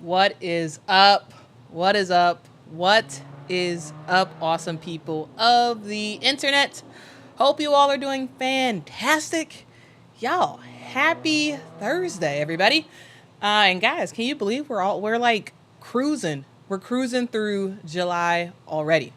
What is up? What is up? What is up, awesome people of the internet? Hope you all are doing fantastic. Y'all, happy Thursday, everybody. And guys, can you believe we're like cruising? We're cruising through July already.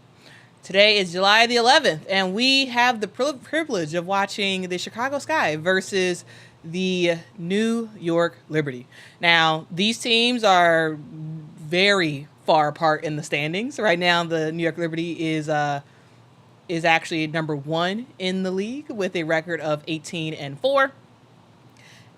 Today is July the 11th, and we have the privilege of watching the Chicago Sky versus the New York Liberty. Now, these teams are very far apart in the standings. Right now, the New York Liberty is actually number 1 in the league with a record of 18-4.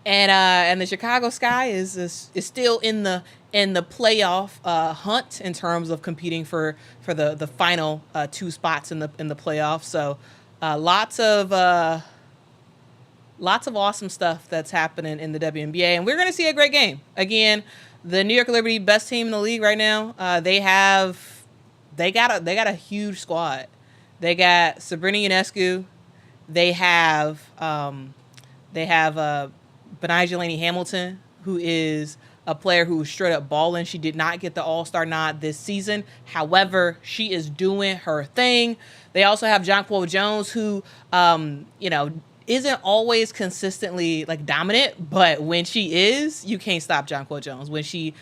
And the Chicago Sky is still in the playoff hunt in terms of competing for the final 2 spots in the playoffs. So lots of awesome stuff that's happening in the WNBA, and we're going to see a great game. Again, the New York Liberty, best team in the league right now. They got a huge squad. They got Sabrina Ionescu. They have Benigilani Hamilton, who is a player who was straight up balling. She did not get the All-Star nod this season. However, she is doing her thing. They also have Jonquel Jones, who, isn't always consistently like dominant, but when she is, you can't stop Jonquel Jones. When she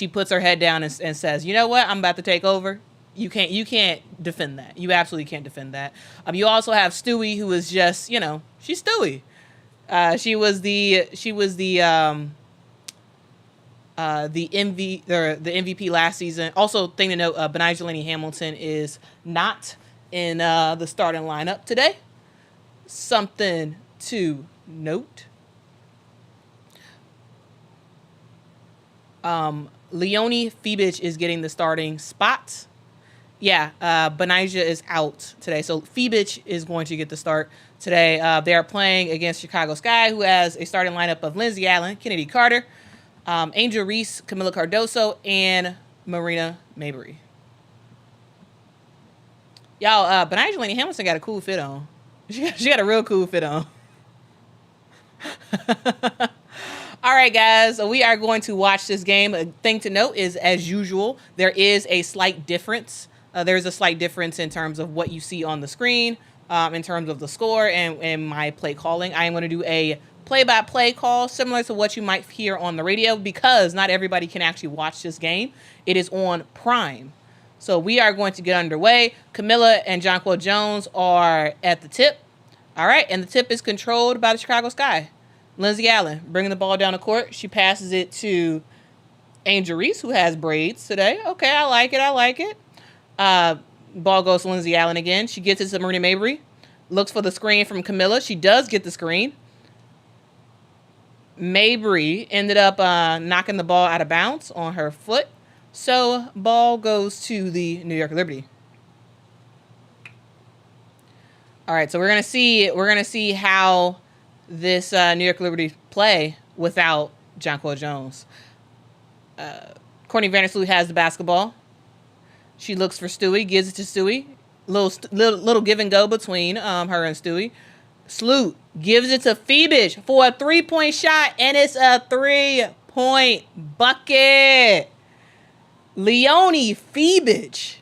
puts her head down and says, you know what, I'm about to take over. You can't defend that. You absolutely can't defend that. You also have Stewie, who is just, she's Stewie. She was the MVP last season. Also, thing to note, Benigilani Hamilton is not in the starting lineup today. Something to note. Leonie Fibich is getting the starting spot. Yeah, Benija is out today, so Fibich is going to get the start today. They are playing against Chicago Sky, who has a starting lineup of Lindsay Allen, Kennedy Carter, Angel Reese, Camila Cardoso, and Marina Mabrey. Y'all, Benigilani Hamilton got a cool fit on. She got a real cool fit on. All right, guys, so we are going to watch this game. A thing to note is, as usual, there is a slight difference. There's a slight difference in terms of what you see on the screen, in terms of the score and my play calling. I am going to do a play-by-play call similar to what you might hear on the radio, because not everybody can actually watch this game. It is on Prime. So we are going to get underway. Camila and Jonquel Jones are at the tip. All right, and the tip is controlled by the Chicago Sky. Lindsay Allen bringing the ball down the court. She passes it to Angel Reese, who has braids today. Okay, I like it. Ball goes to Lindsay Allen again. She gets it to Marina Mabrey. Looks for the screen from Camila. She does get the screen. Mabrey ended up knocking the ball out of bounds on her foot. So ball goes to the New York Liberty. All right, so we're gonna see how this New York Liberty play without Jonquel Jones. Courtney Vandersloot has the basketball. She looks for Stewie, gives it to Stewie. Little give and go between her and Stewie. Sloot gives it to Fibich for a 3-point shot, and it's a 3-point bucket. Leonie Fibich.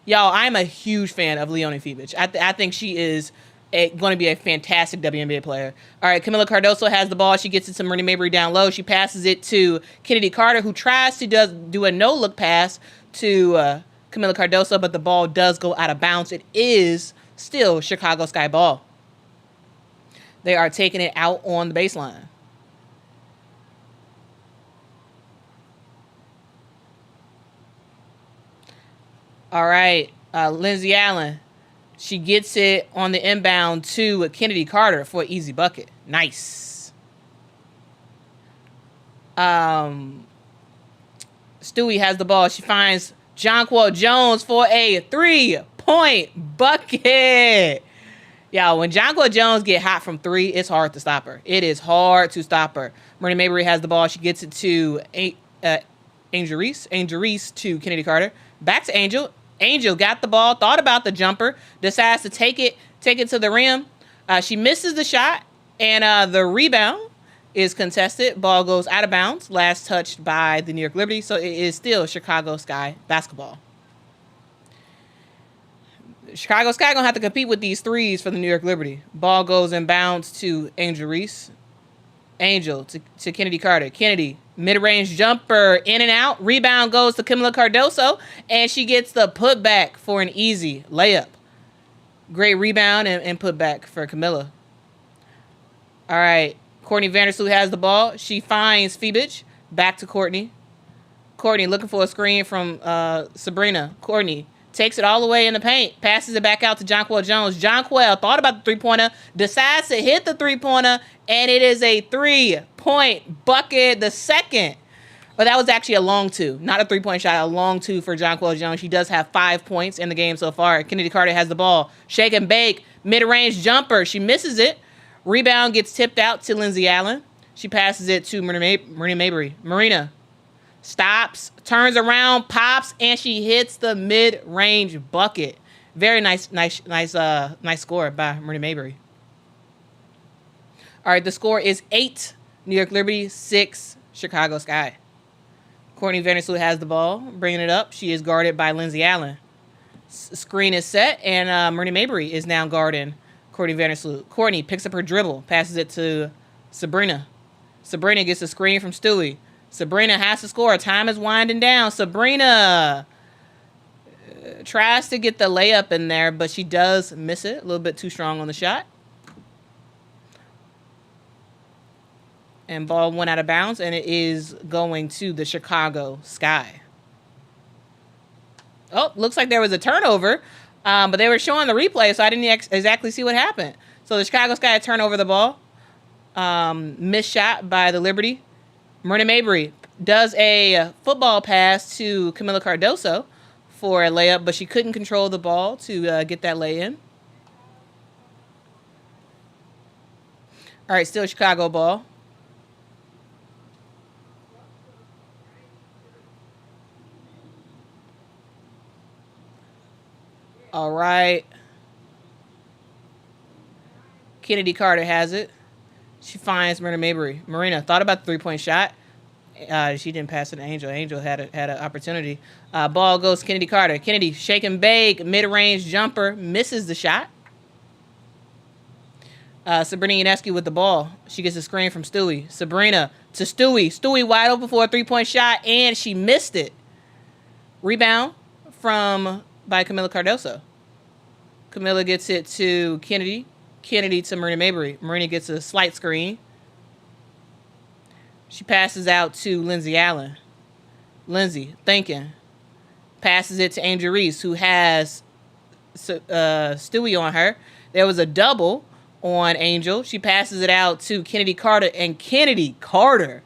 Y'all, I'm a huge fan of Leonie Fibich. I think she is going to be a fantastic WNBA player. All right, Camila Cardoso has the ball. She gets it to Marina Mabrey down low. She passes it to Kennedy Carter, who tries to do a no-look pass to Camila Cardoso, but the ball does go out of bounds. It is still Chicago Sky ball. They are taking it out on the baseline. All right, Lindsay Allen. She gets it on the inbound to Kennedy Carter for an easy bucket. Nice. Stewie has the ball. She finds Jonquel Jones for a 3-point bucket. Y'all, when Jonquel Jones get hot from 3, it's hard to stop her. It is hard to stop her. Marina Mabrey has the ball. She gets it to Angel Reese. Angel Reese to Kennedy Carter. Back to Angel. Angel got the ball, thought about the jumper, decides to take it to the rim. She misses the shot, and the rebound is contested. Ball goes out of bounds. Last touched by the New York Liberty. So it is still Chicago Sky basketball. Chicago Sky going to have to compete with these threes for the New York Liberty. Ball goes in bounds to Angel Reese. Angel to Kennedy Carter. Kennedy, mid-range jumper, in and out. Rebound goes to Camila Cardoso, and she gets the putback for an easy layup. Great rebound and putback for Camila. All right, Courtney Vandersloot has the ball. She finds Phoebich. Back to Courtney. Courtney looking for a screen from Sabrina. Courtney takes it all the way in the paint. Passes it back out to Jonquel Jones. Jonquel thought about the three-pointer. Decides to hit the three-pointer. And it is a 3-point bucket. The second. But that was actually a long two. Not a three-point shot. A long two for Jonquel Jones. She does have 5 points in the game so far. Kennedy Carter has the ball. Shake and bake. Mid-range jumper. She misses it. Rebound gets tipped out to Lindsay Allen. She passes it to Marina Mabry. Marina stops, turns around, pops, and she hits the mid-range bucket. Very nice score by Marina Mabry. All right, the score is 8 New York Liberty, 6 Chicago Sky. Courtney Vandersloot has the ball, bringing it up. She is guarded by Lindsay Allen. Screen is set, and Marina Mabry is now guarding Courtney Vandersloot. Courtney picks up her dribble, passes it to Sabrina. Sabrina gets a screen from Stewie. Sabrina has to score. Time is winding down. Sabrina tries to get the layup in there, but she does miss it. A little bit too strong on the shot. And ball went out of bounds, and it is going to the Chicago Sky. Oh, looks like there was a turnover, but they were showing the replay, so I didn't exactly see what happened. So the Chicago Sky turned over the ball. Missed shot by the Liberty. Marina Mabry does a football pass to Camila Cardoso for a layup, but she couldn't control the ball to get that lay in. All right, still Chicago ball. All right. Kennedy Carter has it. She finds Marina Mabry. Marina thought about the three-point shot. She didn't pass it to Angel. Angel had an opportunity. Ball goes to Kennedy Carter. Kennedy, shake and bake, mid-range jumper, misses the shot. Sabrina Ionescu with the ball. She gets a screen from Stewie. Sabrina to Stewie. Stewie wide open for a three-point shot, and she missed it. Rebound by Camila Cardoso. Camila gets it to Kennedy. Kennedy to Marina Mabry. Marina gets a slight screen. She passes out to Lindsay Allen. Lindsay, thinking. Passes it to Angel Reese, who has Stewie on her. There was a double on Angel. She passes it out to Kennedy Carter, and Kennedy Carter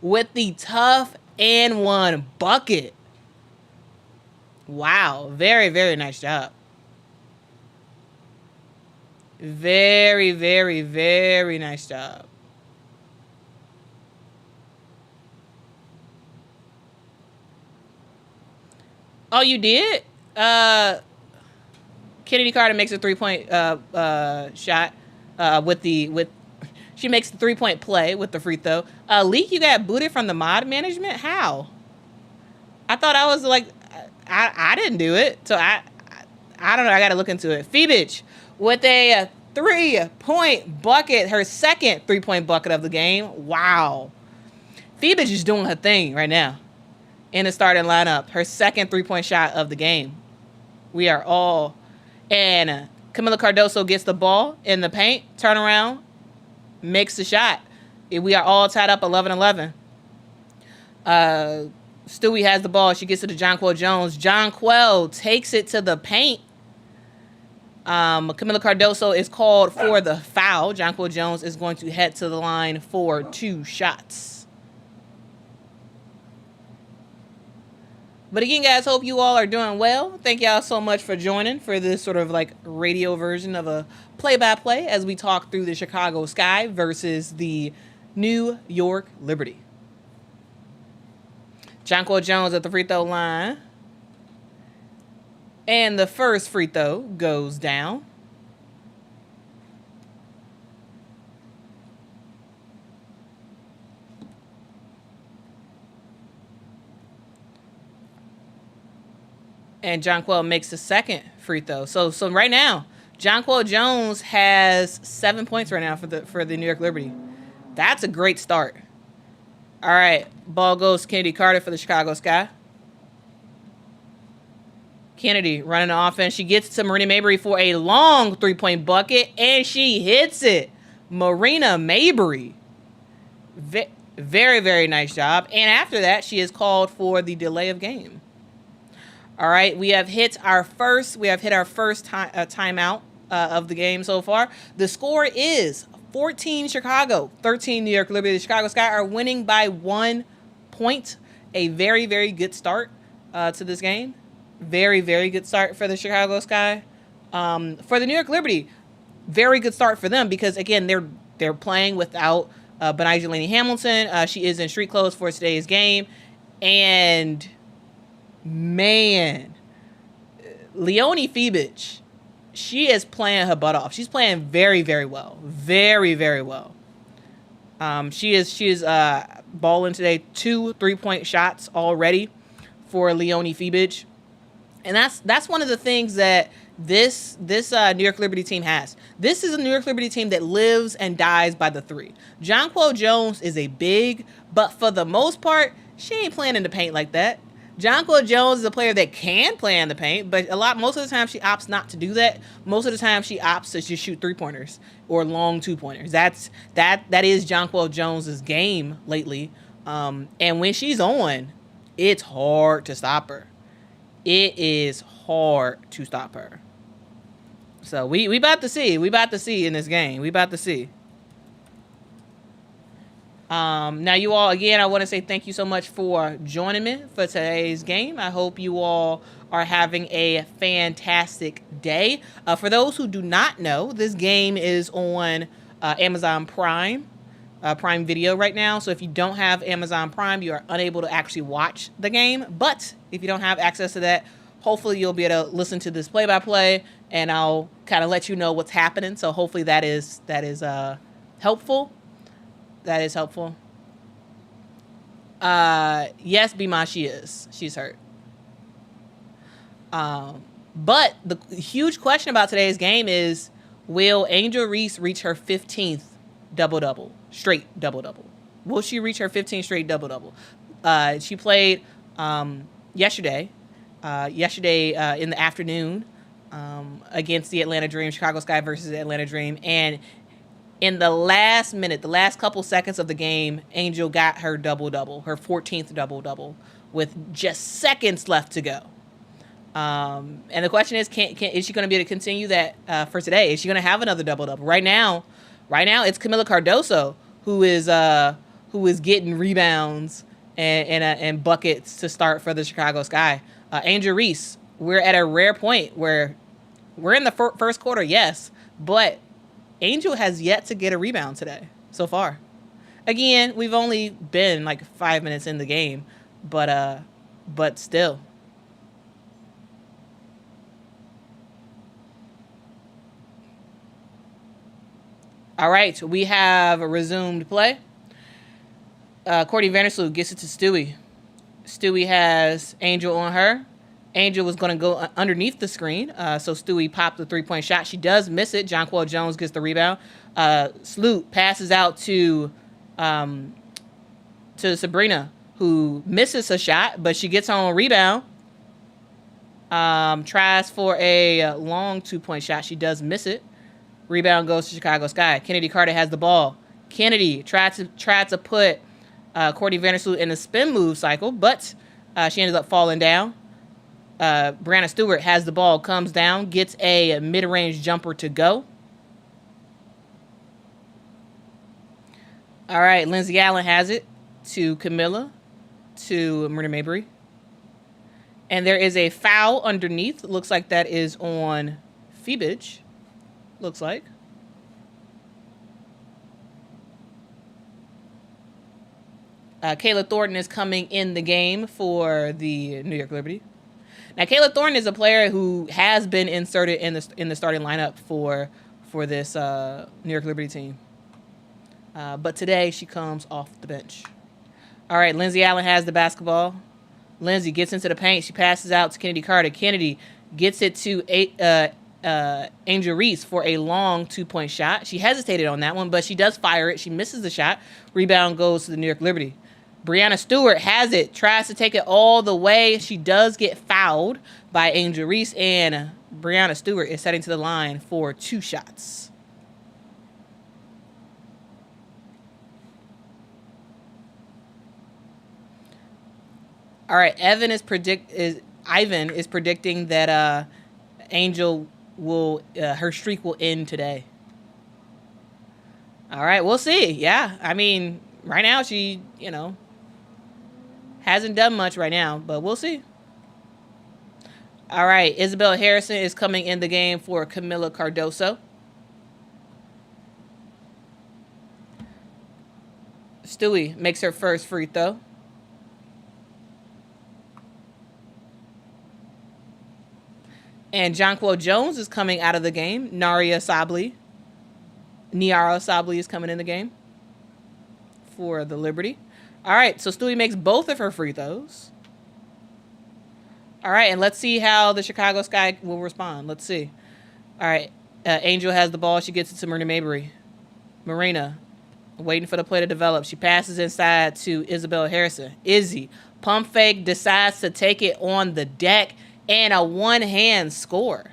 with the tough and one bucket. Wow. Very, very nice job. Very, very, very nice job. Oh, you did? Kennedy Carter makes a 3-point shot she makes the 3-point play with the free throw. Leak, you got booted from the mod management? How? I thought I was like, I didn't do it. So I don't know. I got to look into it. Phoebich with a 3-point bucket, her second 3-point bucket of the game. Wow. Phoebich is doing her thing right now in the starting lineup. Her second 3-point shot of the game. We are all... And Camila Cardoso gets the ball in the paint, turn around, makes the shot. We are all tied up 11-11. Stewie has the ball. She gets it to Jonquel Jones. Jonquel takes it to the paint. Camila Cardoso is called for the foul. Jonquel Jones is going to head to the line for 2 shots. But again, guys, hope you all are doing well. Thank y'all so much for joining for this sort of like radio version of a play-by-play as we talk through the Chicago Sky versus the New York Liberty. Jonquel Jones at the free throw line. And the first free throw goes down. And Jonquel makes the second free throw. So right now, Jonquel Jones has 7 points right now for the New York Liberty. That's a great start. All right, ball goes to Kennedy Carter for the Chicago Sky. Kennedy running the offense. She gets to Marina Mabry for a long three-point bucket, and she hits it. Marina Mabry. Very, very nice job. And after that, she is called for the delay of game. All right, we have hit our first timeout of the game so far. The score is 14 Chicago, 13 New York Liberty. The Chicago Sky are winning by 1 point. A very, very good start to this game. Very, very good start for the Chicago Sky. For the New York Liberty, very good start for them because, again, they're playing without Benijah Laney Hamilton. She is in street clothes for today's game. And, man, Leonie Fibich, she is playing her butt off. She's playing very, very well. Very, very well. She is balling today. 2 3-point shots already for Leonie Fibich. And that's one of the things that this New York Liberty team has. This is a New York Liberty team that lives and dies by the three. Jonquel Jones is a big, but for the most part, she ain't playing in the paint like that. Jonquel Jones is a player that can play in the paint, but most of the time she opts not to do that. Most of the time she opts to just shoot 3-pointers or long 2-pointers. That is Jonquel Jones's game lately. And when she's on, it's hard to stop her. It is hard to stop her. So we about to see. We about to see in this game. We about to see. Now you all, again, I want to say thank you so much for joining me for today's game. I hope you all are having a fantastic day. For those who do not know, this game is on Amazon Prime Video right now. So if you don't have Amazon Prime, you are unable to actually watch the game. But if you don't have access to that, hopefully you'll be able to listen to this play-by-play, and I'll kind of let you know what's happening. So hopefully that is helpful. That is helpful. Yes, Bima, she is. She's hurt. But the huge question about today's game is, will Angel Reese reach her 15th double-double? Straight double-double. Will she reach her 15th straight double-double? She played yesterday in the afternoon against the Atlanta Dream, Chicago Sky versus the Atlanta Dream. And in the last minute, the last couple seconds of the game, Angel got her double-double, her 14th double-double, with just seconds left to go. And the question is, is she going to be able to continue that for today? Is she going to have another double-double? Right now, it's Camila Cardoso who is getting rebounds and buckets to start for the Chicago Sky. Angel Reese, we're at a rare point where we're in the first quarter, yes, but Angel has yet to get a rebound today so far. Again, we've only been like 5 minutes in the game, but still. All right, we have a resumed play. Courtney Vandersloot gets it to Stewie. Stewie has Angel on her. Angel was going to go underneath the screen, so Stewie popped the 3-point shot. She does miss it. Jonquel Jones gets the rebound. Sloot passes out to Sabrina, who misses a shot, but she gets on a rebound. Tries for a long 2-point shot. She does miss it. Rebound goes to Chicago Sky. Kennedy Carter has the ball. Kennedy tried to put Courtney Vandersloot in a spin move cycle, but she ended up falling down. Brianna Stewart has the ball, comes down, gets a mid-range jumper to go. All right, Lindsay Allen has it to Camilla, to Marina Mabry. And there is a foul underneath. It looks like that is on Fibich. Looks like. Kayla Thornton is coming in the game for the New York Liberty. Now, Kayla Thornton is a player who has been inserted in the starting lineup for this New York Liberty team. But today she comes off the bench. All right, Lindsay Allen has the basketball. Lindsay gets into the paint. She passes out to Kennedy Carter. Kennedy gets it to Angel Reese for a long 2-point shot. She hesitated on that one, but she does fire it. She misses the shot. Rebound goes to the New York Liberty. Brianna Stewart has it, tries to take it all the way. She does get fouled by Angel Reese, and Brianna Stewart is heading to the line for 2 shots. All right, Ivan is predicting that Angel will her streak will end today. All right, we'll see. Yeah, I mean, right now she, hasn't done much right now, but we'll see. All right, Isabel Harrison is coming in the game for Camila Cardoso. Stewie makes her first free throw. And Jonquel Jones is coming out of the game. Niara Sabli is coming in the game for the Liberty. All right, so Stewie makes both of her free throws. All right, and let's see how the Chicago Sky will respond. Let's see. All right, Angel has the ball. She gets it to Marina Mabry. Marina, waiting for the play to develop. She passes inside to Isabel Harrison. Izzy, pump fake, decides to take it on the deck. And a one-hand score.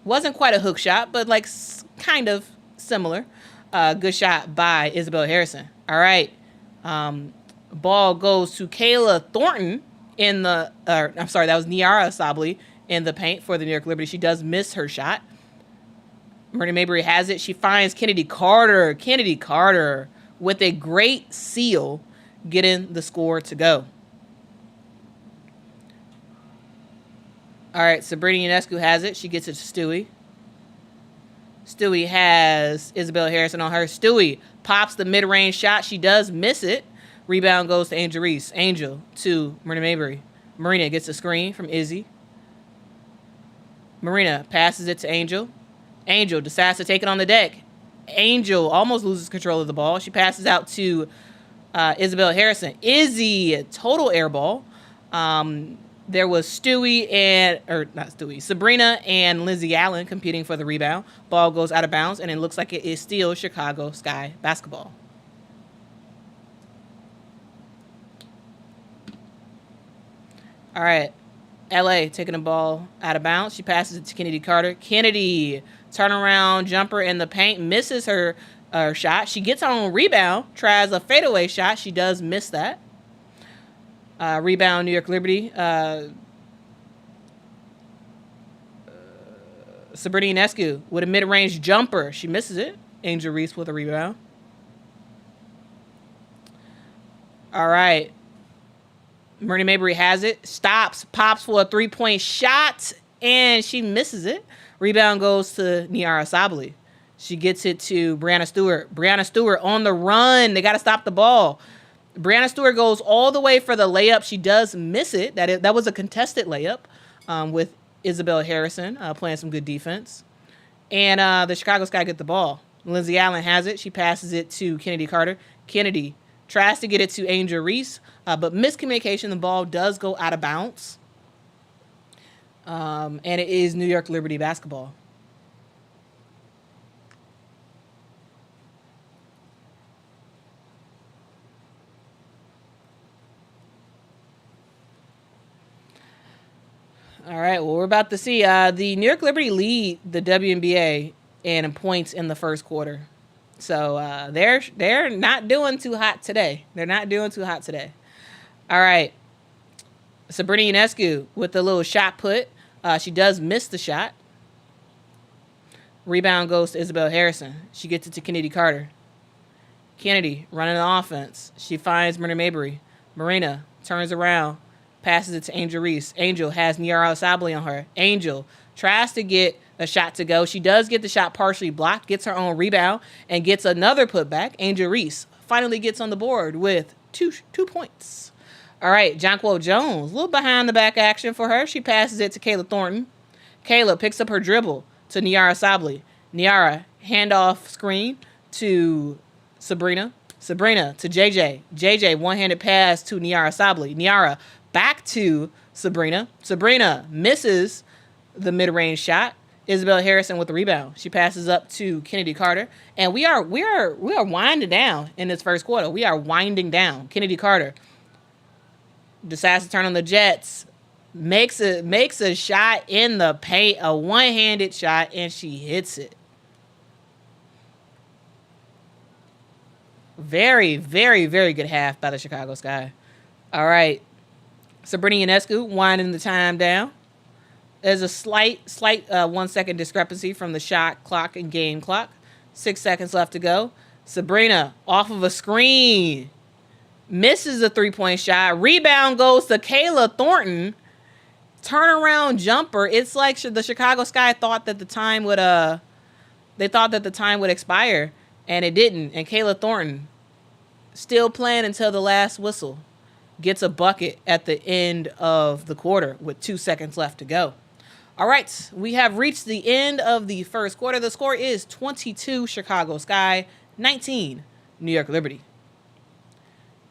Wasn't quite a hook shot, but kind of similar. Good shot by Isabel Harrison. All right. Ball goes to Kayla Thornton that was Niara Sabli in the paint for the New York Liberty. She does miss her shot. Marina Mabry has it. She finds Kennedy Carter. Kennedy Carter with a great seal getting the score to go. All right, Sabrina Ionescu has it. She gets it to Stewie. Stewie has Isabel Harrison on her. Stewie pops the mid-range shot. She does miss it. Rebound goes to Angel Reese. Angel to Marina Mabry. Marina gets a screen from Izzy. Marina passes it to Angel. Angel decides to take it on the deck. Angel almost loses control of the ball. She passes out to Isabel Harrison. Izzy, total air ball. There was Sabrina and Lindsay Allen competing for the rebound. Ball goes out of bounds, and it looks like it is still Chicago Sky basketball. All right, LA taking the ball out of bounds. She passes it to Kennedy Carter. Kennedy, turnaround jumper in the paint, misses her shot. She gets her own rebound, tries a fadeaway shot. She does miss that. Rebound, New York Liberty. Sabrina Ionescu with a mid-range jumper. She misses it. Angel Reese with a rebound. All right. Marina Mabry has it. Stops. Pops for a 3-point shot. And she misses it. Rebound goes to Niara Sabli. She gets it to Brianna Stewart. Brianna Stewart on the run. They got to stop the ball. Brianna Stewart goes all the way for the layup. She does miss it. That was a contested layup with Isabel Harrison playing some good defense. And the Chicago Sky get the ball. Lindsay Allen has it. She passes it to Kennedy Carter. Kennedy tries to get it to Angel Reese, but miscommunication. The ball does go out of bounds. And it is New York Liberty basketball. All right, well, we're about to see. The New York Liberty lead the WNBA in points in the first quarter. So they're not doing too hot today. All right. Sabrina Ionescu with the little shot put. She does miss the shot. Rebound goes to Isabel Harrison. She gets it to Kennedy Carter. Kennedy running the offense. She finds Marina Mabry. Marina turns around. Passes it to Angel Reese. Angel has Niara Sabli on her. Angel tries to get a shot to go. She does get the shot partially blocked, gets her own rebound, and gets another putback. Angel Reese finally gets on the board with two points. All right, Jonquel Jones, a little behind the back action for her. She passes it to Kayla Thornton. Kayla picks up her dribble to Niara Sabli. Niara, handoff screen to Sabrina. Sabrina to JJ. JJ, one-handed pass to Niara Sabli. Niara back to Sabrina. Sabrina misses the mid-range shot. Isabel Harrison with the rebound. She passes up to Kennedy Carter, and we are winding down in this first quarter. We are winding down. Kennedy Carter decides to turn on the Jets, makes a shot in the paint, a one-handed shot, and she hits it. Very, very, very good half by the Chicago Sky. All right, Sabrina Ionescu winding the time down. There's a slight 1 second discrepancy from the shot clock and game clock. 6 seconds left to go. Sabrina off of a screen misses a 3-point shot. Rebound goes to Kayla Thornton. Turnaround jumper. It's like the Chicago Sky thought that the time would expire, and it didn't. And Kayla Thornton, still playing until the last whistle, gets a bucket at the end of the quarter with 2 seconds left to go. All right, we have reached the end of the first quarter. The score is 22 Chicago Sky, 19 New York Liberty.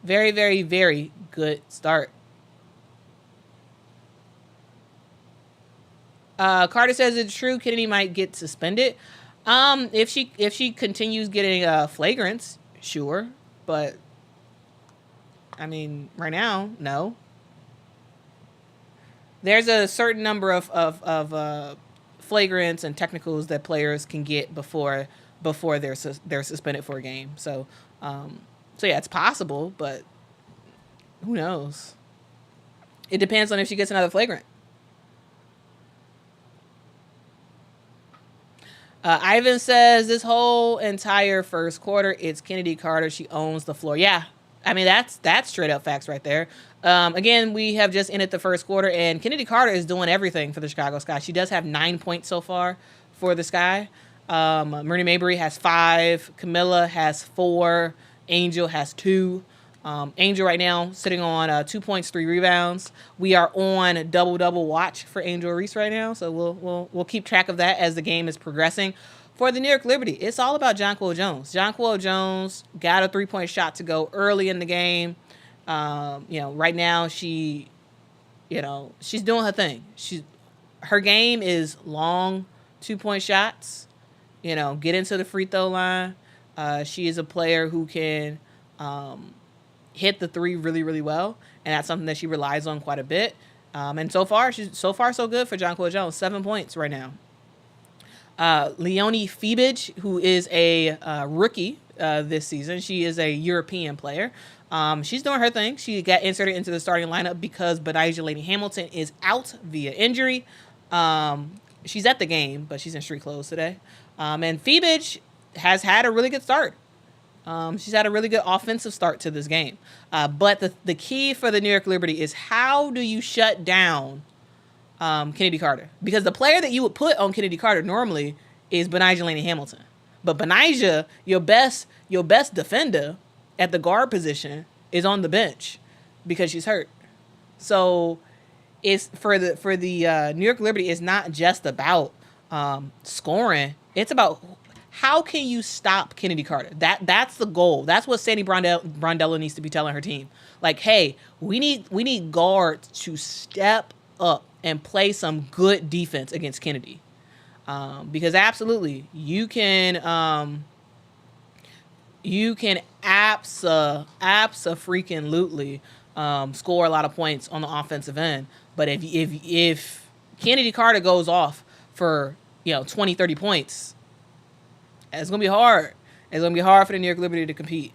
Very, very, very good start. Carter says it's true. Kennedy might get suspended. If she continues getting flagrants, sure, but I mean, right now, no. There's a certain number of flagrants and technicals that players can get before they're suspended for a game. So yeah, it's possible, but who knows? It depends on if she gets another flagrant. Ivan says this whole entire first quarter, it's Kennedy Carter. She owns the floor. Yeah, I mean that's straight up facts right there. Again, we have just ended the first quarter, and Kennedy Carter is doing everything for the Chicago Sky. She does have 9 points so far for the Sky. Marina Mabry has 5. Camilla has 4. Angel has 2. Angel right now sitting on 2 points, 3 rebounds. We are on double watch for Angel Reese right now, so we'll keep track of that as the game is progressing. For the New York Liberty, it's all about Jonquel Jones. Jonquel Jones got a 3-point shot to go early in the game. Right now she's doing her thing. Her game is long 2-point shots. Get into the free throw line. She is a player who can hit the 3 really, really well, and that's something that she relies on quite a bit. And so far so good for Jonquel Jones. 7 points right now. Leonie Febige, who is a rookie this season. She is a European player. She's doing her thing. She got inserted into the starting lineup because Benijah Lady Hamilton is out via injury. She's at the game, but she's in street clothes today. And Febige has had a really good start. She's had a really good offensive start to this game. But the key for the New York Liberty is how do you shut down Kennedy Carter? Because the player that you would put on Kennedy Carter normally is Benijah Lady Hamilton. But Benijah, your best defender at the guard position, is on the bench because she's hurt. So it's for the New York Liberty, it's not just about scoring. It's about how can you stop Kennedy Carter. That's the goal. That's what Sandy Brondello needs to be telling her team. Like, hey, we need guards to step up and play some good defense against Kennedy. Because absolutely, you can abso-freaking-lutely score a lot of points on the offensive end. But if Kennedy Carter goes off for 20, 30 points, it's gonna be hard. It's gonna be hard for the New York Liberty to compete.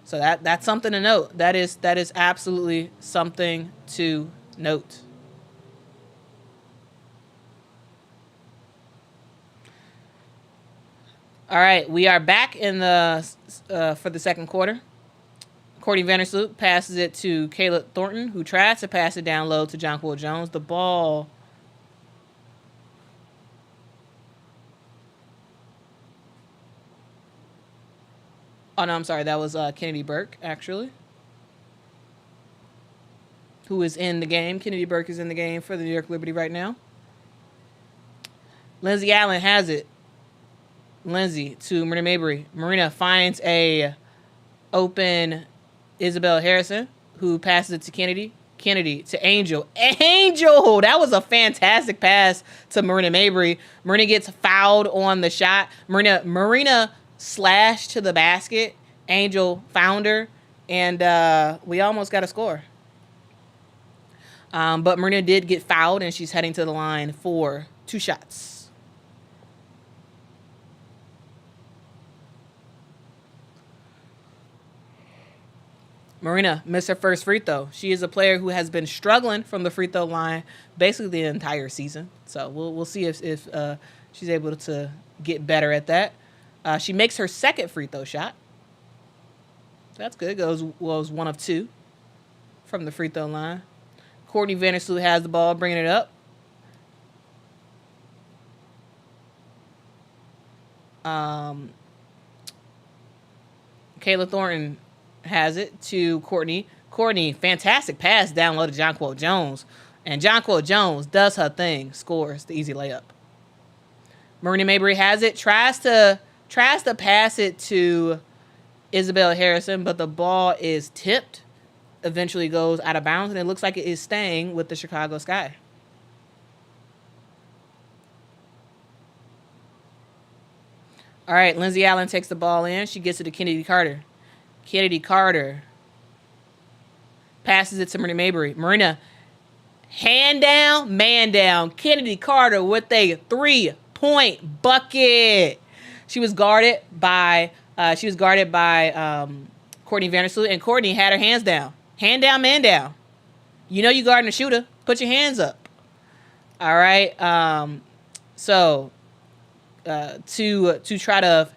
So that's something to note. That is absolutely something to note. All right, we are back in the for the second quarter. Courtney Vandersloot passes it to Kayla Thornton, who tries to pass it down low to Jonquel Jones. The ball. Oh, no, I'm sorry. That was Kennedy Burke, actually, who is in the game. Kennedy Burke is in the game for the New York Liberty right now. Lindsay Allen has it. Lindsay to Marina Mabry. Marina finds a open Isabel Harrison. who passes it to Kennedy. Kennedy to Angel. Angel! That was a fantastic pass to Marina Mabrey. Marina gets fouled on the shot. Marina slashed to the basket. Angel found her. And we almost got a score. But Marina did get fouled, and she's heading to the line for 2 shots. Marina missed her first free throw. She is a player who has been struggling from the free throw line basically the entire season. So we'll see if she's able to get better at that. She makes her second free throw shot. That's good. Goes 1 of 2 from the free throw line. Courtney Vandersloot has the ball, bringing it up. Kayla Thornton has it to Courtney. Courtney, fantastic pass down low to Jonquel Jones. And Jonquel Jones does her thing, scores the easy layup. Marina Mabrey has it, tries to pass it to Isabel Harrison, but the ball is tipped, eventually goes out of bounds, and it looks like it is staying with the Chicago Sky. All right, Lindsay Allen takes the ball in. She gets it to Kennedy Carter. Kennedy Carter passes it to Marina Mabrey. Marina, hand down, man down. Kennedy Carter with a 3-point bucket. She was guarded by Courtney Vandersloot, and Courtney had her hands down. Hand down, man down. You know you guarding a shooter. Put your hands up. All right. To try to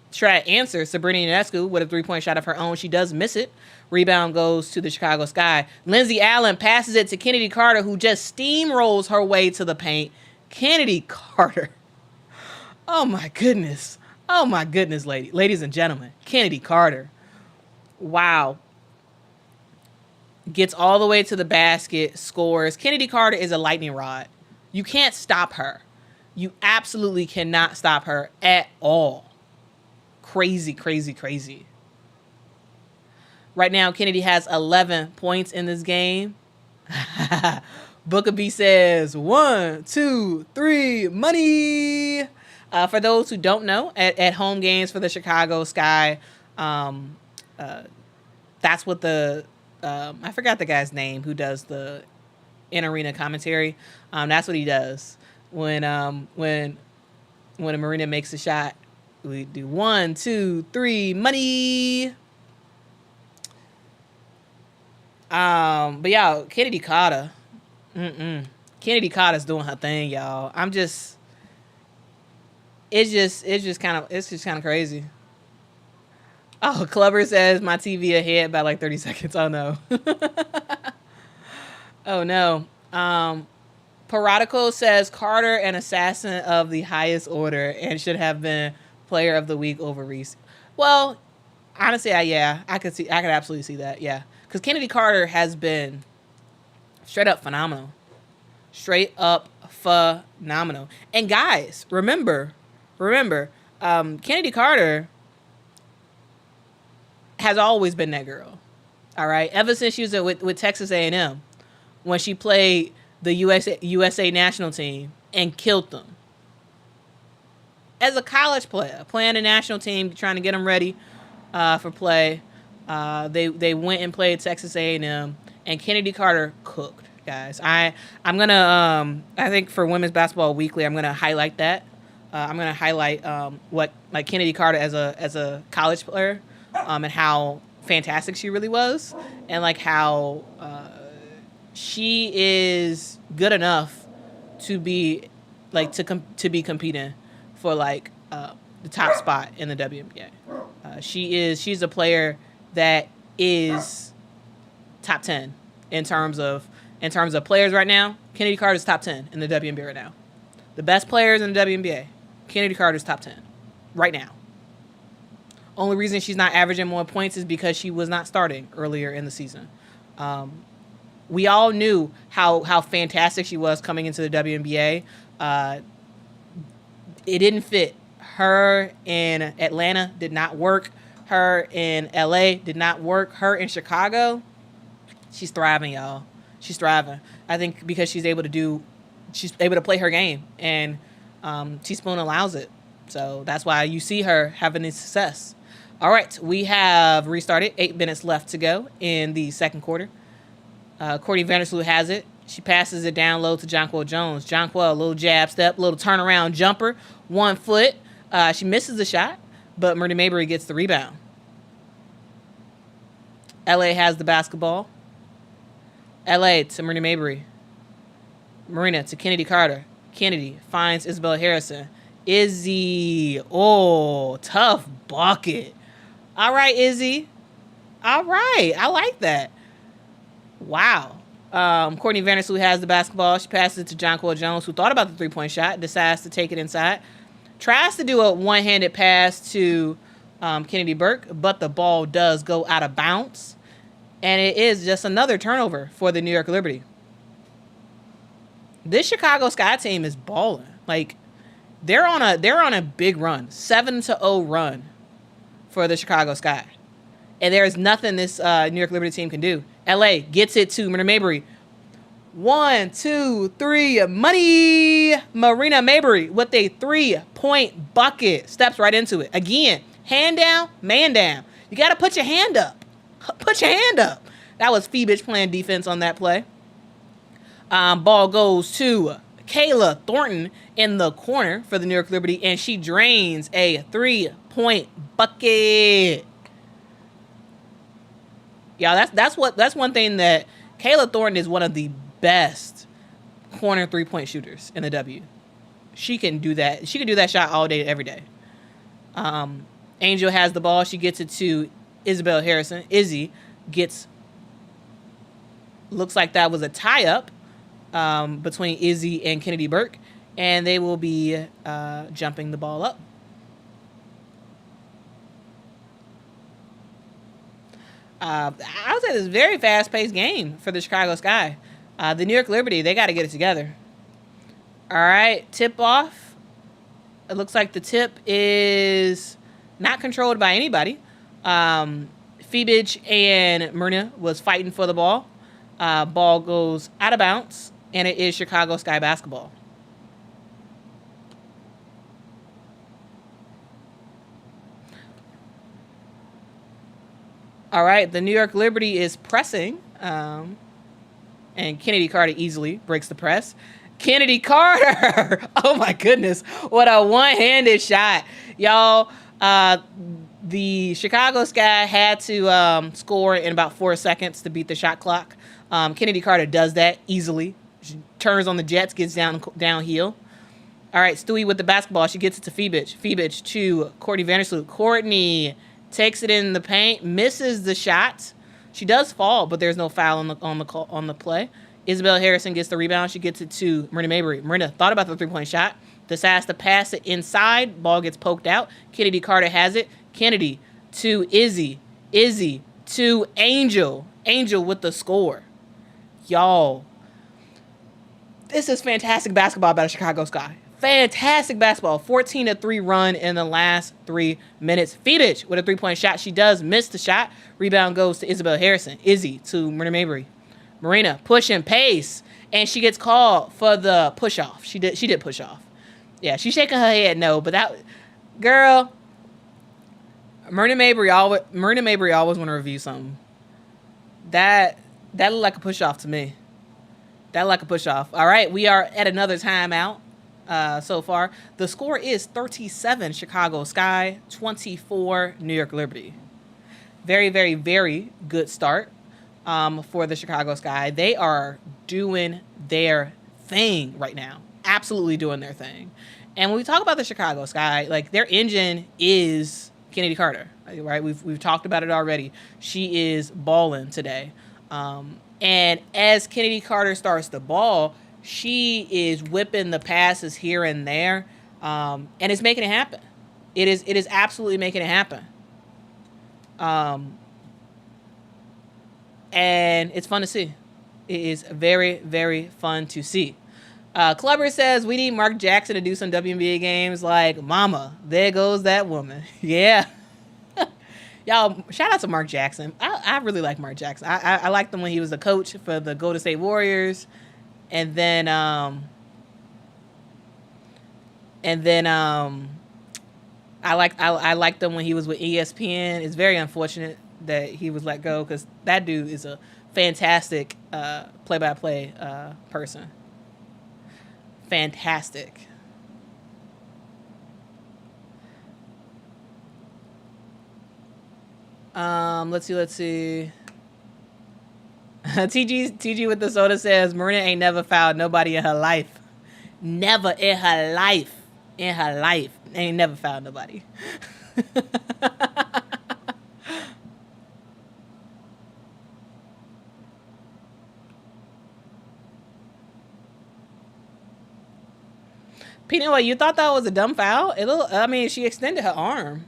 answer Sabrina Ionescu with a 3-point shot of her own, she does miss it. Rebound goes to the Chicago Sky. Lindsay Allen passes it to Kennedy Carter, who just steamrolls her way to the paint. Kennedy Carter. Oh my goodness. Oh my goodness, ladies and gentlemen. Kennedy Carter. Wow. Gets all the way to the basket, scores. Kennedy Carter is a lightning rod. You can't stop her. You absolutely cannot stop her at all. Crazy, crazy, crazy. Right now, Kennedy has 11 points in this game. Booker B says, 1, 2, 3, money. For those who don't know, at home games for the Chicago Sky, that's what I forgot the guy's name who does the in-arena commentary. That's what he does. When a Marina makes a shot, we do 1, 2, 3, money. But y'all, Kennedy Carter. Kennedy Carter's doing her thing, y'all. It's just kind of crazy. Oh, Clubber says my TV ahead by like 30 seconds. Oh no. Oh no. Paratico says Carter an assassin of the highest order and should have been player of the week over Reese. Well, honestly, I could absolutely see that. Yeah. Because Kennedy Carter has been straight up phenomenal. And guys, remember, Kennedy Carter has always been that girl. All right. Ever since she was with Texas A&M, when she played the USA national team and killed them. As a college player, playing the national team, trying to get them ready for play, they went and played Texas A&M, and Kennedy Carter cooked, guys. I'm gonna I think for Women's Basketball Weekly, I'm gonna highlight that. I'm gonna highlight what like Kennedy Carter as a college player, and how fantastic she really was, and like how she is good enough to be like to be competing for like the top spot in the WNBA. She's a player that is top 10 in terms of players right now. Kennedy Carter's top 10 in the WNBA right now. The best players in the WNBA, Kennedy Carter's top 10 right now. Only reason she's not averaging more points is because she was not starting earlier in the season. We all knew how fantastic she was coming into the WNBA. It didn't fit. Her in Atlanta did not work. Her in LA did not work. Her in Chicago, She's thriving, y'all. She's thriving. I think because she's able to play her game, and Teaspoon allows it. So that's why you see her having this success. All right, we have restarted. 8 minutes left to go in the second quarter. Courtney Vandersloot has it. She passes it down low to Jonquel Jones. Jonquel, a little jab step, little turnaround jumper, 1 foot. She misses the shot, but Myrna Mabry gets the rebound. LA has the basketball. LA to Myrna Mabry. Marina to Kennedy Carter. Kennedy finds Isabella Harrison. Izzy. Oh, tough bucket. All right, Izzy. All right. I like that. Wow. Courtney Vandersloot has the basketball. She passes it to Jonquel Jones, who thought about the three-point shot, decides to take it inside. Tries to do a one-handed pass to Kennedy Burke, but the ball does go out of bounds. And it is just another turnover for the New York Liberty. This Chicago Sky team is balling. Like, they're on a big run. 7-0 run for the Chicago Sky. And there is nothing this New York Liberty team can do. LA gets it to Myrna Mabry. 1, 2, 3, money! Marina Mabry with a 3-point bucket. Steps right into it. Again, hand down, man down. You got to put your hand up. Put your hand up. That was Phoebich playing defense on that play. Ball goes to Kayla Thornton in the corner for the New York Liberty, and she drains a 3-point bucket. Yeah, that's one thing that Kayla Thornton is one of the best corner 3-point shooters in the W. She can do that. She can do that shot all day, every day. Angel has the ball. She gets it to Isabel Harrison. Izzy gets. Looks like that was a tie-up between Izzy and Kennedy Burke, and they will be jumping the ball up. I would say this is a very fast-paced game for the Chicago Sky. The New York Liberty, they got to get it together. All right, tip-off. It looks like the tip is not controlled by anybody. Phoebich and Myrna was fighting for the ball. Ball goes out of bounds, and it is Chicago Sky basketball. All right, the New York Liberty is pressing, and Kennedy Carter easily breaks the press. Kennedy Carter! Oh, my goodness. What a one-handed shot. Y'all, the Chicago Sky had to score in about 4 seconds to beat the shot clock. Kennedy Carter does that easily. She turns on the Jets, gets downhill. All right, Stewie with the basketball. She gets it to Phoebich. Phoebich to Courtney Vandersloot. Courtney takes it in the paint, misses the shot. She does fall, but there's no foul on the play. Isabel Harrison gets the rebound. She gets it to Myrna Mabry. Myrna thought about the three-point shot, decides to pass it inside. Ball gets poked out. Kennedy Carter has it. Kennedy to Izzy. Izzy to Angel. Angel with the score. Y'all, this is fantastic basketball by the Chicago Sky. Fantastic basketball. 14-3 run in the last 3 minutes. Phoebich with a three-point shot. She does miss the shot. Rebound goes to Isabel Harrison. Izzy to Myrna Mabry. Marina push and pace, and she gets called for the push off. She did push off. Yeah, she's shaking her head no, but that girl, Myrna Mabry always want to review something. That looked like a push off to me. That looked like a push off. All right, we are at another timeout. So far, the score is 37 Chicago Sky, 24 New York Liberty. Very, very, very good start for the Chicago Sky. They are doing their thing right now. Absolutely doing their thing. And when we talk about the Chicago Sky, like, their engine is Kennedy Carter, right? We've talked about it already. She is balling today. And as Kennedy Carter starts the ball, she is whipping the passes here and there, and it's making it happen. It is absolutely making it happen. And it's fun to see. It is very, very fun to see. Clubber says, we need Mark Jackson to do some WNBA games. Like, mama, there goes that woman. Yeah. Y'all, shout out to Mark Jackson. I really like Mark Jackson. I liked him when he was a coach for the Golden State Warriors. And then I liked him when he was with ESPN. It's very unfortunate that he was let go because that dude is a fantastic play-by-play person. Fantastic. Let's see. TG with the soda says Marina ain't never fouled nobody in her life. Never in her life. In her life. Ain't never fouled nobody. Peanut, what, you thought that was a dumb foul? She extended her arm.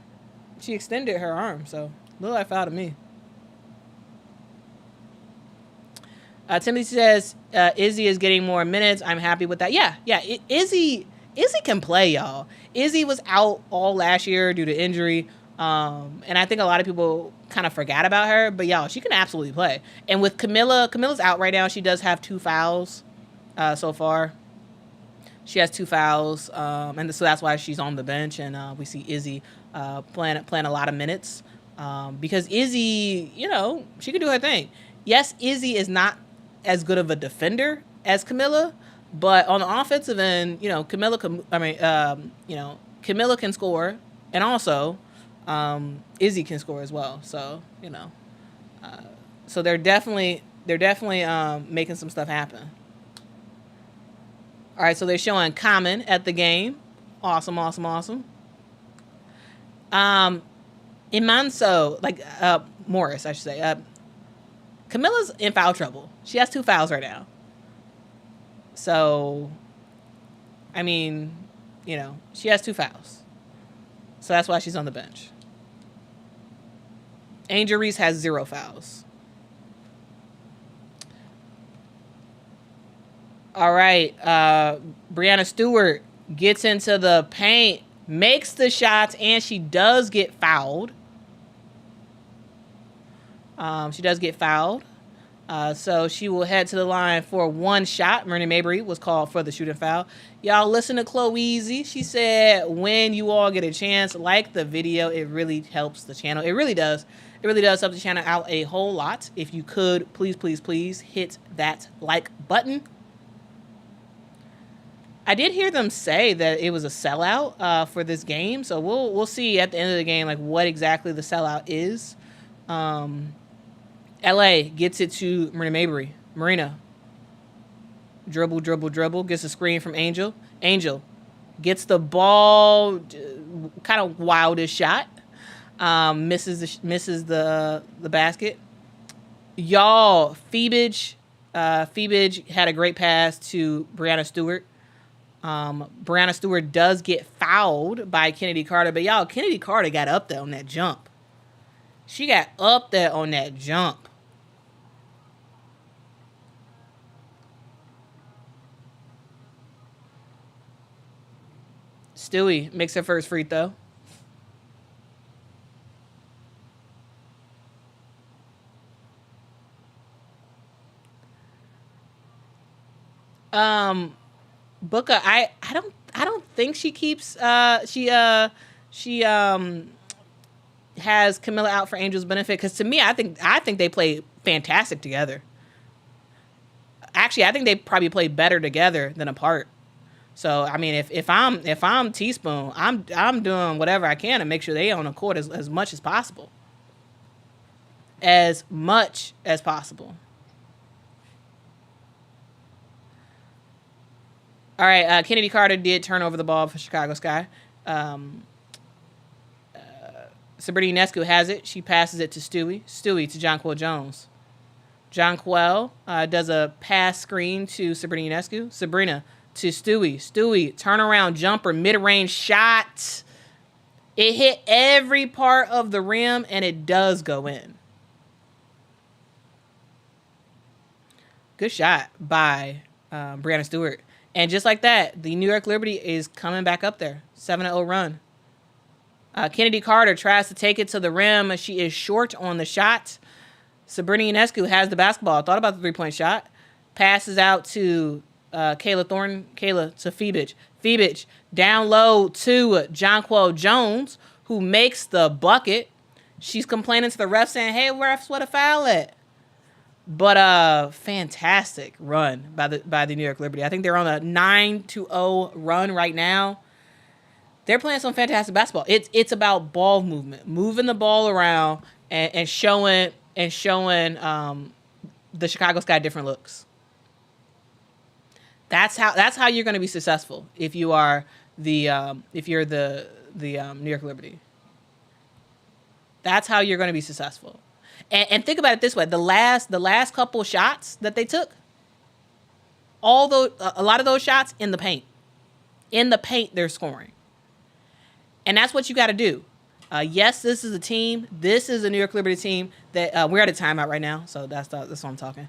So it looked like foul to me. Timothy says Izzy is getting more minutes. I'm happy with that. Yeah. Izzy can play, y'all. Izzy was out all last year due to injury, and I think a lot of people kind of forgot about her. But y'all, she can absolutely play. And with Camilla's out right now. She does have 2 fouls so far. She has 2 fouls, and so that's why she's on the bench. And we see Izzy playing a lot of minutes because Izzy, she can do her thing. Yes, Izzy is not as good of a defender as Camilla, but on the offensive end, Camilla can score, and also Izzy can score as well. So so they're definitely making some stuff happen. All right, so they're showing Common at the game. Awesome. Imanso, Morris, I should say. Camilla's in foul trouble. She has 2 fouls right now. So, she has 2 fouls. So that's why she's on the bench. Angel Reese has 0 fouls. All right. Breanna Stewart gets into the paint, makes the shots, and she does get fouled. So she will head to the line for 1 shot. Marina Mabry was called for the shooting foul. Y'all listen to Chloezy. She said, when you all get a chance, like the video. It really helps the channel. It really does. It really does help the channel out a whole lot. If you could, please hit that like button. I did hear them say that it was a sellout for this game. So we'll see at the end of the game what exactly the sellout is. LA gets it to Marina Mabry. Marina. Dribble. Gets a screen from Angel. Angel gets the ball. Kind of wildest shot. Misses the basket. Y'all, Phoebage had a great pass to Breanna Stewart. Breanna Stewart does get fouled by Kennedy Carter. But y'all, Kennedy Carter got up there on that jump. She got up there on that jump. Stewie makes her first free throw. Booker, I don't think she keeps she has Camilla out for Angel's benefit, because to me I think they play fantastic together. Actually, I think they probably play better together than apart. So I mean, if I'm Teaspoon, I'm doing whatever I can to make sure they on the court as much as possible. As much as possible. All right, Kennedy Carter did turn over the ball for Chicago Sky. Sabrina Ionescu has it. She passes it to Stewie. Stewie to Jonquel Jones. Jonquel does a pass screen to Sabrina Ionescu. Sabrina to Stewie. Stewie, turnaround jumper, mid-range shot. It hit every part of the rim, and it does go in. Good shot by Breanna Stewart. And just like that, the New York Liberty is coming back up there. 7-0 run. Kennedy Carter tries to take it to the rim. She is short on the shot. Sabrina Ionescu has the basketball. Thought about the three-point shot. Passes out to Kayla Thornton. Kayla to Phoebich. Phoebich down low to Jonquel Jones, who makes the bucket. She's complaining to the refs saying, hey, refs, what a foul at? But fantastic run by the New York Liberty. I think they're on a 9-0 run right now. They're playing some fantastic basketball. It's about ball movement, moving the ball around and showing the Chicago Sky different looks. That's how you're going to be successful if you're the New York Liberty. That's how you're going to be successful. And think about it this way: the last couple shots that they took, a lot of those shots in the paint. In the paint, they're scoring, and that's what you got to do. Yes, this is a team. This is a New York Liberty team that we're at a timeout right now, so that's what I'm talking.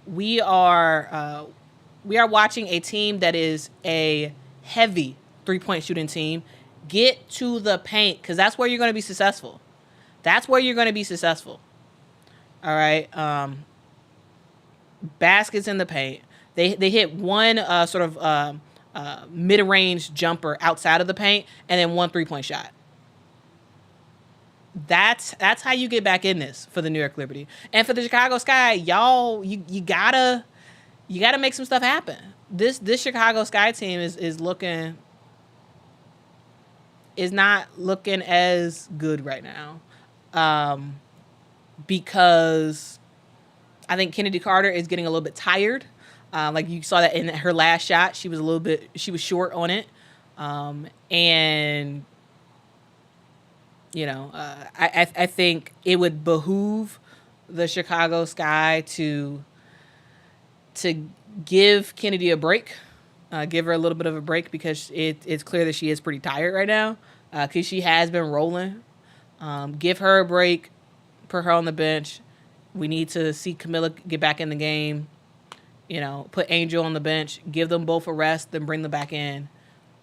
We are watching a team that is a heavy 3-point shooting team. Get to the paint, because that's where you're going to be successful. That's where you're going to be successful. All right. Baskets in the paint. They hit one sort of mid-range jumper outside of the paint, and then one 3-point shot. That's how you get back in this for the New York Liberty. And for the Chicago Sky, y'all, you gotta make some stuff happen. This Chicago Sky team is not looking as good right now. Because I think Kennedy Carter is getting a little bit tired. Like you saw that in her last shot, she was short on it. And I think it would behoove the Chicago Sky to give Kennedy a break, give her a little bit of a break, because it's clear that she is pretty tired right now, because she has been rolling. Give her a break, put her on the bench. We need to see Camilla get back in the game. Put Angel on the bench, give them both a rest, then bring them back in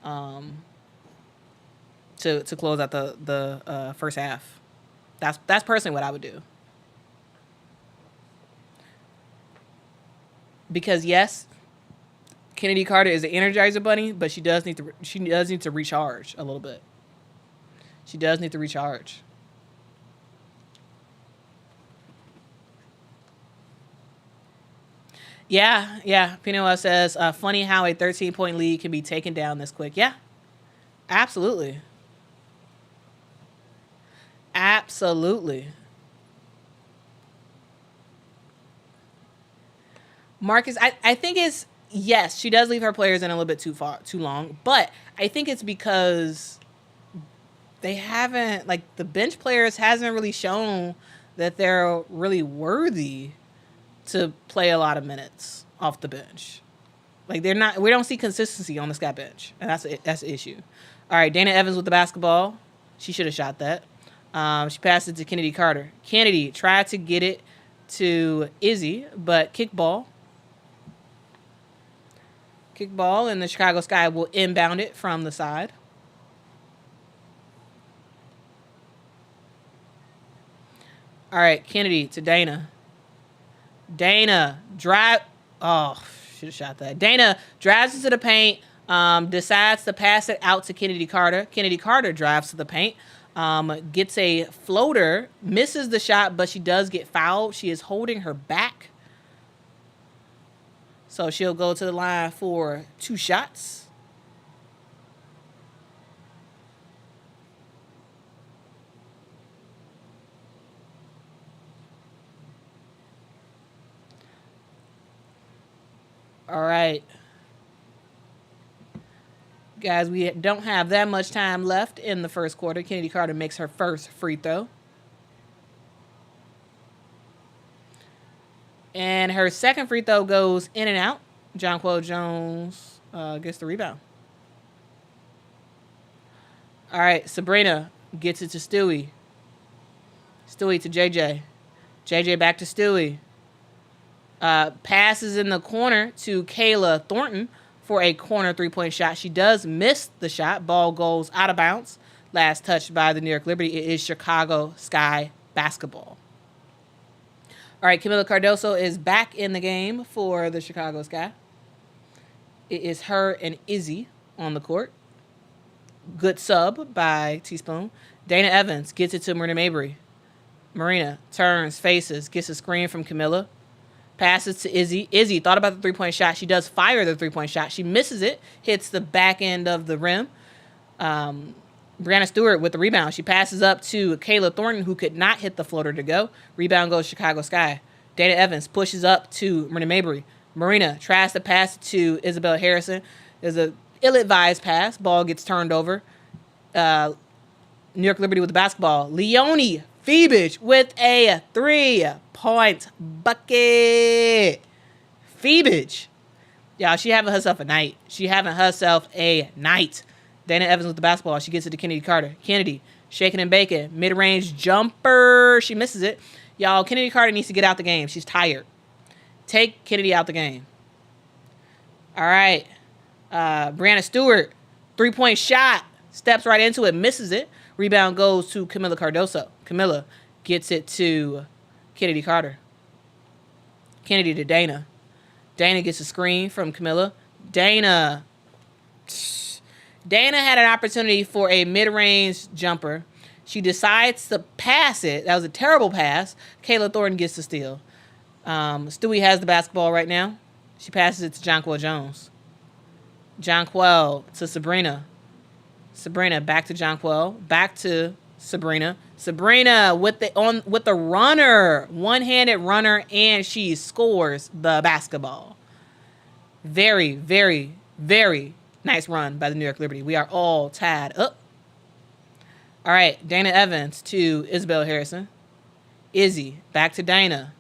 to close out the first half. That's personally what I would do. Because yes, Kennedy Carter is an Energizer Bunny, but she does need to recharge a little bit. She does need to recharge. Yeah. Pino says, funny how a 13-point lead can be taken down this quick. Yeah, absolutely. Marcus, I think yes, she does leave her players in a little bit too long, but I think it's because they haven't, the bench players hasn't really shown that they're really worthy to play a lot of minutes off the bench. We don't see consistency on the Sky bench, and that's the issue. All right, Dana Evans with the basketball. She should have shot that. She passed it to Kennedy Carter. Kennedy tried to get it to Izzy, but kickball, and the Chicago Sky will inbound it from the side. All right, Kennedy to Dana. Dana drive. Oh, should have shot that. Dana drives into the paint. Decides to pass it out to Kennedy Carter. Kennedy Carter drives to the paint. Gets a floater. Misses the shot, but she does get fouled. She is holding her back. So she'll go to the line for 2 shots. All right. Guys, we don't have that much time left in the first quarter. Kennedy Carter makes her first free throw. And her second free throw goes in and out. Jonquel Jones gets the rebound. All right, Sabrina gets it to Stewie. Stewie to JJ. JJ back to Stewie. Passes in the corner to Kayla Thornton for a corner three-point shot. She does miss the shot. Ball goes out of bounds. Last touched by the New York Liberty. It is Chicago Sky basketball. All right, Camila Cardoso is back in the game for the Chicago Sky. It is her and Izzy on the court. Good sub by Teaspoon. Dana Evans gets it to Marina Mabry. Marina turns, faces, gets a screen from Camila. Passes to Izzy. Izzy thought about the three-point shot. She does fire the three-point shot. She misses it. Hits the back end of the rim. Brianna Stewart with the rebound. She passes up to Kayla Thornton, who could not hit the floater to go. Rebound goes Chicago Sky. Dana Evans pushes up to Marina Mabry. Marina tries to pass it to Isabel Harrison. There's a ill-advised pass. Ball gets turned over. New York Liberty with the basketball. Leonie Feebage with a 3-point bucket. Feebage. Y'all, she having herself a night. Dana Evans with the basketball. She gets it to Kennedy Carter. Kennedy shaking and baking. Mid-range jumper. She misses it. Y'all, Kennedy Carter needs to get out the game. She's tired. Take Kennedy out the game. All right. Brianna Stewart. 3-point shot. Steps right into it. Misses it. Rebound goes to Camila Cardoso. Camila gets it to Kennedy Carter. Kennedy to Dana. Dana gets a screen from Camila. Dana had an opportunity for a mid-range jumper. She decides to pass it. That was a terrible pass. Kayla Thornton gets the steal. Stewie has the basketball right now. She passes it to Jonquel Jones. Jonquel to Sabrina. Sabrina back to Jonquel. Back to Sabrina. Sabrina with the runner. One-handed runner, and she scores the basketball. Very, very, very nice run by the New York Liberty. We are all tied up. All right, Dana Evans to Isabel Harrison. Izzy, back to Dana.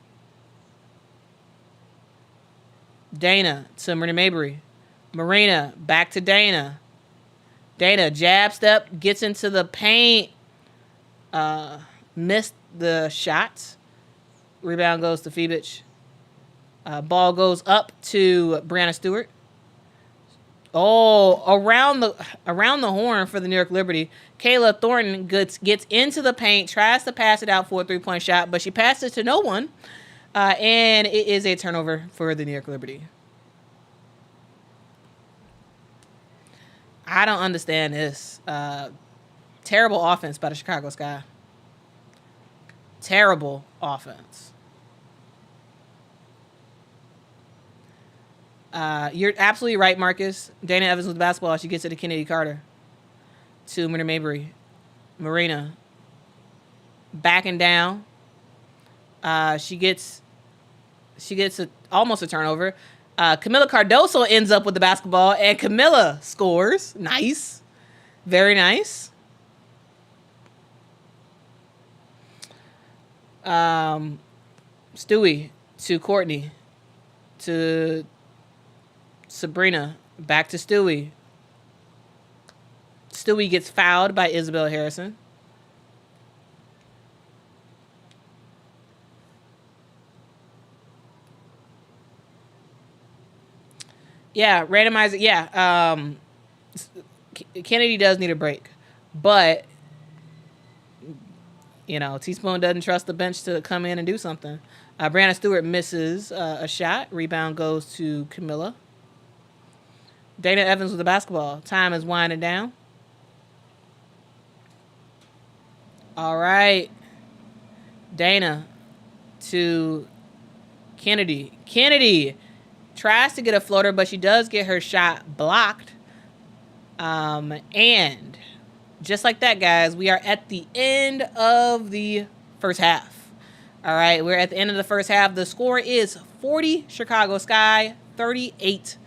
Dana to Marina Mabry. Marina, back to Dana. Dana, jab step, gets into the paint. Missed the shot. Rebound goes to Feebage. Ball goes up to Brianna Stewart. Oh, around the horn for the New York Liberty. Kayla Thornton gets into the paint, tries to pass it out for a 3-point shot, but she passes it to no one. And it is a turnover for the New York Liberty. I don't understand this. Terrible offense by the Chicago Sky. Terrible offense. You're absolutely right, Marcus. Dana Evans with the basketball. She gets it to Kennedy Carter. To Marina Mabry. Marina. Backing down. She gets almost a turnover. Camila Cardoso ends up with the basketball, and Camila scores. Nice. Very nice. Stewie to Courtney. To Sabrina. Back to Stewie. Stewie gets fouled by Isabel Harrison. Yeah, randomize it. Yeah, Kennedy does need a break. But, Teaspoon doesn't trust the bench to come in and do something. Brianna Stewart misses a shot. Rebound goes to Camila. Dana Evans with the basketball. Time is winding down. All right. Dana to Kennedy. Kennedy tries to get a floater, but she does get her shot blocked. And just like that, guys, we are at the end of the first half. All right, we're at the end of the first half. The score is 40 Chicago Sky, 38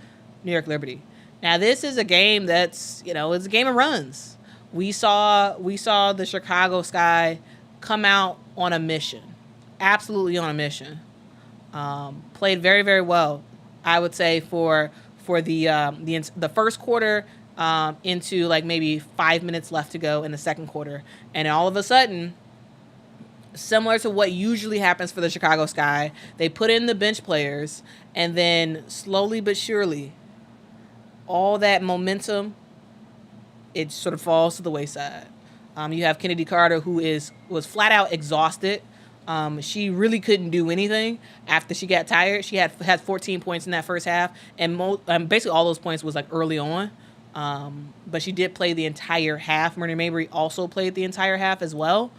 New York Liberty. Now, this is a game that's, it's a game of runs. We saw the Chicago Sky come out on a mission. Absolutely on a mission. Played very, very well, I would say, for the first quarter into like maybe 5 minutes left to go in the second quarter. And all of a sudden, similar to what usually happens for the Chicago Sky, they put in the bench players, and then slowly but surely, all that momentum, it sort of falls to the wayside. You have Kennedy Carter, who was flat out exhausted. She really couldn't do anything after she got tired. She had 14 points in that first half, and basically all those points was like early on. But she did play the entire half. Murray Mabry also played the entire half as well.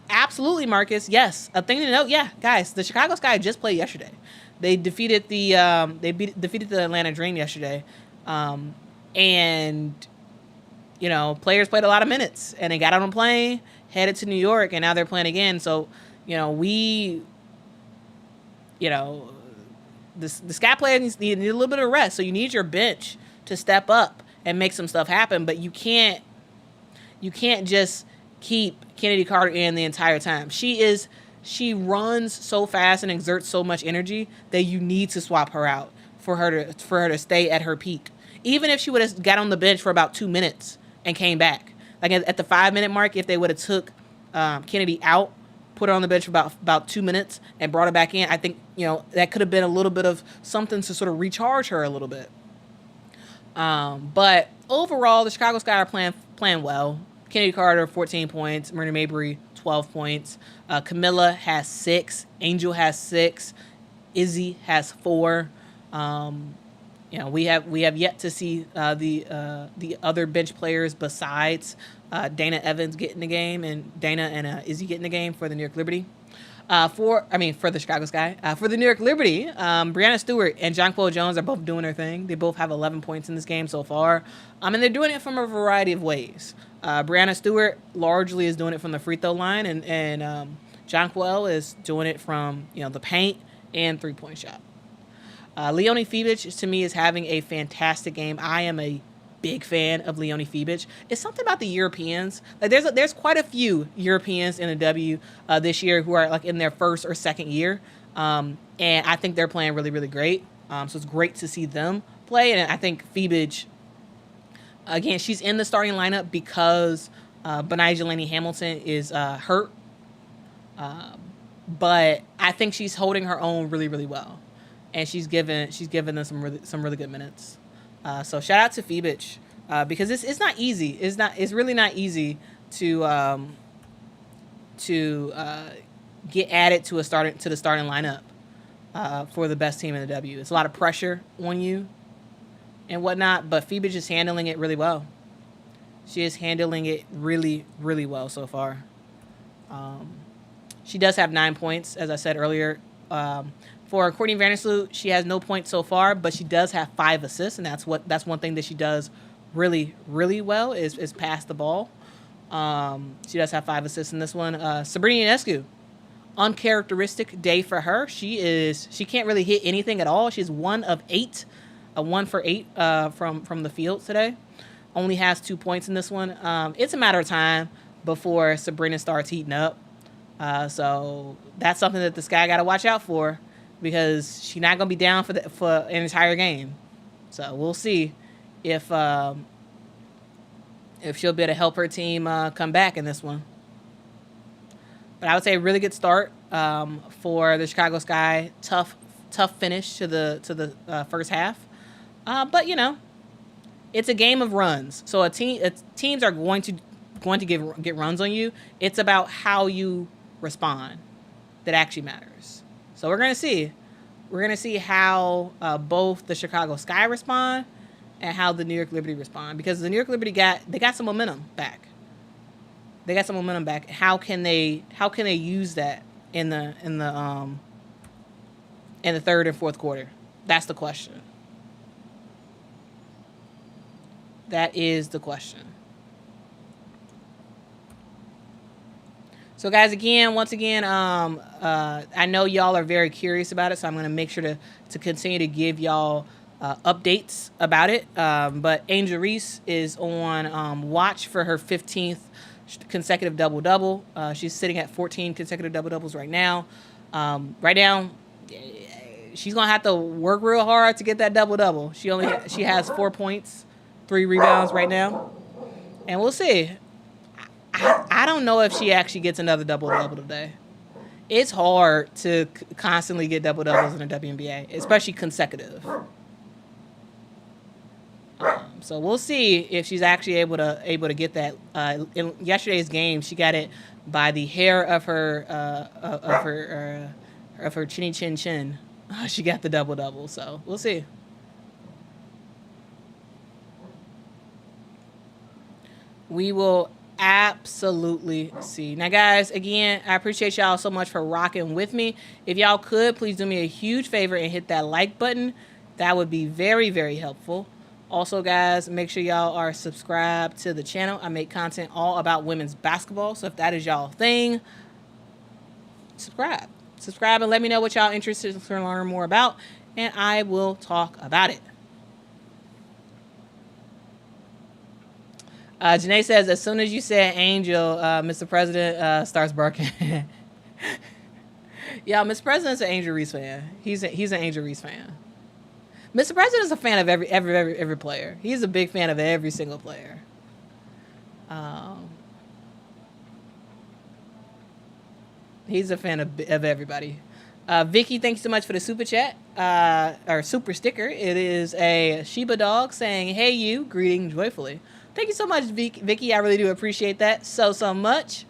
Absolutely, Marcus. Yes, a thing to note. Yeah, guys, the Chicago Sky just played yesterday. They defeated the defeated the Atlanta Dream yesterday, and players played a lot of minutes, and they got on a plane, headed to New York, and now they're playing again. So, the Sky players need a little bit of rest. So you need your bench to step up and make some stuff happen, but you can't just keep Kennedy Carter in the entire time. She runs so fast and exerts so much energy that you need to swap her out for her to stay at her peak. Even if she would have got on the bench for about 2 minutes and came back, like at the 5-minute mark, if they would have took Kennedy out, put her on the bench for about 2 minutes, and brought her back in, I think that could have been a little bit of something to sort of recharge her a little bit. But overall, the Chicago Sky are playing well. Kennedy Carter 14 points, Myrna Mabry 12 points, Camilla has 6, Angel has 6, Izzy has 4. We have yet to see the other bench players besides Dana Evans get in the game, and Dana and Izzy get in the game for the New York Liberty. For the Chicago Sky. For the New York Liberty, Brianna Stewart and Jonquel Jones are both doing their thing. They both have 11 points in this game so far. And they're doing it from a variety of ways. Brianna Stewart largely is doing it from the free throw line, and Jonquel is doing it from the paint and three-point shot. Leonie Fibich, to me, is having a fantastic game. I am a big fan of Leonie Fibich. It's something about the Europeans. Like there's quite a few Europeans in the W this year who are like in their first or second year, and I think they're playing really, really great. So it's great to see them play, and I think Fibich, again, she's in the starting lineup because Benijah Laney-Hamilton is hurt, but I think she's holding her own really, really well, and she's given them some really good minutes. So shout out to Fibich because it's not easy. It's really not easy to get added to the starting lineup for the best team in the W. It's a lot of pressure on you and whatnot, but Fibich is handling it really well. She is handling it really, really well so far. She does have 9 points, as I said earlier. For Courtney Vandersloot, she has no points so far, but she does have 5 assists, and that's one thing that she does really, really well is pass the ball. She does have 5 assists in this one. Sabrina Ionescu, uncharacteristic day for her. She can't really hit anything at all. She's 1 of 8, a 1 for 8 from the field today. Only has 2 points in this one. It's a matter of time before Sabrina starts heating up. So that's something that this guy got to watch out for, because she's not going to be down for an entire game. So we'll see if she'll be able to help her team come back in this one. But I would say a really good start for the Chicago Sky. Tough finish to the first half. But it's a game of runs. So teams are going to get runs on you. It's about how you respond that actually matters. So we're going to see. We're going to see how both the Chicago Sky respond and how the New York Liberty respond, because the New York Liberty got some momentum back. They got some momentum back. How can they use that in the third and fourth quarter? That's the question. That is the question. So, guys, once again, I know y'all are very curious about it, so I'm going to make sure to continue to give y'all updates about it. But Angel Reese is on watch for her 15th consecutive double-double. She's sitting at 14 consecutive double-doubles right now. She's going to have to work real hard to get that double-double. She has 4 points, 3 rebounds right now. And we'll see. I don't know if she actually gets another double-double today. It's hard to constantly get double doubles in the WNBA, especially consecutive. So we'll see if she's actually able to get that. In yesterday's game, she got it by the hair of her chinny chin chin. She got the double double. So we'll see. We will absolutely see. Now, guys, again, I appreciate y'all so much for rocking with me. If y'all could, please do me a huge favor and hit that like button. That would be very, very helpful. Also, guys, make sure y'all are subscribed to the channel. I make content all about women's basketball. So if that is y'all thing, subscribe. Subscribe and let me know what y'all interested to learn more about, and I will talk about it. Janae says, as soon as you said Angel, Mr. President starts barking. Yeah, Mr. President's an Angel Reese fan. He's an Angel Reese fan. Mr. President is a fan of every player. He's a big fan of every single player. He's a fan of everybody. Vicky, thank you so much for the super chat, or super sticker. It is a Shiba dog saying, hey, you, greeting joyfully. Thank you so much, Vicky. I really do appreciate that so much.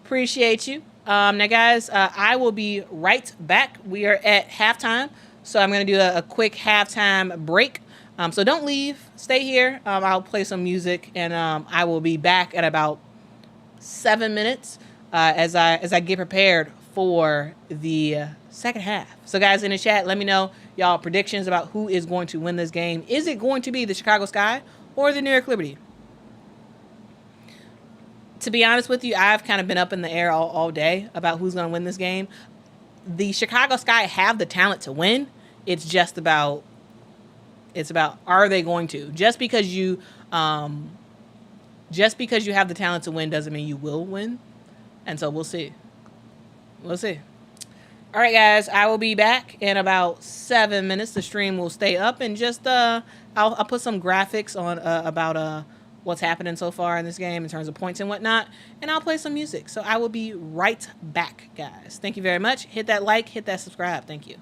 Appreciate you. Now, guys, I will be right back. We are at halftime, so I'm going to do a quick halftime break. So don't leave. Stay here. I'll play some music, and I will be back at about 7 minutes as I get prepared for the second half. So, guys, in the chat, let me know y'all predictions about who is going to win this game. Is it going to be the Chicago Sky or the New York Liberty? To be honest with you, I've kind of been up in the air all day about who's going to win this game. The Chicago Sky have the talent to win. It's just about, are they going to? Just because you have the talent to win doesn't mean you will win. And so we'll see. We'll see. All right, guys, I will be back in about 7 minutes. The stream will stay up, and just I'll put some graphics on about what's happening so far in this game in terms of points and whatnot, and I'll play some music. So I will be right back, guys. Thank you very much. Hit that like, hit that subscribe. Thank you.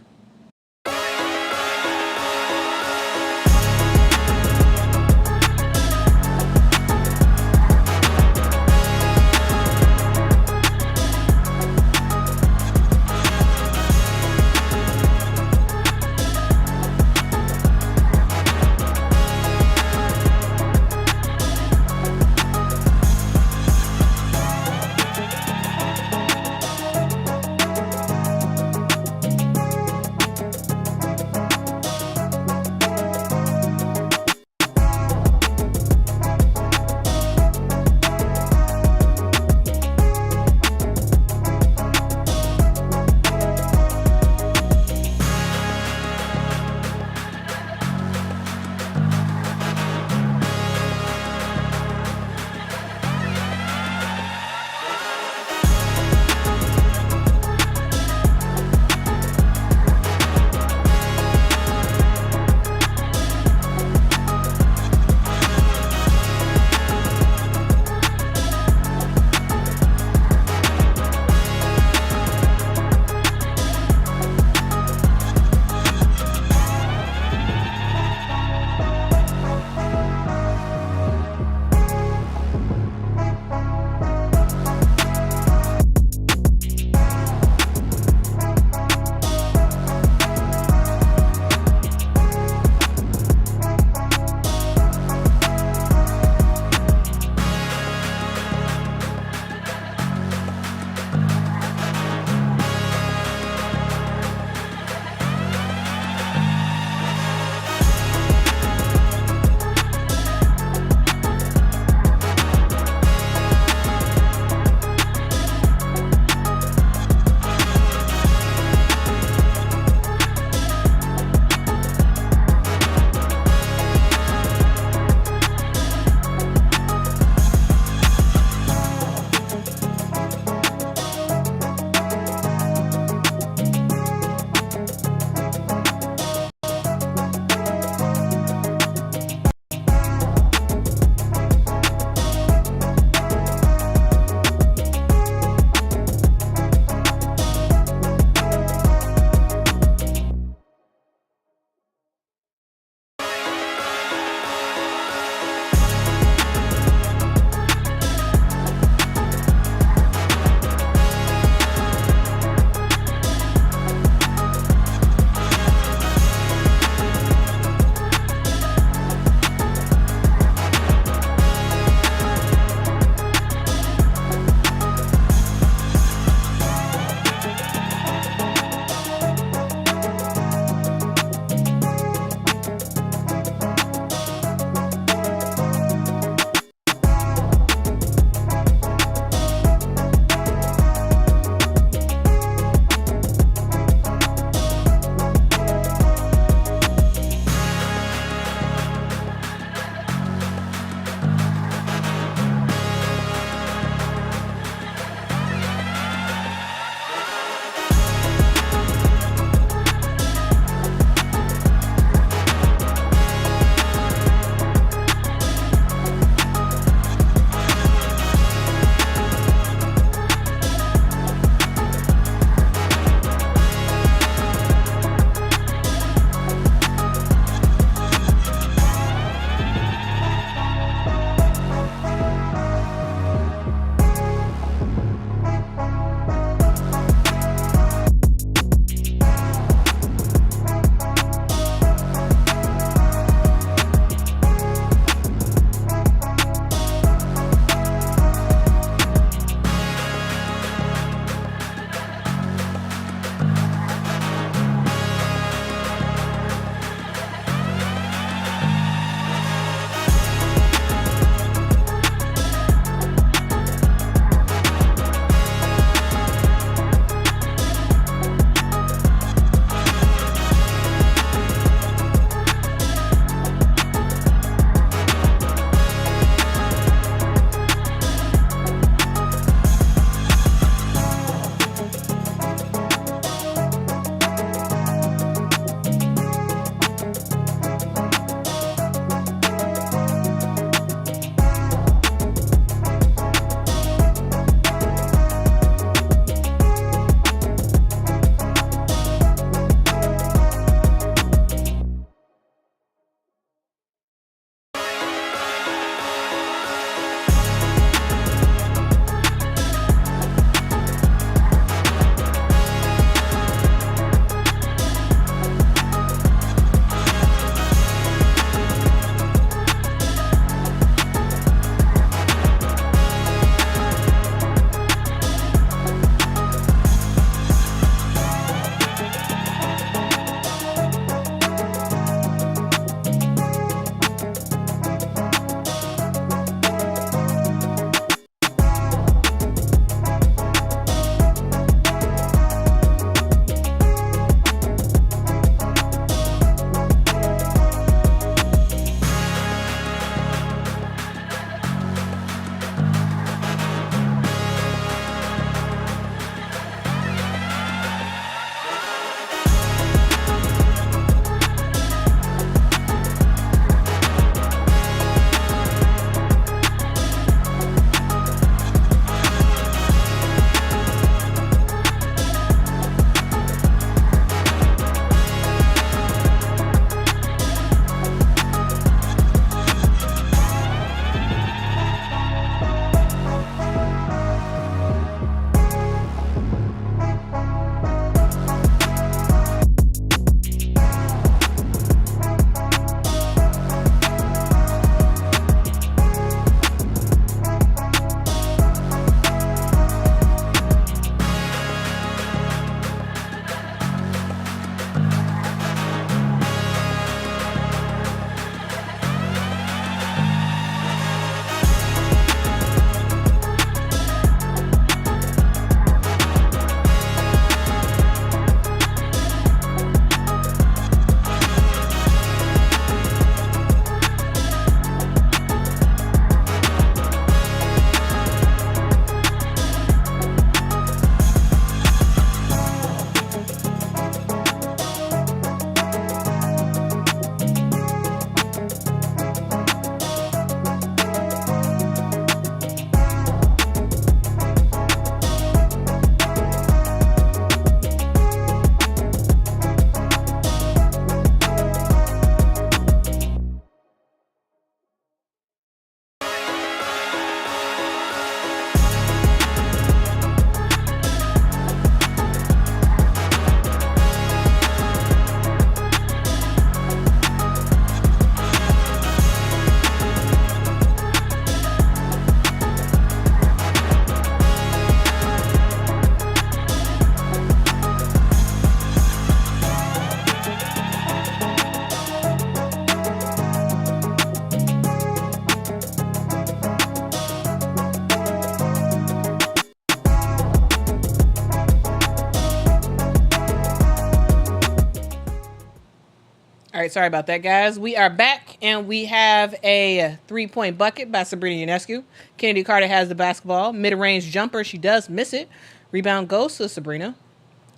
right, sorry about that, guys. We are back, and we have a 3-point bucket by Sabrina Ionescu. Kennedy Carter has the basketball. Mid-range jumper. She does miss it. Rebound goes to Sabrina.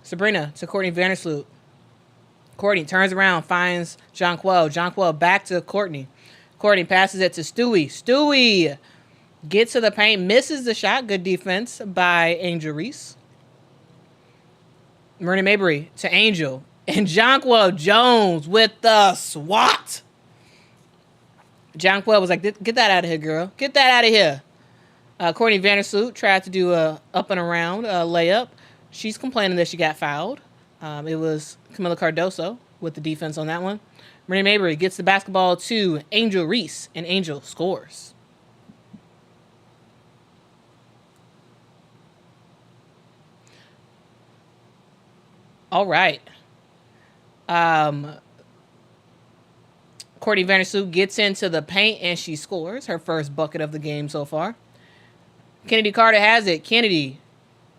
Sabrina to Courtney Vandersloot. Courtney turns around, finds Jonquel. Jonquel back to Courtney. Courtney passes it to Stewie. Stewie gets to the paint, misses the shot. Good defense by Angel Reese. Marina Mabry to Angel. And Jonquel Jones with the swat. Jonquel was like, get that out of here, girl. Get that out of here. Courtney Vandersloot tried to do a up and around layup. She's complaining that she got fouled. It was Camila Cardoso with the defense on that one. Marina Mabry gets the basketball to Angel Reese, and Angel scores. All right. Courtney Vandersloot gets into the paint, and she scores her first bucket of the game so far. Kennedy Carter has it. Kennedy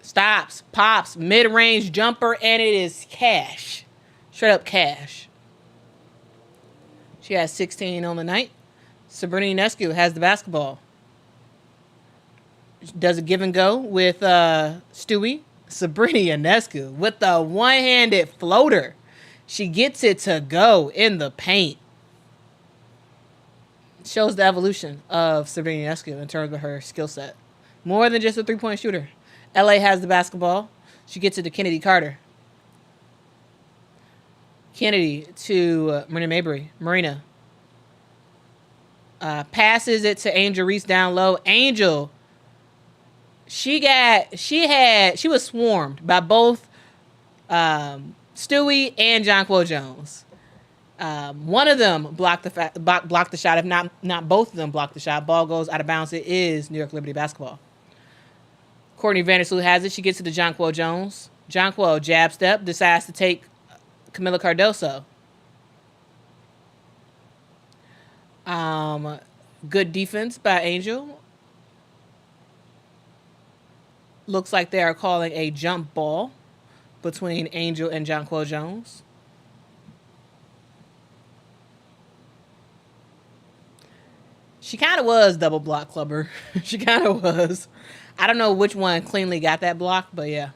stops, pops, mid-range jumper, and it is cash. Straight up cash. She has 16 on the night. Sabrina Ionescu has the basketball. Does a give and go with Stewie. Sabrina Ionescu with the one-handed floater. She gets it to go in the paint. Shows the evolution of Sabrina Ionescu in terms of her skill set. More than just a three-point shooter. LA has the basketball. She gets it to Kennedy Carter. Kennedy to Marina Mabry. Marina passes it to Angel Reese down low. Angel, she was swarmed by both Stewie and Jonquel Jones. One of them blocked the shot. If not both of them blocked the shot. Ball goes out of bounds. It is New York Liberty basketball. Courtney Vandersloot has it. She gets it to Jonquel Jones. Jonquel jab step, decides to take Camila Cardoso. Good defense by Angel. Looks like they are calling a jump ball between Angel and Jonquel Jones. She kind of was double block clubber. She kind of was. I don't know which one cleanly got that block, but yeah.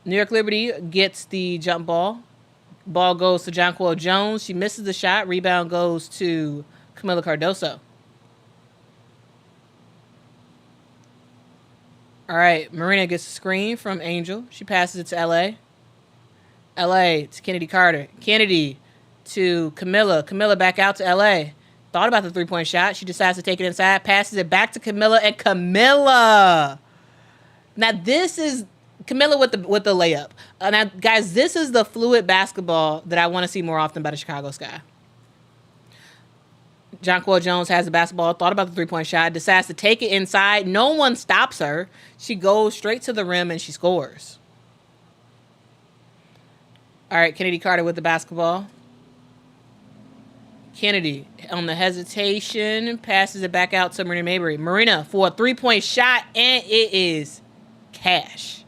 New York Liberty gets the jump ball. Ball goes to Jonquel Jones. She misses the shot. Rebound goes to Camila Cardoso. All right, Marina gets a screen from Angel. She passes it to L.A. L.A. to Kennedy Carter. Kennedy to Camila. Camila back out to L.A. Thought about the three-point shot. She decides to take it inside, passes it back to Camila, and Camila. Now this is Camila with the layup. Now, guys, this is the fluid basketball that I want to see more often by the Chicago Sky. Jonquel Jones has the basketball, thought about the three-point shot, decides to take it inside. No one stops her. She goes straight to the rim, and she scores. All right, Kennedy Carter with the basketball. Kennedy on the hesitation, passes it back out to Marina Mabry. Marina for a three-point shot, and it is cash.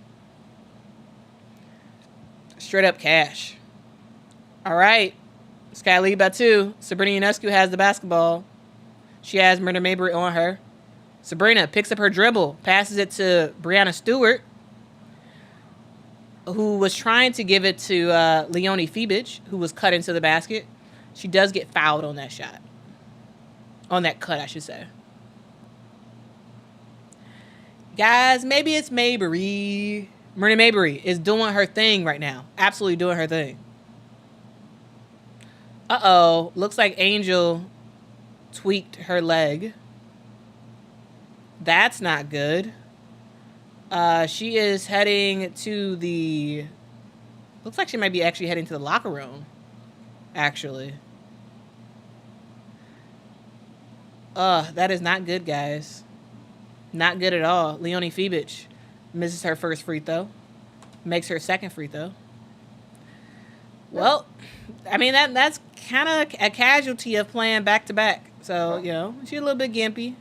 Straight up cash. All right. Sky lead by 2. Sabrina Ionescu has the basketball. She has Marina Mabry on her. Sabrina picks up her dribble, passes it to Brianna Stewart, who was trying to give it to Leonie Febich, who was cut into the basket. She does get fouled on that shot. On that cut, I should say. Guys, maybe it's Mabry. Marina Mabry is doing her thing right now. Absolutely doing her thing. Uh-oh. Looks like Angel tweaked her leg. That's not good. She is heading to the... Looks like she might be actually heading to the locker room. Actually. That is not good, guys. Not good at all. Leonie Febich misses her first free throw. Makes her second free throw. Well, I mean, that's kind of a casualty of playing back-to-back. So, you know, she's a little bit gimpy.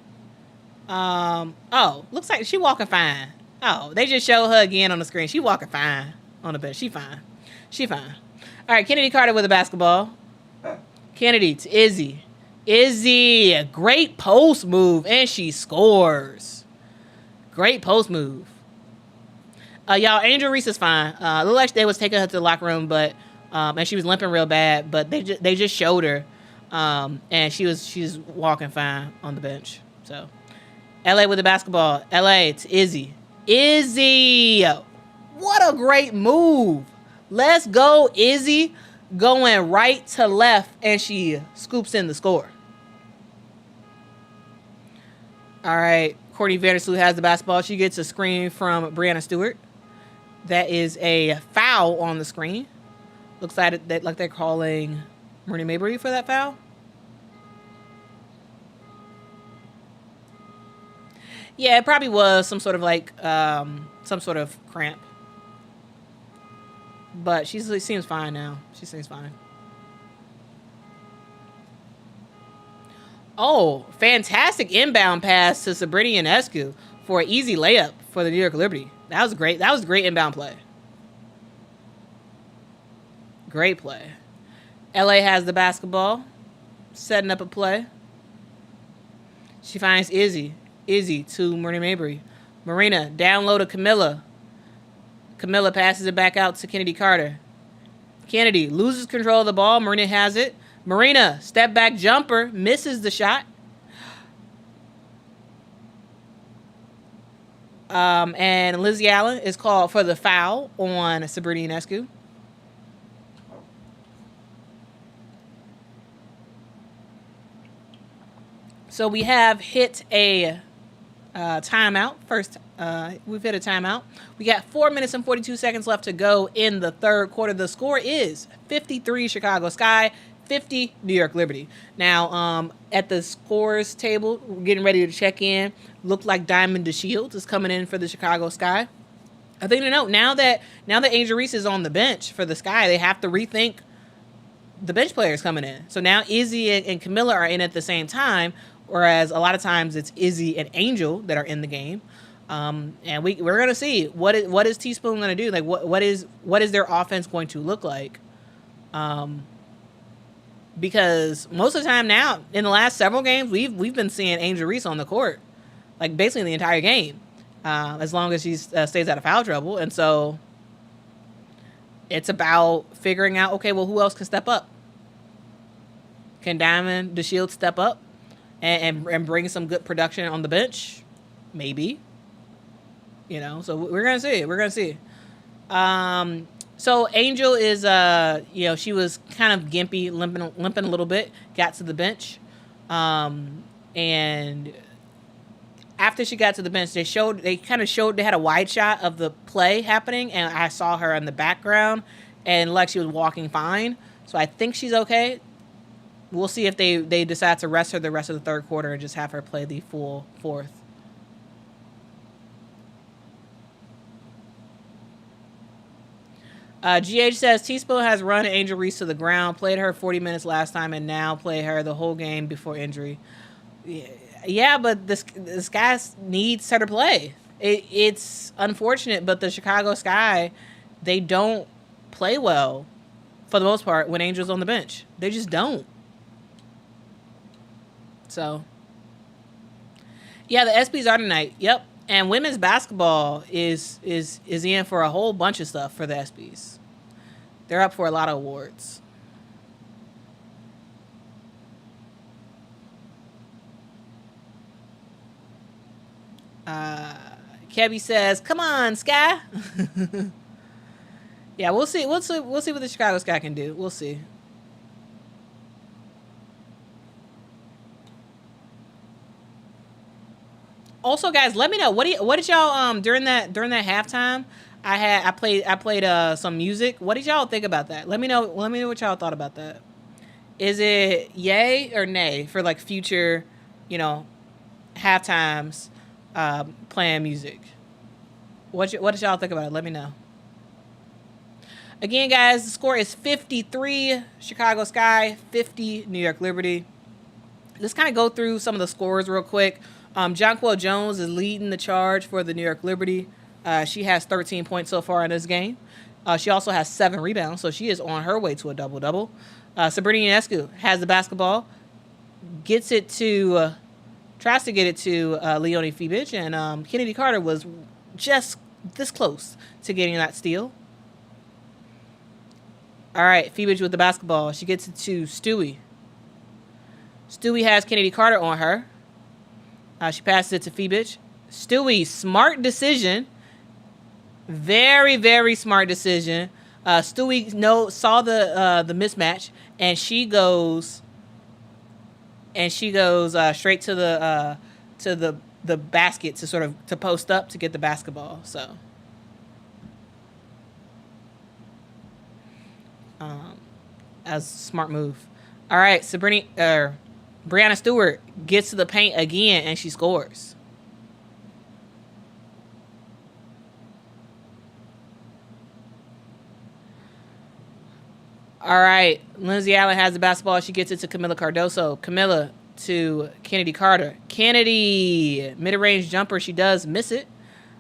Oh, looks like she walking fine. Oh, they just showed her again on the screen. She walking fine on the bench. She fine. She fine. All right, Kennedy Carter with the basketball. Kennedy to Izzy. Izzy, a great post move, and she scores. Great post move. Y'all, Angel Reese is fine. Looked like they was taking her to the locker room, but and she was limping real bad, but they just showed her, and she's walking fine on the bench. So, LA with the basketball. LA to Izzy. Izzy, what a great move. Let's go, Izzy. Going right to left, and she scoops in the score. All right, Courtney Vandersloot has the basketball. She gets a screen from Brianna Stewart. That is a foul on the screen. Looks like they're calling Marie Mabry for that foul. Yeah, it probably was some sort of cramp. But she seems fine now. She seems fine. Oh, fantastic inbound pass to Sabrina Ionescu for an easy layup for the New York Liberty. That was great. That was a great inbound play. Great play. LA has the basketball, setting up a play. She finds Izzy. Izzy to Marina Mabry. Marina down low to Camilla. Camilla passes it back out to Kennedy Carter. Kennedy loses control of the ball. Marina has it. Marina, step back jumper, misses the shot. And Lizzie Allen is called for the foul on Sabrina Ionescu. So we have hit a timeout. First, we've hit a timeout. We got 4 minutes and 42 seconds left to go in the third quarter. The score is 53 Chicago Sky, 50 New York Liberty. Now, at the scores table, we're getting ready to check in. Looked like Diamond DeShields is coming in for the Chicago Sky. I think now that Angel Reese is on the bench for the Sky, they have to rethink the bench players coming in. So now Izzy and Camilla are in at the same time, whereas a lot of times it's Izzy and Angel that are in the game. And we're gonna see what is Teaspoon gonna do? Like what is their offense going to look like? Because most of the time now, in the last several games, we've been seeing Angel Reese on the court, like basically the entire game, as long as she stays out of foul trouble. And so it's about figuring out, okay, well, who else can step up? Can Diamond DeShields step up and bring some good production on the bench? Maybe. So we're gonna see. We're gonna see. So Angel is, she was kind of gimpy, limping a little bit. Got to the bench, and after she got to the bench, they had a wide shot of the play happening, and I saw her in the background, and like she was walking fine. So I think she's okay. We'll see if they decide to rest her the rest of the third quarter and just have her play the full fourth. GH says Teaspoon has run Angel Reese to the ground, played her 40 minutes last time, and now play her the whole game before injury. Yeah, but this guy needs her to play. It's unfortunate, but the Chicago Sky, they don't play well for the most part when Angel's on the bench. They just don't. So, yeah, the ESPYs are tonight. Yep. And women's basketball is in for a whole bunch of stuff for the ESPYs. They're up for a lot of awards. Kebby says, "Come on, Sky." Yeah, we'll see. We'll see what the Chicago Sky can do. We'll see. Also, guys, let me know what did y'all during that halftime. I played some music. What did y'all think about that? Let me know what y'all thought about that. Is it yay or nay for like future, halftimes playing music? What did y'all think about it? Let me know. Again, guys, the score is 53 Chicago Sky, 50 New York Liberty. Let's kind of go through some of the scores real quick. Jonquel Jones is leading the charge for the New York Liberty. She has 13 points so far in this game. She also has 7 rebounds, so she is on her way to a double-double. Sabrina Ionescu has the basketball, gets it to, tries to get it to Leonie Fibic, and Kennedy Carter was just this close to getting that steal. All right, Fibic with the basketball. She gets it to Stewie. Stewie has Kennedy Carter on her. She passes it to Fibic. Stewie, smart decision. Very, very smart decision. Stewie saw the mismatch, and she goes straight to the basket to post up to get the basketball. So as a smart move. All right, Brianna Stewart gets to the paint again, and she scores. All right, Lindsay Allen has the basketball. She gets it to Camila Cardoso. Camila to Kennedy Carter. Kennedy, mid-range jumper. She does miss it.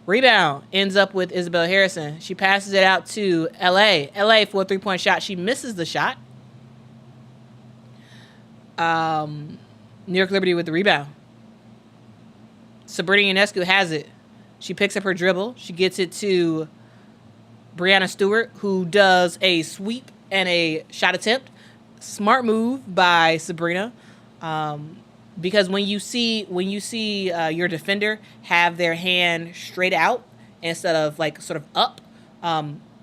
Rebound ends up with Isabel Harrison. She passes it out to LA. LA for a 3-point shot. She misses the shot. New York Liberty with the rebound. Sabrina Ionescu has it. She picks up her dribble. She gets it to Brianna Stewart, who does a sweep and a shot attempt. Smart move by Sabrina. Because when you see your defender have their hand straight out instead of like sort of up,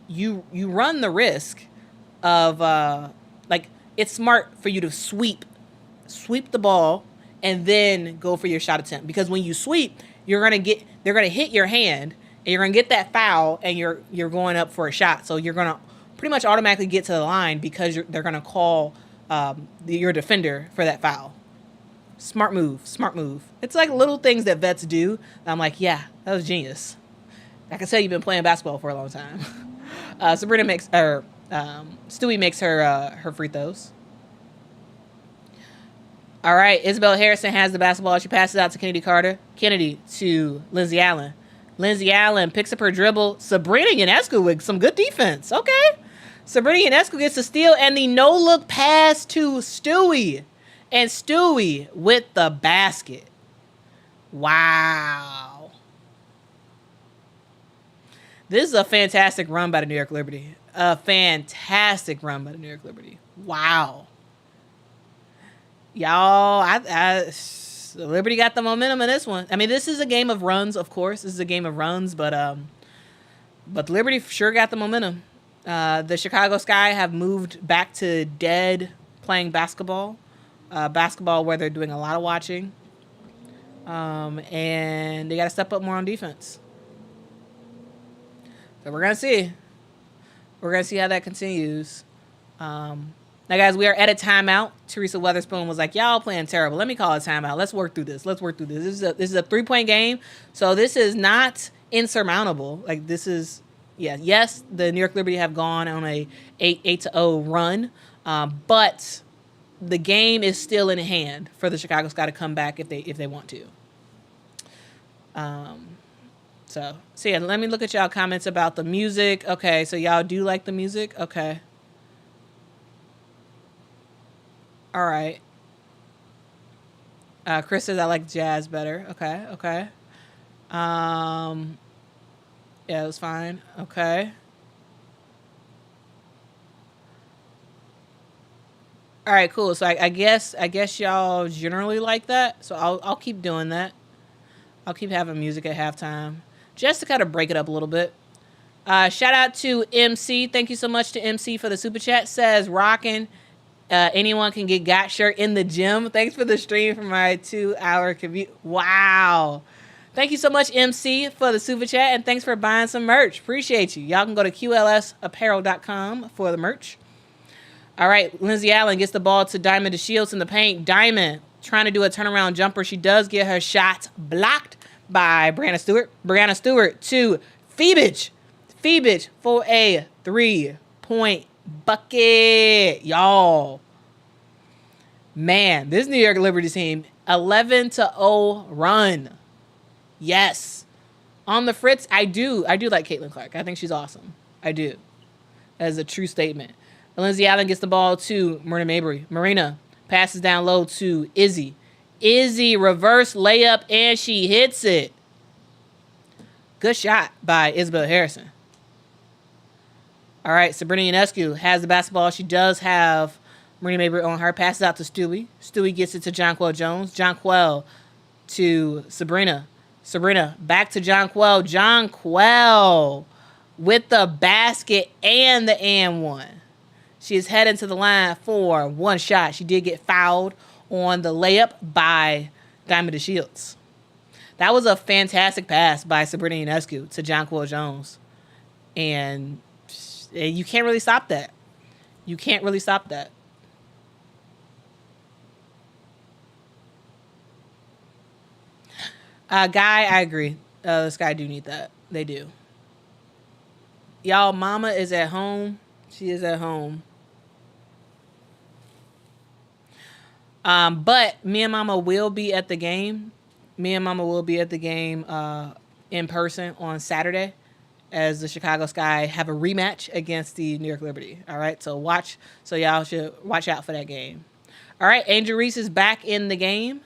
you run the risk of like it's smart for you to sweep the ball and then go for your shot attempt, because when you sweep, they're gonna hit your hand and you're gonna get that foul and you're going up for a shot, so you're gonna pretty much automatically get to the line because they're gonna call your defender for that foul. Smart move. It's like little things that vets do. I'm like, yeah, that was genius. I can tell you've been playing basketball for a long time. Stewie makes her free throws. All right, Isabel Harrison has the basketball. She passes out to Kennedy Carter. Kennedy to Lindsay Allen. Lindsay Allen picks up her dribble. Sabrina Ionescu with some good defense. Okay. Sabrina Ionescu gets a steal and the no-look pass to Stewie. And Stewie with the basket. Wow. This is a fantastic run by the New York Liberty. Wow. Y'all, the Liberty got the momentum in this one. I mean, this is a game of runs, of course. But Liberty sure got the momentum. The Chicago Sky have moved back to dead playing basketball. Basketball where they're doing a lot of watching. And they got to step up more on defense. So we're going to see. We're going to see how that continues. Now, guys, we are at a timeout. Teresa Weatherspoon was like, y'all playing terrible. Let me call a timeout. Let's work through this. This is a 3-point game. So this is not insurmountable. Like, this is, yes, the New York Liberty have gone on a 8-0 run. But the game is still in hand for the Chicago Sky to come back if they want to. So yeah, let me look at y'all comments about the music. Okay, so y'all do like the music? Okay. All right. Chris says I like jazz better. Okay. Yeah, it was fine. Okay. All right, cool. So I guess y'all generally like that. So I'll keep doing that. I'll keep having music at halftime just to kind of break it up a little bit. Shout out to MC. Thank you so much to MC for the super chat. Says rocking. Anyone can get got shirt in the gym. Thanks for the stream for my 2-hour commute. Wow. Thank you so much, MC, for the super chat, and thanks for buying some merch. Appreciate you. Y'all can go to QLSapparel.com for the merch. All right, Lindsay Allen gets the ball to Diamond DeShields in the paint. Diamond trying to do a turnaround jumper. She does get her shot blocked by Brianna Stewart. Brianna Stewart to Fibic. Fibic for a 3-point bucket. Y'all. Man, this New York Liberty team, 11-0 run. Yes. On the Fritz, I do like Caitlin Clark. I think she's awesome. I do. That is a true statement. Lindsay Allen gets the ball to Marina Mabrey. Marina passes down low to Izzy. Izzy reverse layup, and she hits it. Good shot by Isabel Harrison. All right, Sabrina Ionescu has the basketball. She does have Marina Mabrey on her. Passes out to Stewie. Stewie gets it to Jonquel Jones. Jonquel to Sabrina. Sabrina back to Jonquel. Jonquel with the basket and the and one. She is heading to the line for one shot. She did get fouled on the layup by Diamond DeShields. That was a fantastic pass by Sabrina Ionescu to Jonquel Jones. And you can't really stop that. You can't really stop that. Guy, I agree. This guy do need that. They do. Y'all, mama is at home. She is at home. But me and mama will be at the game. Me and mama will be at the game in person on Saturday as the Chicago Sky have a rematch against the New York Liberty. All right, so y'all should watch out for that game. All right, Angel Reese is back in the game.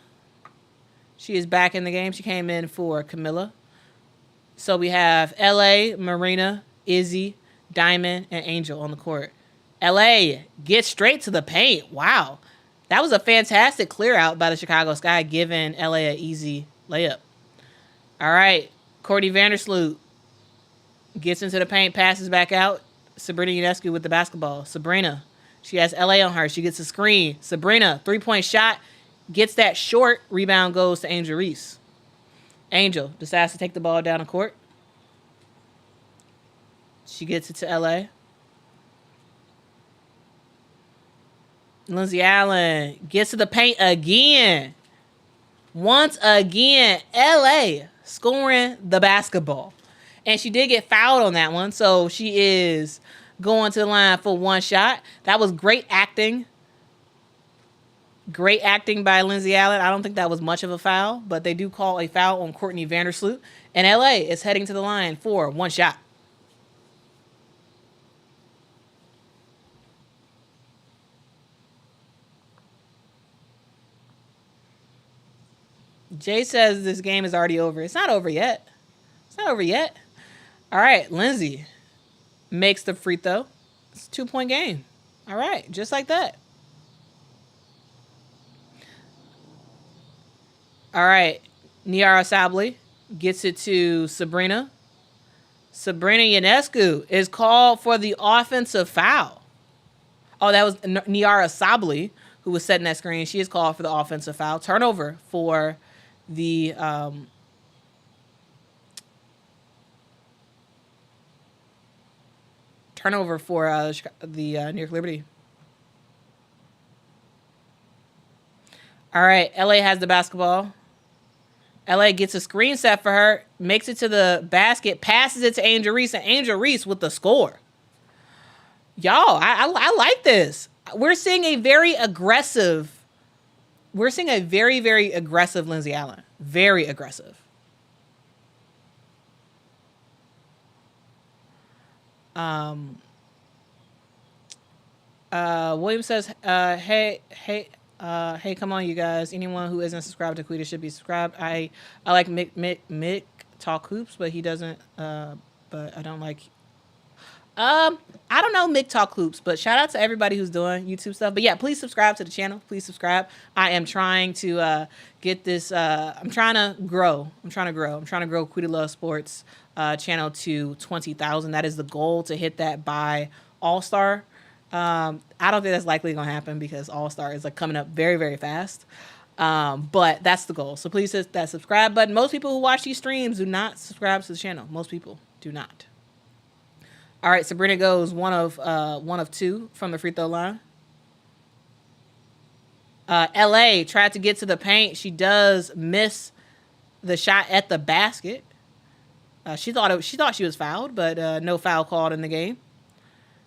She is back in the game. She came in for Camilla. So we have LA, Marina, Izzy, Diamond, and Angel on the court. LA gets straight to the paint. Wow. That was a fantastic clear out by the Chicago Sky, giving LA an easy layup. All right. Courtney Vandersloot gets into the paint, passes back out. Sabrina Ionescu with the basketball. Sabrina, she has LA on her. She gets a screen. Sabrina, three-point shot, gets that short. Rebound goes to Angel Reese. Angel decides to take the ball down the court. She gets it to LA. Lindsay Allen gets to the paint again. Once again, LA scoring the basketball. And she did get fouled on that one, so she is going to the line for one shot. That was great acting. Great acting by Lindsay Allen. I don't think that was much of a foul, but they do call a foul on Courtney Vandersloot. And LA is heading to the line for one shot. Jay says this game is already over. It's not over yet. It's not over yet. All right, Lindsay makes the free throw. It's a 2-point game. All right, just like that. All right, Niara Sabli gets it to Sabrina. Sabrina Ionescu is called for the offensive foul. Oh, that was Niara Sabli who was setting that screen. She is called for the offensive foul. Turnover for the New York Liberty. All right, LA has the basketball. LA gets a screen set for her, makes it to the basket, passes it to Angel Reese, and Angel Reese with the score. Y'all, I like this. We're seeing a very, very aggressive Lindsay Allen. Very aggressive. William says, hey, come on, you guys. Anyone who isn't subscribed to Quita should be subscribed. I like Mick talk hoops, but he doesn't. But I don't like. I don't know Mick talk hoops, but shout out to everybody who's doing YouTube stuff. But yeah, please subscribe to the channel. Please subscribe. I am trying to get this. I'm trying to grow. I'm trying to grow Quita Loves Sports channel to 20,000. That is the goal, to hit that by All-Star. I don't think that's likely going to happen because All-Star is like coming up very, very fast. But that's the goal. So please hit that subscribe button. Most people who watch these streams do not subscribe to the channel. Most people do not. All right, Sabrina goes one of two from the free throw line. LA tried to get to the paint. She does miss the shot at the basket. She thought she was fouled, but no foul called in the game.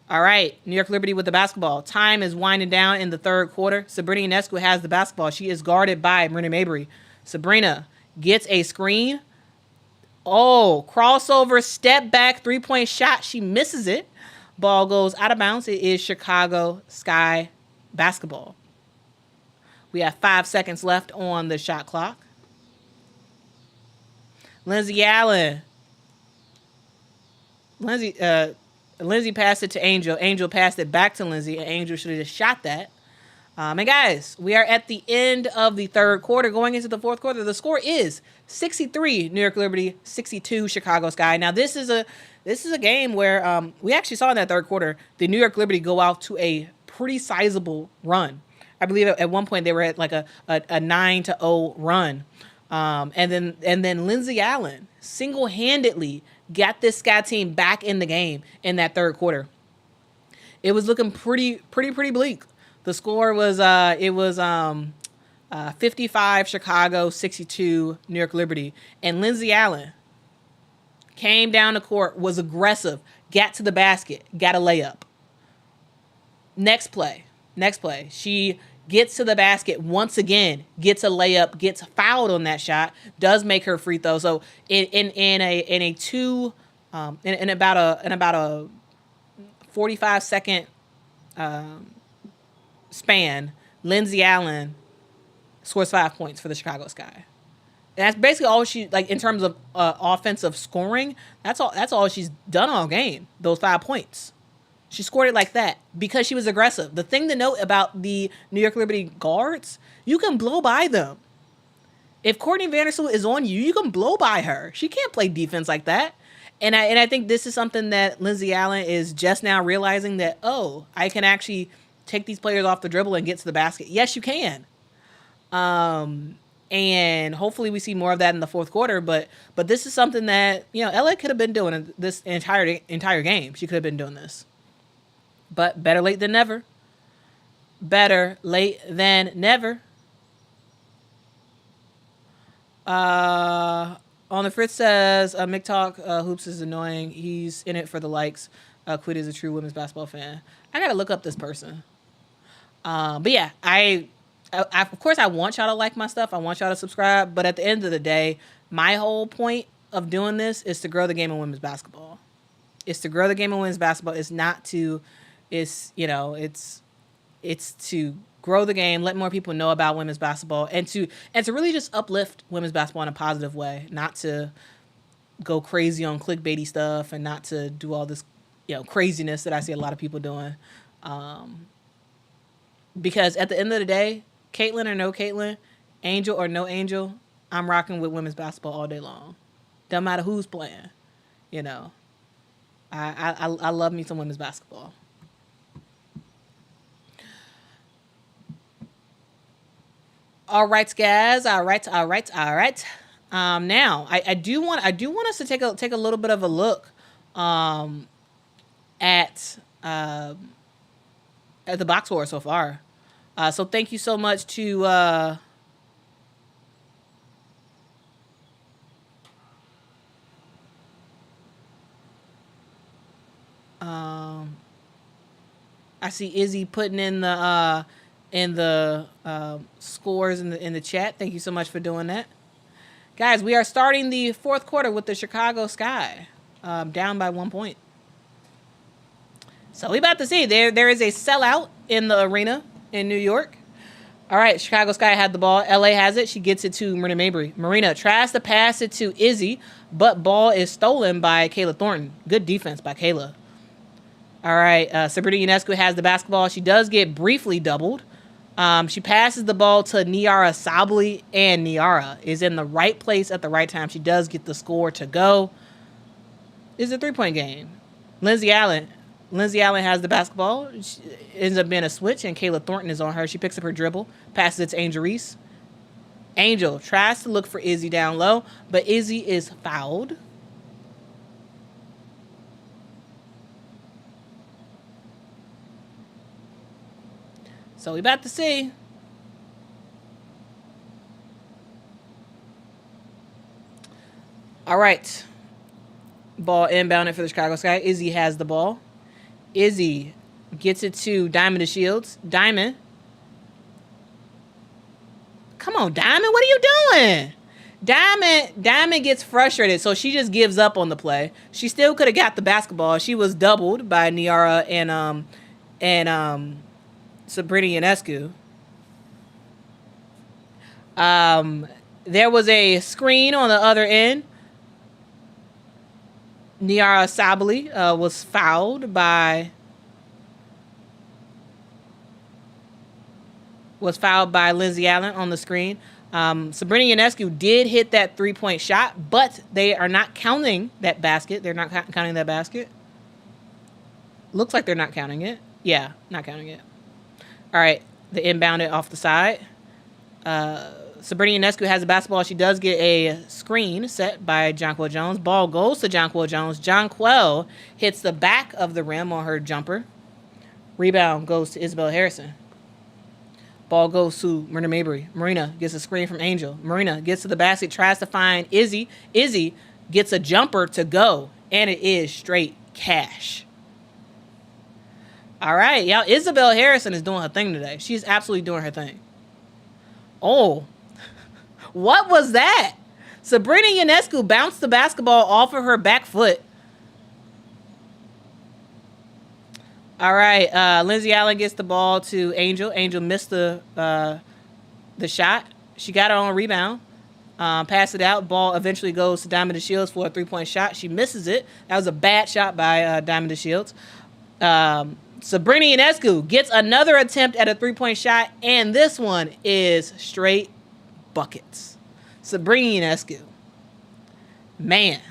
All right, New York Liberty with the basketball. Time is winding down in the third quarter. Sabrina Ionescu has the basketball. She is guarded by Marina Mabrey. Sabrina gets a screen. Oh, crossover, step back, 3-point shot. She misses it, Ball goes out of bounds. It is Chicago Sky basketball. We have 5 seconds left on the shot clock. Lindsay Allen. Lindsay passed it to Angel. Angel passed it back to Lindsay, and Angel should have just shot that. And guys, we are at the end of the third quarter. Going into the fourth quarter, the score is 63 New York Liberty, 62 Chicago Sky. Now, this is a game where we actually saw in that third quarter the New York Liberty go out to a pretty sizable run. I believe at one point they were at like a 9-0 run. And then Lindsay Allen single-handedly got this Sky team back in the game in that third quarter. It was looking pretty bleak. The score was 55 Chicago, 62 New York Liberty, and Lindsay Allen came down the court, was aggressive, got to the basket, got a layup. Next play, she gets to the basket once again, gets a layup, gets fouled on that shot, does make her free throw. So in about a 45-second span, Lindsay Allen scores 5 points for the Chicago Sky. And that's basically all she, like, in terms of offensive scoring. That's all she's done all game. Those 5 points. She scored it like that because she was aggressive. The thing to note about the New York Liberty guards, you can blow by them. If Courtney Vandersloot is on you, you can blow by her. She can't play defense like that. And I think this is something that Lindsay Allen is just now realizing, that, oh, I can actually take these players off the dribble and get to the basket. Yes, you can. And hopefully we see more of that in the fourth quarter. But this is something that, LA could have been doing this entire game. She could have been doing this. But better late than never. Better late than never. On the Fritz says, McTalk Hoops is annoying. He's in it for the likes. Quita is a true women's basketball fan. I got to look up this person. But yeah, I of course I want y'all to like my stuff. I want y'all to subscribe. But at the end of the day, my whole point of doing this is to grow the game of women's basketball. It's to grow the game of women's basketball. It's not to... It's to grow the game, let more people know about women's basketball, and to really just uplift women's basketball in a positive way, not to go crazy on clickbaity stuff, and not to do all this, craziness that I see a lot of people doing. Because at the end of the day, Caitlin or no Caitlin, Angel or no Angel, I'm rocking with women's basketball all day long. Doesn't matter who's playing, I love me some women's basketball. All right, guys. All right. Now, I do want us to take a little bit of a look at the box score so far. So thank you so much to I see Izzy putting in the scores in the chat. Thank you so much for doing that. Guys, we are starting the fourth quarter with the Chicago Sky down by 1 point. So we about to see. There is a sellout in the arena in New York. All right, Chicago Sky had the ball. LA has it. She gets it to Marina Mabry. Marina tries to pass it to Izzy, but ball is stolen by Kayla Thornton. Good defense by Kayla. All right, Sabrina Ionescu has the basketball. She does get briefly doubled. She passes the ball to Niara Sabli, and Niara is in the right place at the right time. She does get the score to go. It's a 3-point game. Lindsay Allen has the basketball. She ends up being a switch, and Kayla Thornton is on her. She picks up her dribble, passes it to Angel Reese. Angel tries to look for Izzy down low, but Izzy is fouled. So we about to see. All right. Ball inbounded for the Chicago Sky. Izzy has the ball. Izzy gets it to Diamond DeShields. Diamond. Come on, Diamond. What are you doing? Diamond gets frustrated, so she just gives up on the play. She still could have got the basketball. She was doubled by Niara and Sabrina Ionescu. There was a screen on the other end. Niara Sabali was fouled by Lindsay Allen on the screen. Sabrina Ionescu did hit that 3-point shot, but they are not counting that basket. They're not counting that basket. Looks like they're not counting it. Yeah, not counting it. All right, they inbounded off the side. Sabrina Ionescu has the basketball. She does get a screen set by Jonquel Jones. Ball goes to Jonquel Jones. Jonquel hits the back of the rim on her jumper. Rebound goes to Isabel Harrison. Ball goes to Marina Mabrey. Marina gets a screen from Angel. Marina gets to the basket, tries to find Izzy. Izzy gets a jumper to go, and it is straight cash. All right, y'all. Isabel Harrison is doing her thing today. She's absolutely doing her thing. Oh, what was that? Sabrina Ionescu bounced the basketball off of her back foot. All right, Lindsay Allen gets the ball to Angel. Angel missed the shot. She got her own rebound. Pass it out. Ball eventually goes to Diamond DeShields for a 3-point shot. She misses it. That was a bad shot by Diamond DeShields. Sabrina Ionescu gets another attempt at a 3-point shot, and this one is straight buckets. Sabrina Ionescu. Man.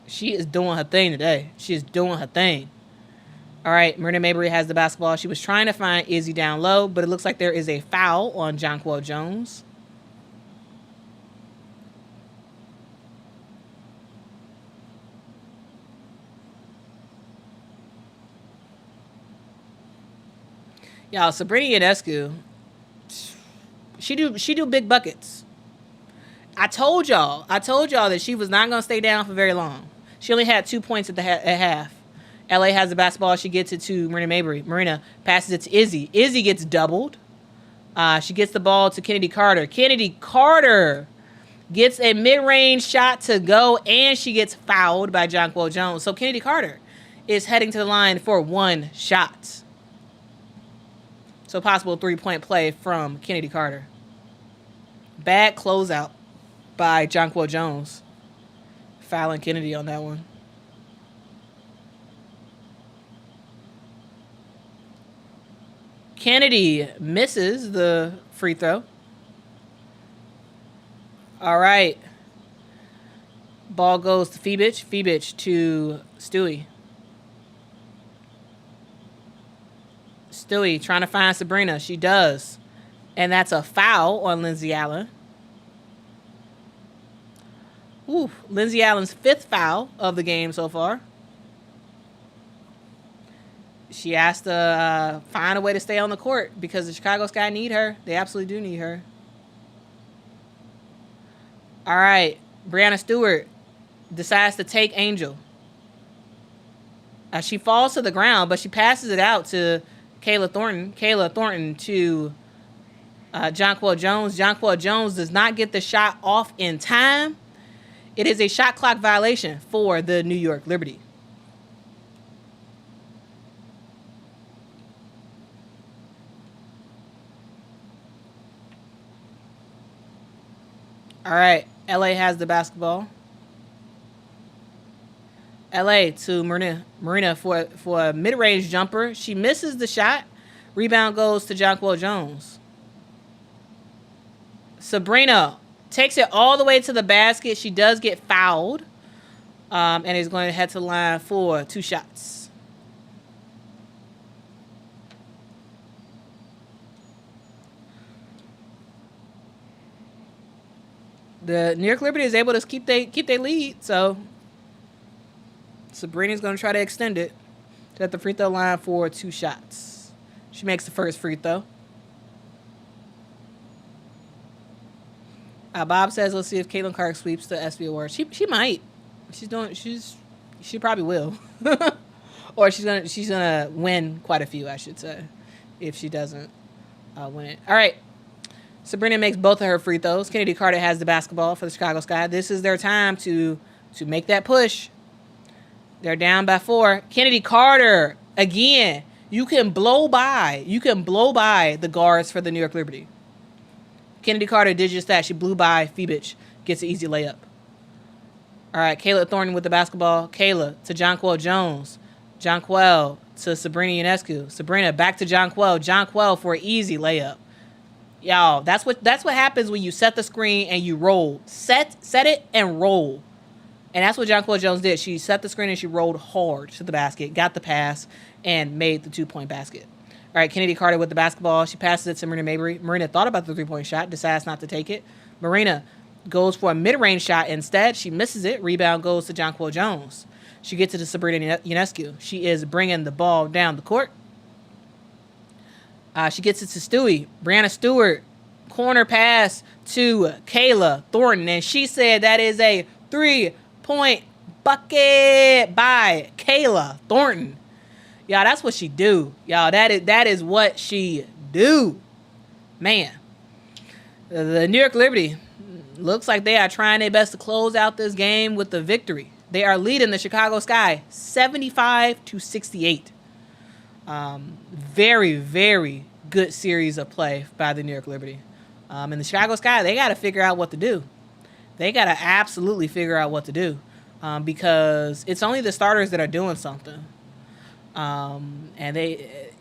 She is doing her thing today. She is doing her thing. All right, Marina Mabrey has the basketball. She was trying to find Izzy down low, but it looks like there is a foul on Jonquel Jones. Y'all, Sabrina Ionescu, she do big buckets. I told y'all that she was not going to stay down for very long. She only had 2 points at half. LA has the basketball. She gets it to Marina Mabrey. Marina passes it to Izzy. Izzy gets doubled. She gets the ball to Kennedy Carter. Kennedy Carter gets a mid-range shot to go, and she gets fouled by Jonquel Jones. So Kennedy Carter is heading to the line for one shot. So possible 3-point play from Kennedy Carter. Bad closeout by Jonquel Jones. Fouling Kennedy on that one. Kennedy misses the free throw. All right. Ball goes to Fibich. Fibich to Stewie. Stewie trying to find Sabrina. She does. And that's a foul on Lindsay Allen. Ooh, Lindsay Allen's 5th foul of the game so far. She has to find a way to stay on the court because the Chicago Sky need her. They absolutely do need her. All right. Brianna Stewart decides to take Angel. She falls to the ground, but she passes it out to Kayla Thornton. Kayla Thornton to Jonquel Jones. Jonquel Jones does not get the shot off in time. It is a shot clock violation for the New York Liberty. All right, LA has the basketball. LA to Marina for a mid-range jumper. She misses the shot. Rebound goes to Jonquel Jones. Sabrina takes it all the way to the basket. She does get fouled. And is going to head to the line for 2 shots. The New York Liberty is able to keep their lead, so Sabrina's going to try to extend it to at the free throw line for 2 shots. She makes the first free throw. Bob says, let's see if Caitlin Clark sweeps the SB award. She might. She probably will. Or she's gonna win quite a few, I should say, if she doesn't win it. All right. Sabrina makes both of her free throws. Kennedy Carter has the basketball for the Chicago Sky. This is their time to make that push. They're down by 4. Kennedy Carter, again, you can blow by the guards for the New York Liberty. Kennedy Carter did just that. She blew by Fibich, gets an easy layup. All right, Kayla Thornton with the basketball. Kayla to Jonquel Jones. Jonquel to Sabrina Ionescu. Sabrina back to Jonquel. Jonquel for an easy layup. Y'all, that's what happens when you set the screen and you roll. Set it and roll. And that's what Jonquel Jones did. She set the screen and she rolled hard to the basket, got the pass, and made the 2-point basket. All right, Kennedy Carter with the basketball. She passes it to Marina Mabry. Marina thought about the 3-point shot, decides not to take it. Marina goes for a mid-range shot instead. She misses it. Rebound goes to Jonquel Jones. She gets it to Sabrina Ionescu. She is bringing the ball down the court. She gets it to Stewie. Brianna Stewart, corner pass to Kayla Thornton. And she said that is a 3-point bucket by Kayla Thornton. Y'all, that's what she do. Y'all, that is what she do. Man, the New York Liberty looks like they are trying their best to close out this game with the victory. They are leading the Chicago Sky 75-68. Very, very good series of play by the New York Liberty. And the Chicago Sky, they got to figure out what to do. They got to absolutely figure out what to do because it's only the starters that are doing something. And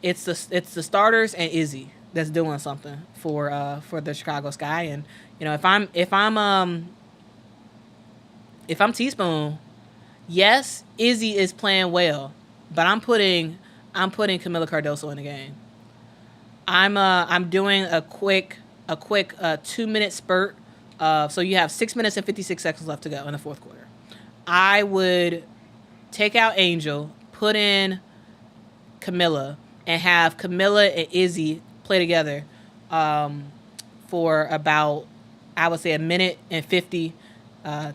it's the starters and Izzy that's doing something for the Chicago Sky. And if I'm Teaspoon, yes, Izzy is playing well, but I'm putting Camila Cardoso in the game. I'm doing a quick 2-minute spurt. So you have 6 minutes and 56 seconds left to go in the fourth quarter. I would take out Angel, put in Camila, and have Camila and Izzy play together for about, I would say, 1 minute and 50,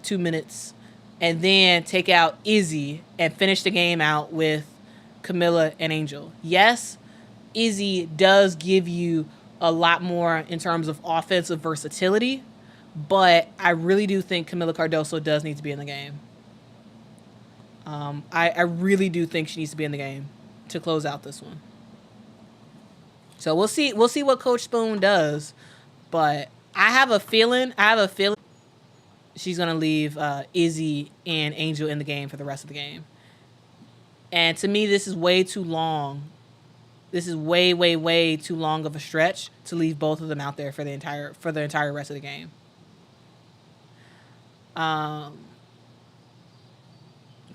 2 minutes, and then take out Izzy and finish the game out with Camila and Angel. Yes, Izzy does give you a lot more in terms of offensive versatility, but I really do think Camila Cardoso does need to be in the game. I really do think she needs to be in the game to close out this one. So we'll see what Coach Spoon does, but I have a feeling she's gonna leave Izzy and Angel in the game for the rest of the game. And to me, this is way too long. This is way, way, way too long of a stretch to leave both of them out there for the entire rest of the game.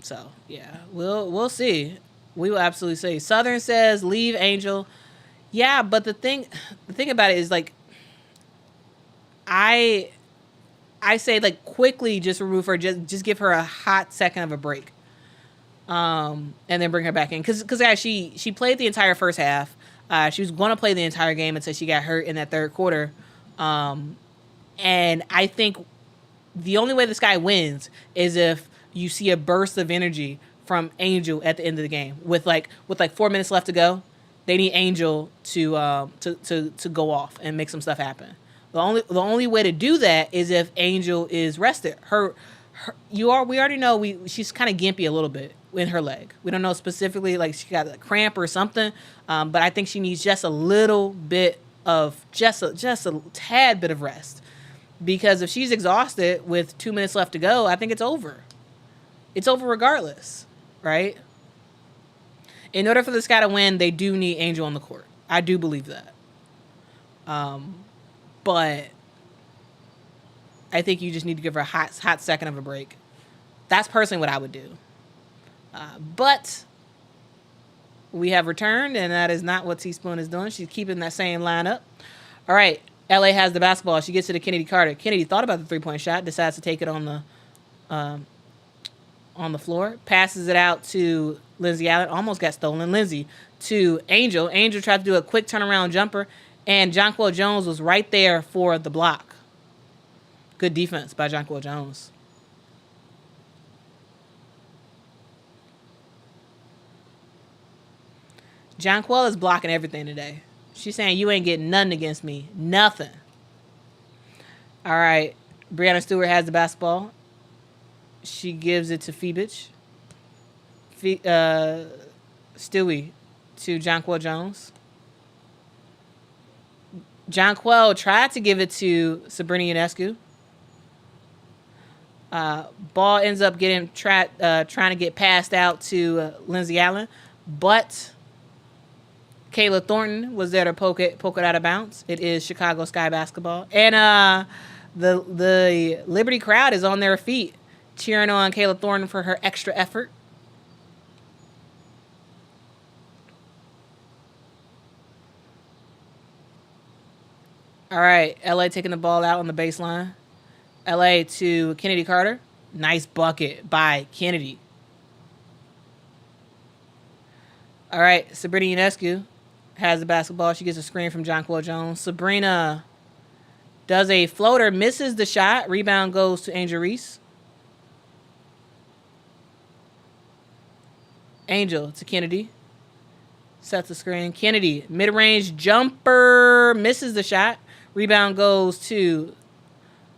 So yeah, we'll see. We will absolutely see. Southern says leave Angel. Yeah, but the thing about it is, like, I say, like, quickly just remove her, just give her a hot second of a break. And then bring her back in. Because guys, she played the entire first half. She was going to play the entire game until she got hurt in that third quarter. And I think the only way this guy wins is if you see a burst of energy from Angel at the end of the game. With 4 minutes left to go, they need Angel to go off and make some stuff happen. The only way to do that is if Angel is rested. We already know she's kind of gimpy a little bit in her leg. We don't know specifically, like, she got a cramp or something, but I think she needs just a little bit of just a tad bit of rest, because if she's exhausted with 2 minutes left to go, I think it's over. It's over regardless, right? In order for this guy to win, they do need Angel on the court. I do believe that. But I think you just need to give her a hot second of a break. That's personally what I would do. But we have returned, and that is not what Teaspoon is doing. She's keeping that same lineup. All right, LA has the basketball. She gets it to Kennedy Carter. Kennedy thought about the 3-point shot, decides to take it on the floor, passes it out to Lindsay Allen. Almost got stolen. Lindsay to Angel. Angel tried to do a quick turnaround jumper, and Jonquel Jones was right there for the block. Good defense by Jonquel Jones. Jonquel is blocking everything today. She's saying, you ain't getting nothing against me. Nothing. All right. Brianna Stewart has the basketball. She gives it to Phoebich. Stewie to Jonquel Jones. Jonquel tried to give it to Sabrina Ionescu. Ball ends up getting trying to get passed out to Lindsay Allen, but Kayla Thornton was there to poke it out of bounds. It is Chicago Sky basketball, and the Liberty crowd is on their feet cheering on Kayla Thornton for her extra effort. All right, LA taking the ball out on the baseline. LA to Kennedy Carter. Nice bucket by Kennedy. All right, Sabrina Ionescu has the basketball. She gets a screen from Jonquel Jones. Sabrina does a floater, misses the shot. Rebound goes to Angel Reese. Angel to Kennedy. Sets the screen. Kennedy, mid-range jumper, misses the shot. Rebound goes to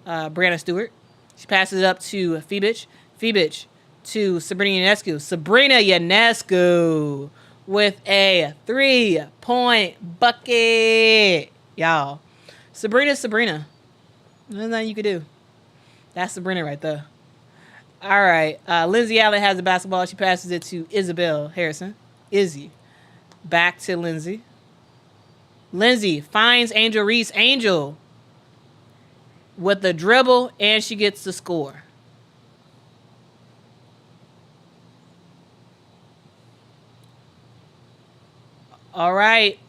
Brianna Stewart. She passes it up to Phoebich. Phoebich to Sabrina Ionescu. Sabrina Ionescu with a 3-point bucket. Y'all. Sabrina. There's nothing you could do. That's Sabrina right there. All right. Lindsay Allen has the basketball. She passes it to Isabel Harrison. Izzy. Back to Lindsay. Lindsay finds Angel Reese. Angel with the dribble, and she gets the score. All right.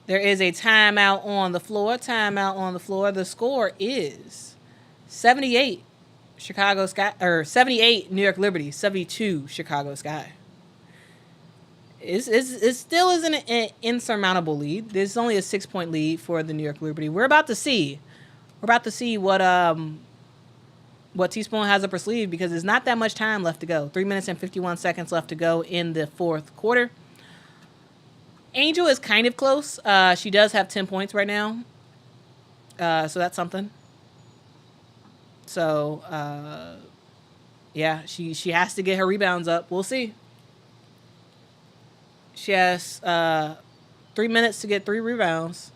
There is a timeout on the floor. The score is 78 Chicago Sky, or 78 New York Liberty, 72 Chicago Sky. It still isn't an insurmountable lead. There's only a 6-point lead for the New York Liberty. We're about to see what Teaspoon has up her sleeve, because there's not that much time left to go. 3 minutes and 51 seconds left to go in the fourth quarter. Angel is kind of close. She does have 10 points right now. So that's something. So, yeah, she has to get her rebounds up. We'll see. She has 3 minutes to get 3 rebounds.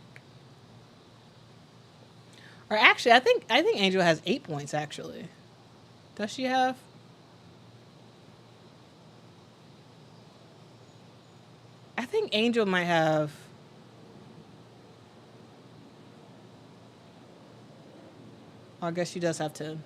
Or actually, I think Angel has 8 points, actually. Does she have? I think Angel might have. Oh, I guess she does have 10.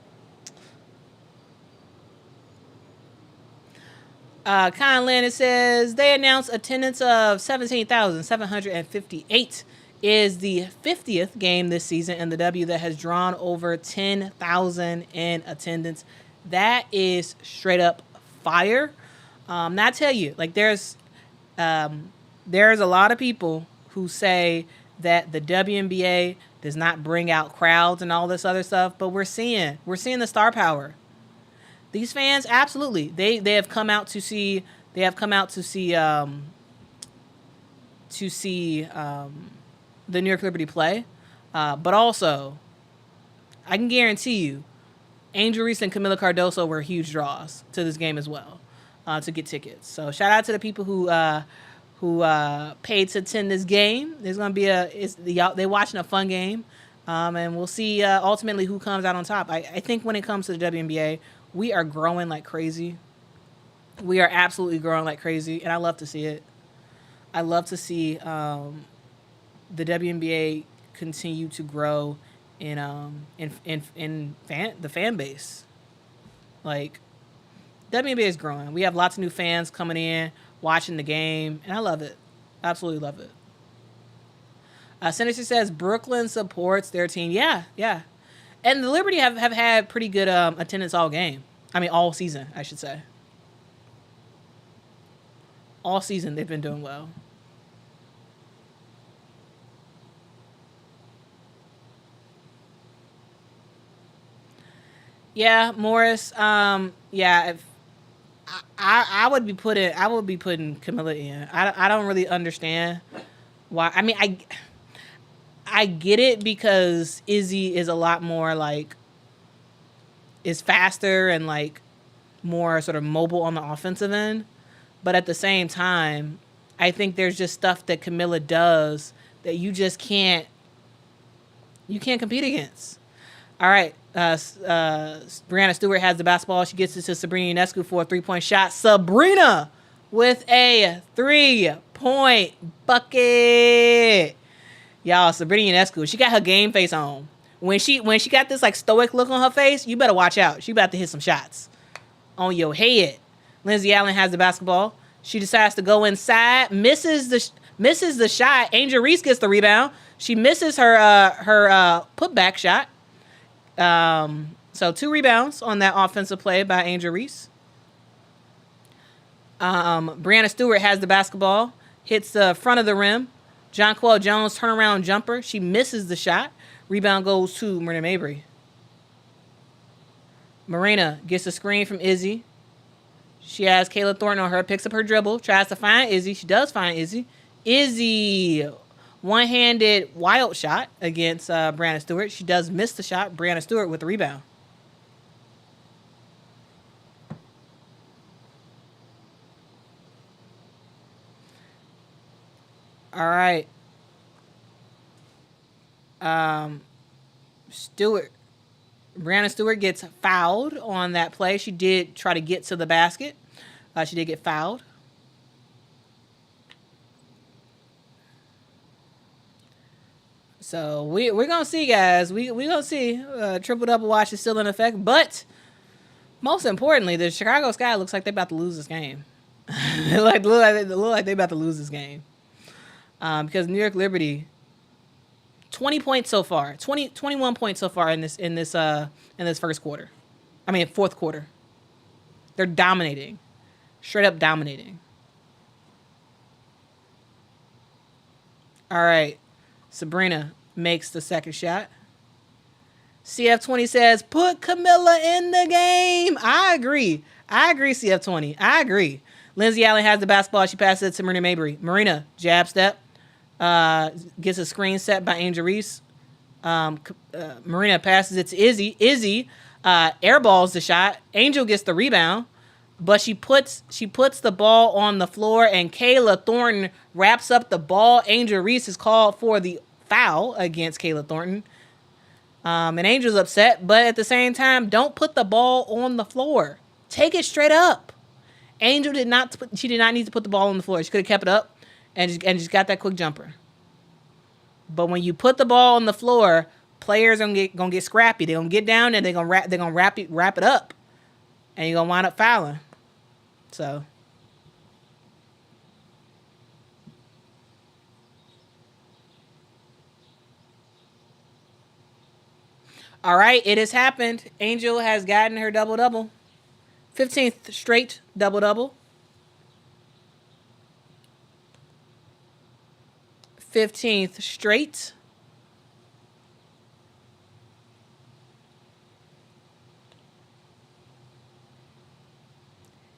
Conlin, it says they announced attendance of 17,758 is the 50th game this season in the W that has drawn over 10,000 in attendance. That is straight up fire. Now I tell you, like there's a lot of people who say that the WNBA does not bring out crowds and all this other stuff, but we're seeing the star power. These fans, absolutely, they have come out to see the New York Liberty play, but also I can guarantee you, Angel Reese and Camila Cardoso were huge draws to this game as well, to get tickets. So shout out to the people who paid to attend this game. There's gonna be they watching a fun game, and we'll see ultimately who comes out on top. I think when it comes to the WNBA, we are growing like crazy. We are absolutely growing like crazy, and I love to see it. I love to see the WNBA continue to grow in the fan base. Like, WNBA is growing. We have lots of new fans coming in, watching the game, and I love it. Absolutely love it. Senator says Brooklyn supports their team. Yeah. And the Liberty have had pretty good attendance all game. I mean, all season, I should say. All season, they've been doing well. Yeah, Morris. If I would be putting Camilla in. I don't really understand why. I mean, I get it because Izzy is a lot more like is faster and like more sort of mobile on the offensive end, but at the same time, I think there's just stuff that Camilla does that you just can't compete against. All right. Brianna Stewart has the basketball. She gets it to Sabrina Ionescu for a 3-point shot. Sabrina with a 3-point bucket. Y'all, Sabrina Ionescu, she got her game face on. When she got this like stoic look on her face, you better watch out. She about to hit some shots on your head. Lindsay Allen has the basketball. She decides to go inside, misses the shot. Angel Reese gets the rebound. She misses her putback shot. So 2 rebounds on that offensive play by Angel Reese. Brianna Stewart has the basketball, hits the front of the rim. Jonquel Jones turnaround jumper. She misses the shot. Rebound goes to Marina Mabry. Marina gets a screen from Izzy. She has Kayla Thornton on her, picks up her dribble, tries to find Izzy. She does find Izzy. Izzy, one-handed wild shot against Brianna Stewart. She does miss the shot. Brianna Stewart with the rebound. All right. Brianna Stewart gets fouled on that play. She did try to get to the basket. She did get fouled. So we're going to see, guys. We're going to see. Triple-double watch is still in effect. But most importantly, the Chicago Sky looks like they're about to lose this game. look like they're about to lose this game. Because New York Liberty, 20 points so far. 21 points so far in this first quarter. I mean, fourth quarter. They're dominating. Straight up dominating. All right. Sabrina makes the second shot. CF20 says, put Camilla in the game. I agree, CF20. I agree. Lindsay Allen has the basketball. She passes it to Marina Mabry. Marina, jab step. Gets a screen set by Angel Reese. Marina passes it to Izzy. Izzy airballs the shot. Angel gets the rebound, but she puts the ball on the floor, and Kayla Thornton wraps up the ball. Angel Reese is called for the foul against Kayla Thornton. And Angel's upset, but at the same time, don't put the ball on the floor. Take it straight up. Angel did not need to put the ball on the floor. She could have kept it up and just got that quick jumper. But when you put the ball on the floor, players gonna get scrappy. They're gonna get down and they're gonna wrap it up, and you're gonna wind up fouling. So. All right, it has happened. Angel has gotten her double-double. 15th straight double-double. 15th straight.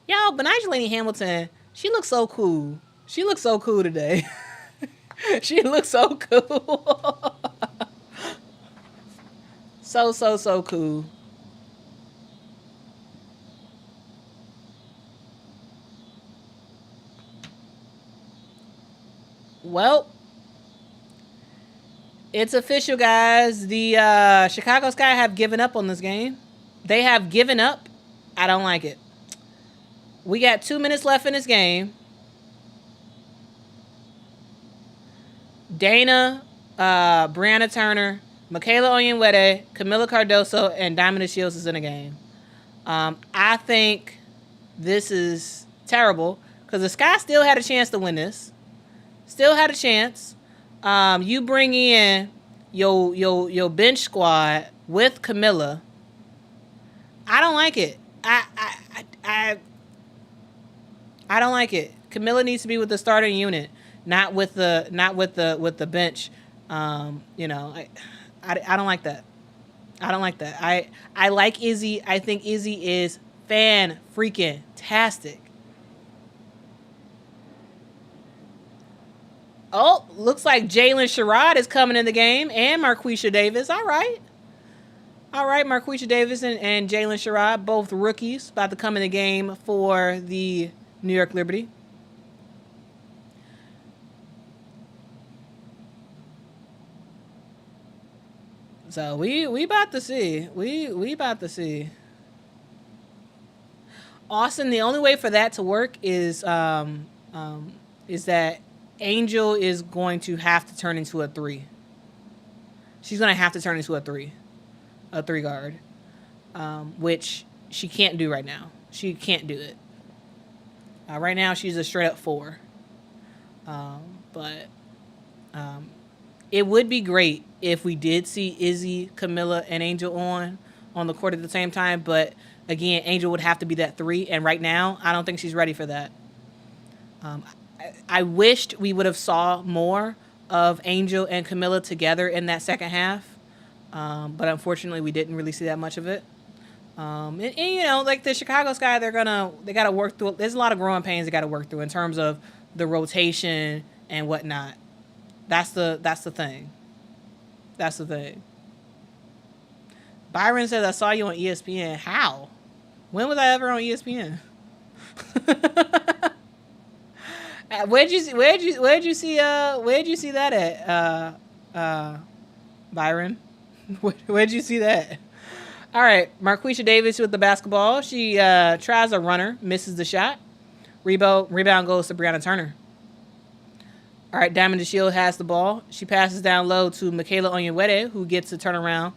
Y'all, but Nigel Hamilton, she looks so cool. She looks so cool today. She looks so cool. So cool. Well, it's official, guys. The Chicago Sky have given up on this game. They have given up. I don't like it. We got 2 minutes left in this game. Dana, Brianna Turner, Michaela Onyenwere, Camila Cardoso, and Diamond Shields is in the game. I think this is terrible because the Sky still had a chance to win this. Still had a chance. You bring in your bench squad with Camila. I don't like it. I don't like it. Camila needs to be with the starting unit, not with the bench. I don't like that. I don't like that. I like Izzy. I think Izzy is fan-freaking-tastic. Oh, looks like Jalen Sherrod is coming in the game and Marquisha Davis. All right. All right, Marquisha Davis and Jalen Sherrod, both rookies, about to come in the game for the New York Liberty. So we about to see. We about to see. Austin, the only way for that to work is that Angel is going to have to turn into a 3. She's going to have to turn into a 3 guard, which she can't do right now. She can't do it. Right now, she's a straight up 4. But it would be great if we did see Izzy, Camilla, and Angel on the court at the same time. But again, Angel would have to be that 3. And right now, I don't think she's ready for that. I wished we would have saw more of Angel and Camilla together in that second half. But unfortunately, we didn't really see that much of it. And you know, like the Chicago Sky, they got to work through. There's a lot of growing pains they got to work through in terms of the rotation and whatnot. That's the thing. That's the thing. Byron says, I saw you on ESPN. How? When was I ever on ESPN? Where'd you see that at? Byron? Where'd you see that? All right, Marquisha Davis with the basketball. She tries a runner, misses the shot. Rebound goes to Brianna Turner. All right, Diamond DeShield has the ball. She passes down low to Michaela Onyenwere, who gets a turnaround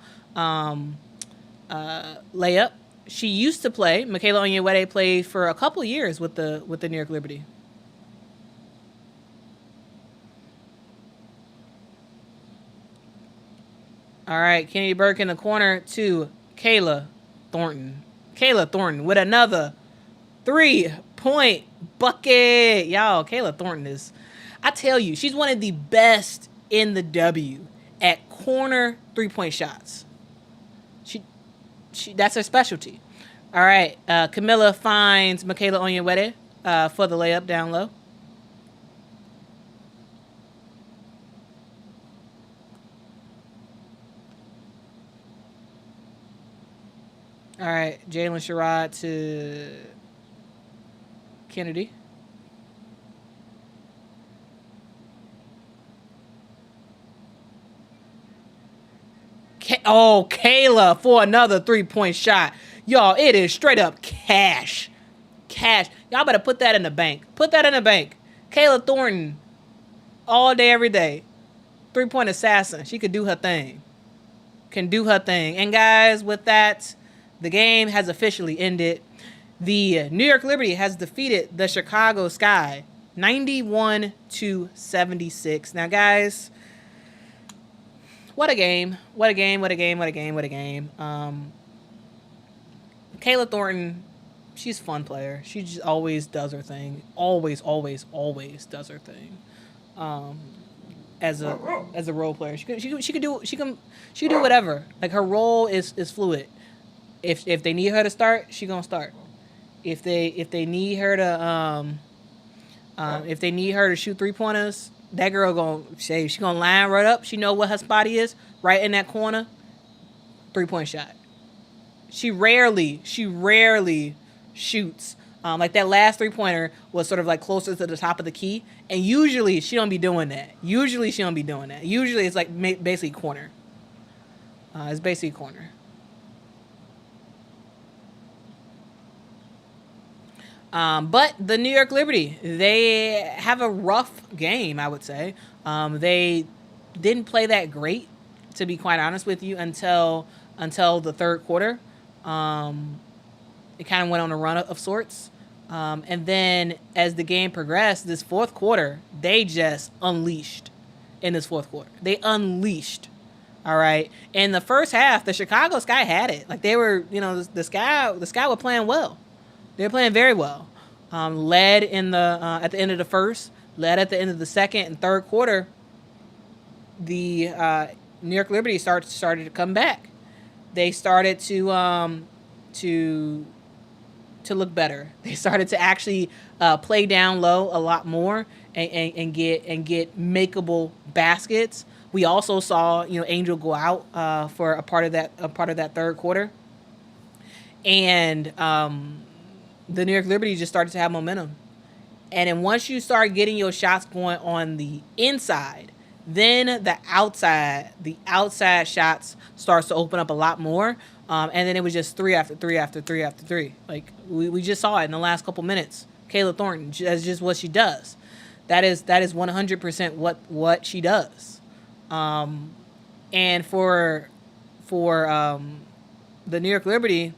layup. She used to play. Michaela Onyenwere played for a couple years with the New York Liberty. All right, Kennedy Burke in the corner to Kayla Thornton. Kayla Thornton with another 3-point bucket. Y'all, Kayla Thornton is, I tell you, she's one of the best in the W at corner 3-point shots. She that's her specialty. All right, Camilla finds Michaela Onyenwere for the layup down low. All right, Jalen Sherrod to Kennedy. Kayla for another 3-point shot. Y'all, it is straight up cash. Cash. Y'all better put that in the bank. Put that in the bank. Kayla Thornton, all day, every day. 3-point assassin. She could do her thing. Can do her thing. And guys, with that, the game has officially ended. The New York Liberty has defeated the Chicago Sky 91-76. Now, guys, what a game. What a game, what a game, what a game, what a game. Kayla Thornton, she's a fun player. She just always does her thing. Always, always, always does her thing. As a role player, she can do whatever. Like, her role is fluid. If they need her to start, she gonna start. If they need her to shoot 3-pointers, that girl gonna say she gonna line right up. She know what her spot is, right in that corner. 3-point shot. She rarely shoots. Like that last 3-pointer was sort of like closer to the top of the key, and usually she don't be doing that. Usually it's like basically corner. It's basically corner. But the New York Liberty, they have a rough game, I would say. They didn't play that great, to be quite honest with you, until the third quarter. It kind of went on a run of sorts. And then as the game progressed, this fourth quarter, they just unleashed in this fourth quarter. They unleashed. All right. In the first half, the Chicago Sky had it. Like, they were, the Sky were playing well. They were playing very well. Led in the at the end of the first, led at the end of the second and third quarter. The New York Liberty started to come back. They started to to look better. They started to actually play down low a lot more and get makeable baskets. We also saw Angel go out for a part of that third quarter, and the New York Liberty just started to have momentum. And then once you start getting your shots going on the inside, then the outside shots starts to open up a lot more. And then it was just three after three after three after three. Like we just saw it in the last couple minutes. Kayla Thornton, that's just what she does. That is 100% what she does. And for the New York Liberty,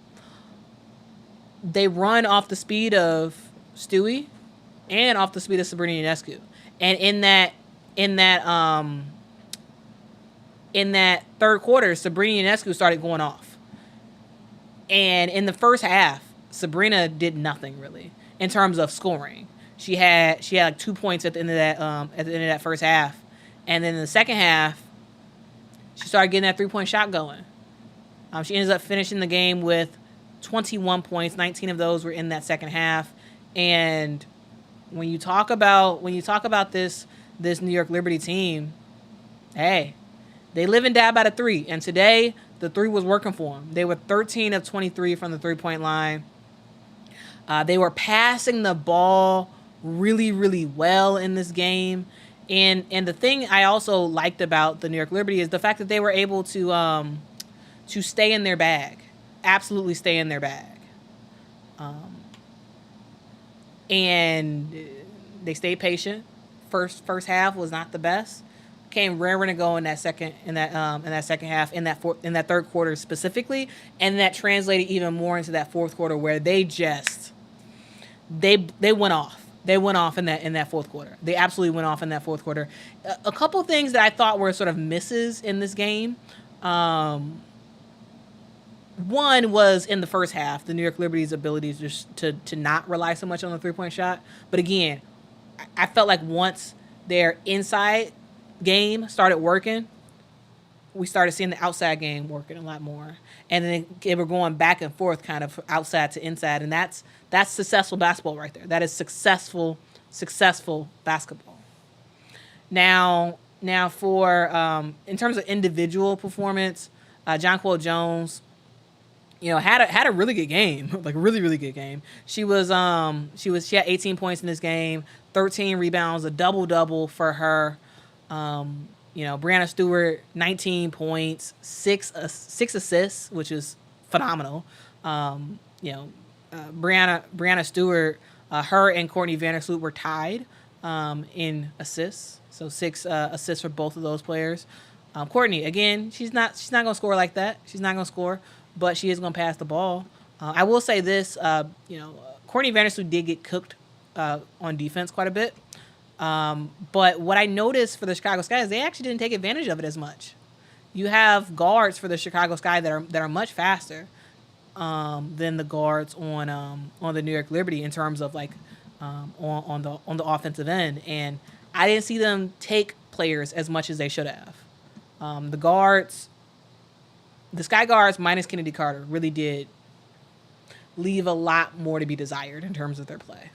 they run off the speed of Stewie and off the speed of Sabrina Ionescu. And in that third quarter, Sabrina Ionescu started going off. And in the first half, Sabrina did nothing really in terms of scoring. She had like 2 points at the end of that first half, and then in the second half, she started getting that 3-point shot going. She ends up finishing the game with 21 points. 19 of those were in that second half. And when you talk about this New York Liberty team, hey, they live and die by the three. And today, the three was working for them. They were 13 of 23 from the 3-point line. They were passing the ball really, really well in this game. And the thing I also liked about the New York Liberty is the fact that they were able to stay in their bag. Absolutely stay in their bag. And they stayed patient. First half was not the best. Came raring to go in that second half, in that third quarter specifically, and that translated even more into that fourth quarter where they went off. They went off in that fourth quarter. They absolutely went off in that fourth quarter. A couple things that I thought were sort of misses in this game. One was in the first half, the New York Liberty's ability to not rely so much on the 3-point shot. But again, I felt like once their inside game started working, we started seeing the outside game working a lot more. And then they were going back and forth kind of outside to inside. And that's successful basketball right there. That is successful basketball. Now for in terms of individual performance, Jonquel Jones, had a really good game, like really, really good game. She had 18 points in this game, 13 rebounds, a double for her. Brianna Stewart, 19 points, six assists, which is phenomenal. Brianna Stewart, her and Courtney Vandersloot were tied in assists, so 6 assists for both of those players. Courtney, again, she's not gonna score like that. She's not gonna score, but she is gonna pass the ball. I will say this, Courtney Vandersloot did get cooked on defense quite a bit. But what I noticed for the Chicago Sky is they actually didn't take advantage of it as much. You have guards for the Chicago Sky that are much faster than the guards on the New York Liberty in terms of like on the offensive end, and I didn't see them take players as much as they should have. The Sky guards minus Kennedy Carter really did leave a lot more to be desired in terms of their play.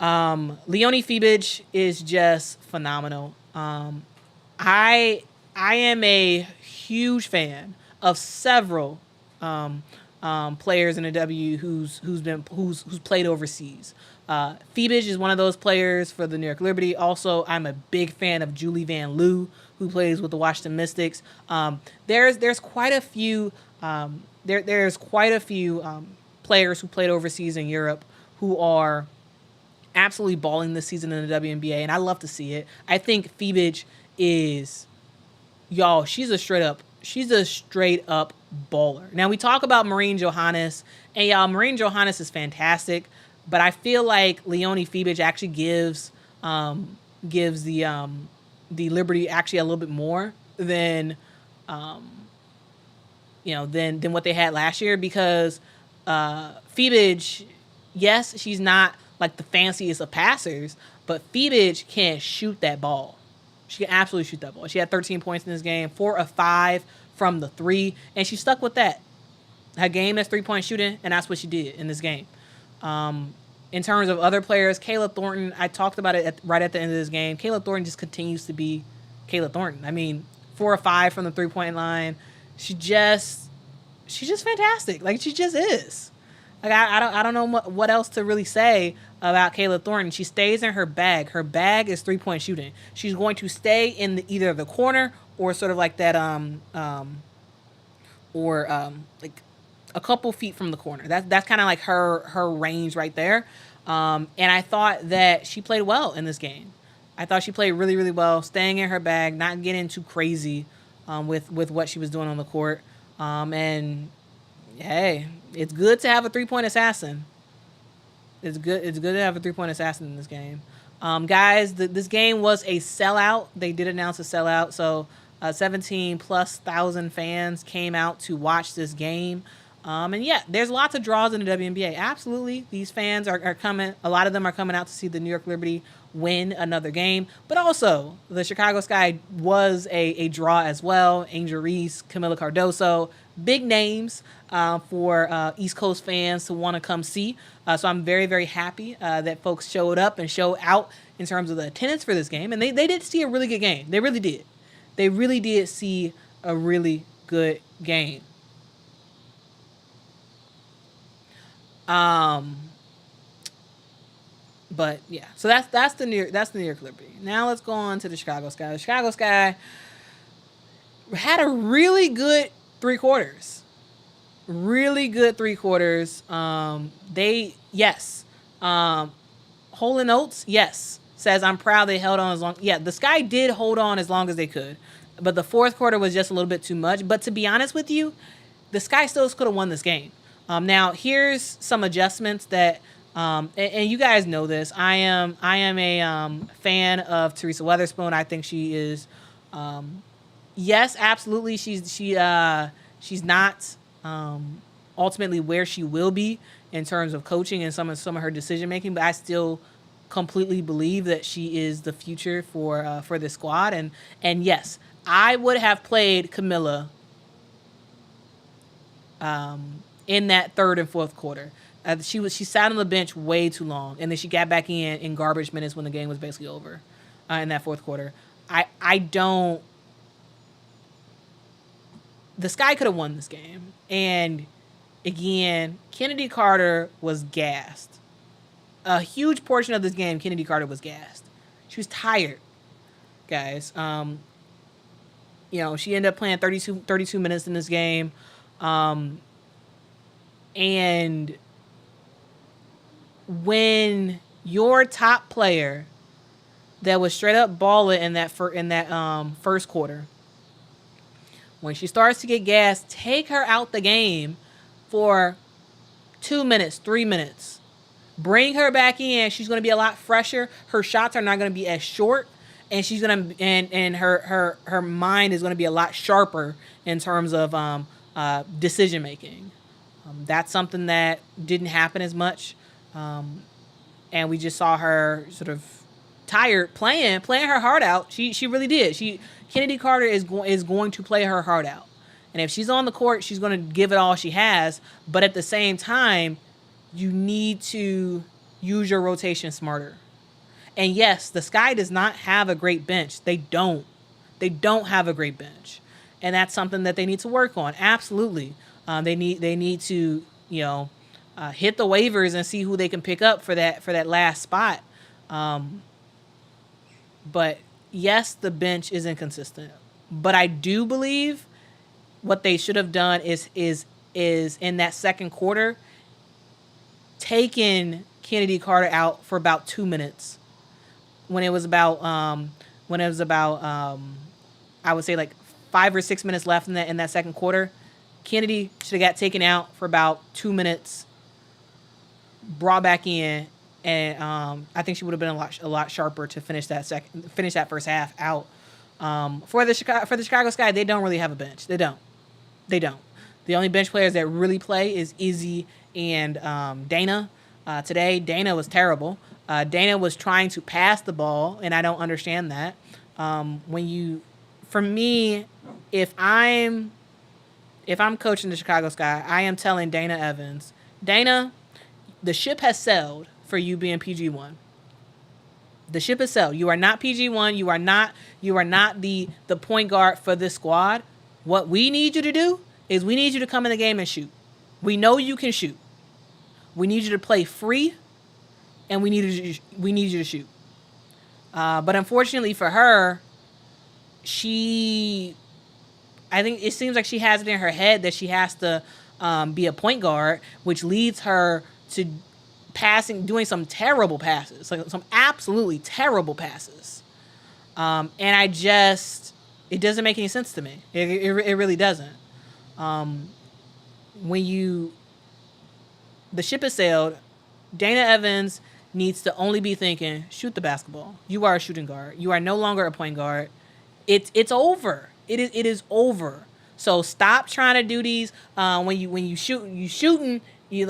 Leonie Febich is just phenomenal. I am a huge fan of several players in the W who's played overseas. Febich is one of those players for the New York Liberty. Also, I'm a big fan of Julie Van Loo, who plays with the Washington Mystics. There's quite a few players who played overseas in Europe who are absolutely balling this season in the WNBA, and I love to see it. I think Febich is, y'all, she's a straight up baller. Now we talk about Maureen Johannes, and y'all, Maureen Johannes is fantastic, but I feel like Leonie Febich actually gives the Liberty actually a little bit more than than what they had last year, because Febich, yes, she's not like the fanciest of passers, but Febich can shoot that ball. She can absolutely shoot that ball. She had 13 points in this game, 4 of 5 from the 3, and she stuck with that. Her game is 3-point shooting, and that's what she did in this game. In terms of other players, Kayla Thornton, I talked about it right at the end of this game. Kayla Thornton just continues to be Kayla Thornton. I mean, 4 or 5 from the 3-point line. She's just fantastic. Like, she just is. Like, I don't know what else to really say about Kayla Thornton. She stays in her bag. Her bag is 3-point shooting. She's going to stay in either the corner or sort of like that like a couple feet from the corner. That's kind of like her range right there. And I thought that she played well in this game. I thought she played really, really well, staying in her bag, not getting too crazy with what she was doing on the court. And hey, it's good to have a 3-point assassin. It's good to have a 3-point assassin in this game. Guys, this game was a sellout. They did announce a sellout, so 17,000+ fans came out to watch this game. And yeah, there's lots of draws in the WNBA. Absolutely. These fans are coming. A lot of them are coming out to see the New York Liberty win another game. But also, the Chicago Sky was a draw as well. Angel Reese, Camila Cardoso, big names for East Coast fans to want to come see. So I'm very, very happy that folks showed up and showed out in terms of the attendance for this game. And they did see a really good game. They really did. They really did see a really good game. But yeah, so that's the New York Liberty. Now let's go on to the Chicago Sky. The Chicago Sky had a really good 3 quarters. Really good 3 quarters. Holden Oates, yes, says I'm proud they held on as long. Yeah, the Sky did hold on as long as they could, but the 4th quarter was just a little bit too much. But to be honest with you, the Sky still could have won this game. Now here's some adjustments that, and you guys know this. I am a fan of Teresa Weatherspoon. I think she is, yes, absolutely. She's not ultimately where she will be in terms of coaching and some of her decision making, but I still completely believe that she is the future for this squad. And yes, I would have played Camila in that 3rd and 4th quarter. She sat on the bench way too long, and then she got back in garbage minutes when the game was basically over in that 4th quarter. The Sky could have won this game. And again, Kennedy Carter was gassed. A huge portion of this game, Kennedy Carter was gassed. She was tired, guys. She ended up playing 32 minutes in this game. And when your top player that was straight up balling in that first quarter, when she starts to get gassed, take her out the game for 2 minutes, 3 minutes. Bring her back in. She's going to be a lot fresher. Her shots are not going to be as short, and she's going to and her mind is going to be a lot sharper in terms of decision making. That's something that didn't happen as much, and we just saw her sort of tired playing her heart out. She really did. Kennedy Carter is going to play her heart out, and if she's on the court, she's going to give it all she has. But at the same time, you need to use your rotation smarter. And yes, the Sky does not have a great bench. They don't have a great bench, and that's something that they need to work on. Absolutely. They need to hit the waivers and see who they can pick up for that last spot. But yes, the bench is inconsistent. But I do believe what they should have done is in that 2nd quarter, taken Kennedy Carter out for about 2 minutes. When it was about I would say like 5 or 6 minutes left in that 2nd quarter. Kennedy should have got taken out for about 2 minutes, brought back in, and I think she would have been a lot sharper to finish that first half out. For the Chicago Sky, they don't really have a bench. They don't. The only bench players that really play is Izzy and Dana. Today, Dana was terrible. Dana was trying to pass the ball, and I don't understand that. For me, if I'm if I'm coaching the Chicago Sky, I am telling Dana Evans, Dana, the ship has sailed for you being PG1. The ship has sailed. You are not PG1. You are not the point guard for this squad. What we need you to do is we need you to come in the game and shoot. We know you can shoot. We need you to play free, and we need you to shoot. But unfortunately for her, I think it seems like she has it in her head that she has to be a point guard, which leads her to doing some terrible passes, like some absolutely terrible passes. And it doesn't make any sense to me. It really doesn't. The ship has sailed, Dana Evans needs to only be thinking, shoot the basketball. You are a shooting guard. You are no longer a point guard. It's over. It is over. So stop trying to do these when you shooting. You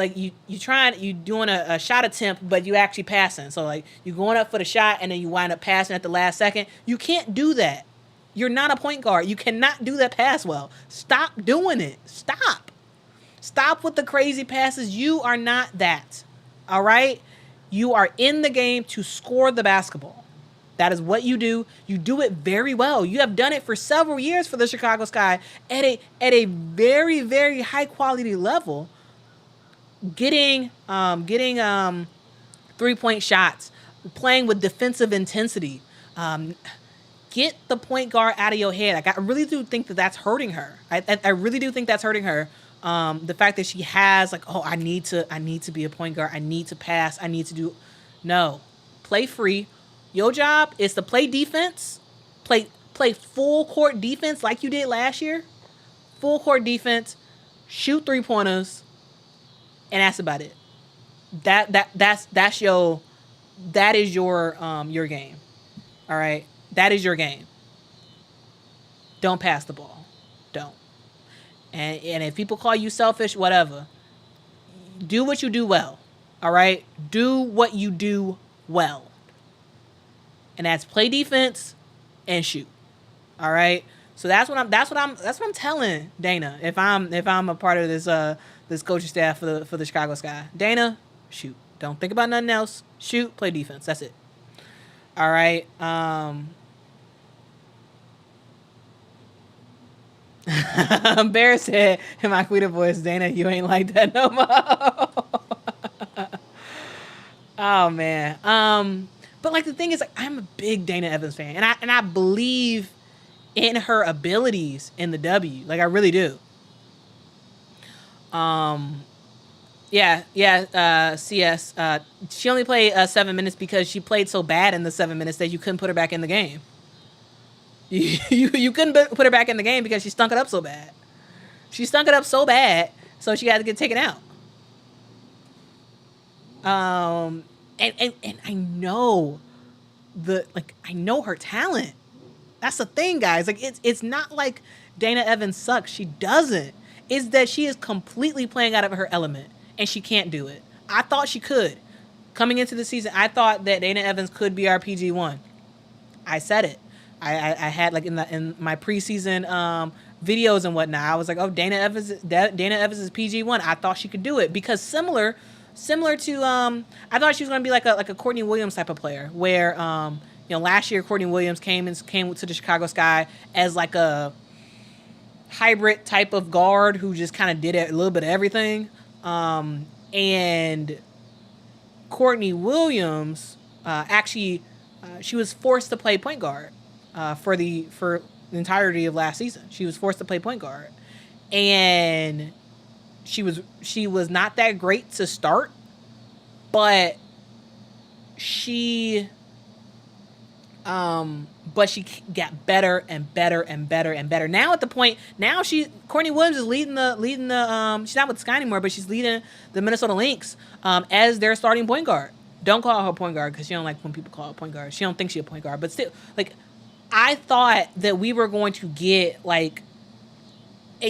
doing a shot attempt, but you actually passing. So like you going up for the shot and then you wind up passing at the last second. You can't do that. You're not a point guard. You cannot do that pass well. Stop doing it. Stop with the crazy passes. You are not that. All right? You are in the game to score the basketball. That is what you do. You do it very well. You have done it for several years for the Chicago Sky at a very, very high quality level. Getting 3-point shots, playing with defensive intensity. Get the point guard out of your head. Like I really do think that's hurting her. I really do think that's hurting her. The fact that she has I need to be a point guard. I need to pass. I need to do. No, play free. Your job is to play defense. Play full court defense like you did last year. Full court defense. Shoot 3-pointers. And that's about it. That is your game. All right? That is your game. Don't pass the ball. Don't. And if people call you selfish, whatever. Do what you do well. All right? Do what you do well. And that's play defense and shoot. All right? So that's what I'm telling Dana if I'm a part of this coaching staff for the Chicago Sky. Dana, shoot. Don't think about nothing else. Shoot, play defense. That's it. All right. Bear said in my Quita voice, Dana, you ain't like that no more. Oh man. But the thing is, I'm a big Dana Evans fan, and I believe in her abilities in the W. I really do. CS. She only played 7 minutes because she played so bad in the 7 minutes that you couldn't put her back in the game. You couldn't put her back in the game because she stunk it up so bad. She stunk it up so bad, so she had to get taken out. And I know I know her talent. That's the thing, guys. It's not like Dana Evans sucks. She doesn't. It's that she is completely playing out of her element, and she can't do it. I thought she could. Coming into the season, I thought that Dana Evans could be our PG1. I said it. I had in my preseason videos and whatnot. I was like, oh, Dana Evans is PG1. I thought she could do it because similar to I thought she was going to be like a Courtney Williams type of player where last year Courtney Williams came to the Chicago Sky as a hybrid type of guard who just kind of did a little bit of everything. And Courtney Williams she was forced to play point guard for the entirety of last season. She was forced to play point guard, and she was not that great to start, but she got better and better and better and better. Now at the point, Courtney Williams is leading the she's not with Sky anymore, but she's leading the Minnesota Lynx as their starting point guard. Don't call her point guard because she don't like when people call her point guard. She don't think she's a point guard, but still, I thought that we were going to get a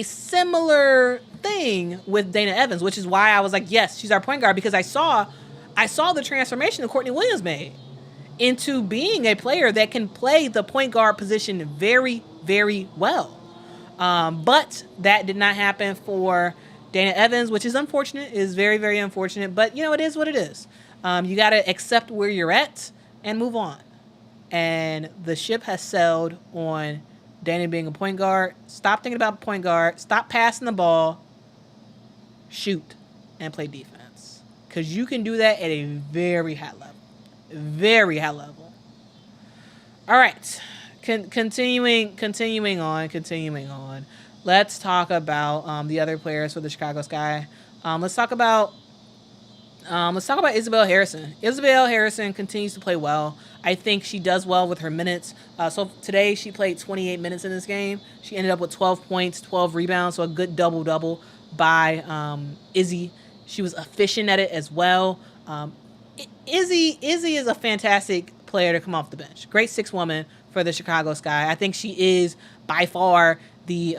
similar thing with Dana Evans, which is why I was like, yes, she's our point guard, because I saw the transformation that Courtney Williams made into being a player that can play the point guard position very, very well. But that did not happen for Dana Evans, which is unfortunate, is very, very unfortunate. But, it is what it is. You got to accept where you're at and move on. And the ship has sailed on Dana being a point guard. Stop thinking about point guard. Stop passing the ball. Shoot and play defense. Because you can do that at a very high level. Very high level. All right. Continuing on. Let's talk about the other players for the Chicago Sky. Let's talk about Isabel Harrison. Isabel Harrison continues to play well. I think she does well with her minutes. So today she played 28 minutes in this game. She ended up with 12 points, 12 rebounds, so a good double-double by Izzy. She was efficient at it as well. Izzy is a fantastic player to come off the bench. Great 6 woman for the Chicago Sky. I think she is by far the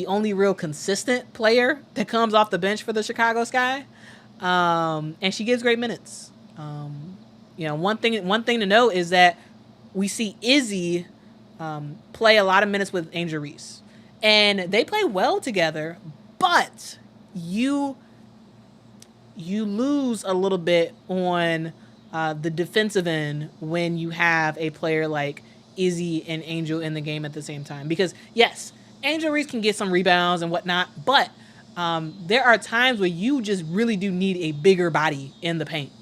only real consistent player that comes off the bench for the Chicago Sky. And she gives great minutes. One thing to note is that we see Izzy play a lot of minutes with Angel Reese, and they play well together. But you lose a little bit on the defensive end when you have a player like Izzy and Angel in the game at the same time. Because yes, Angel Reese can get some rebounds and whatnot, but there are times where you just really do need a bigger body in the paint.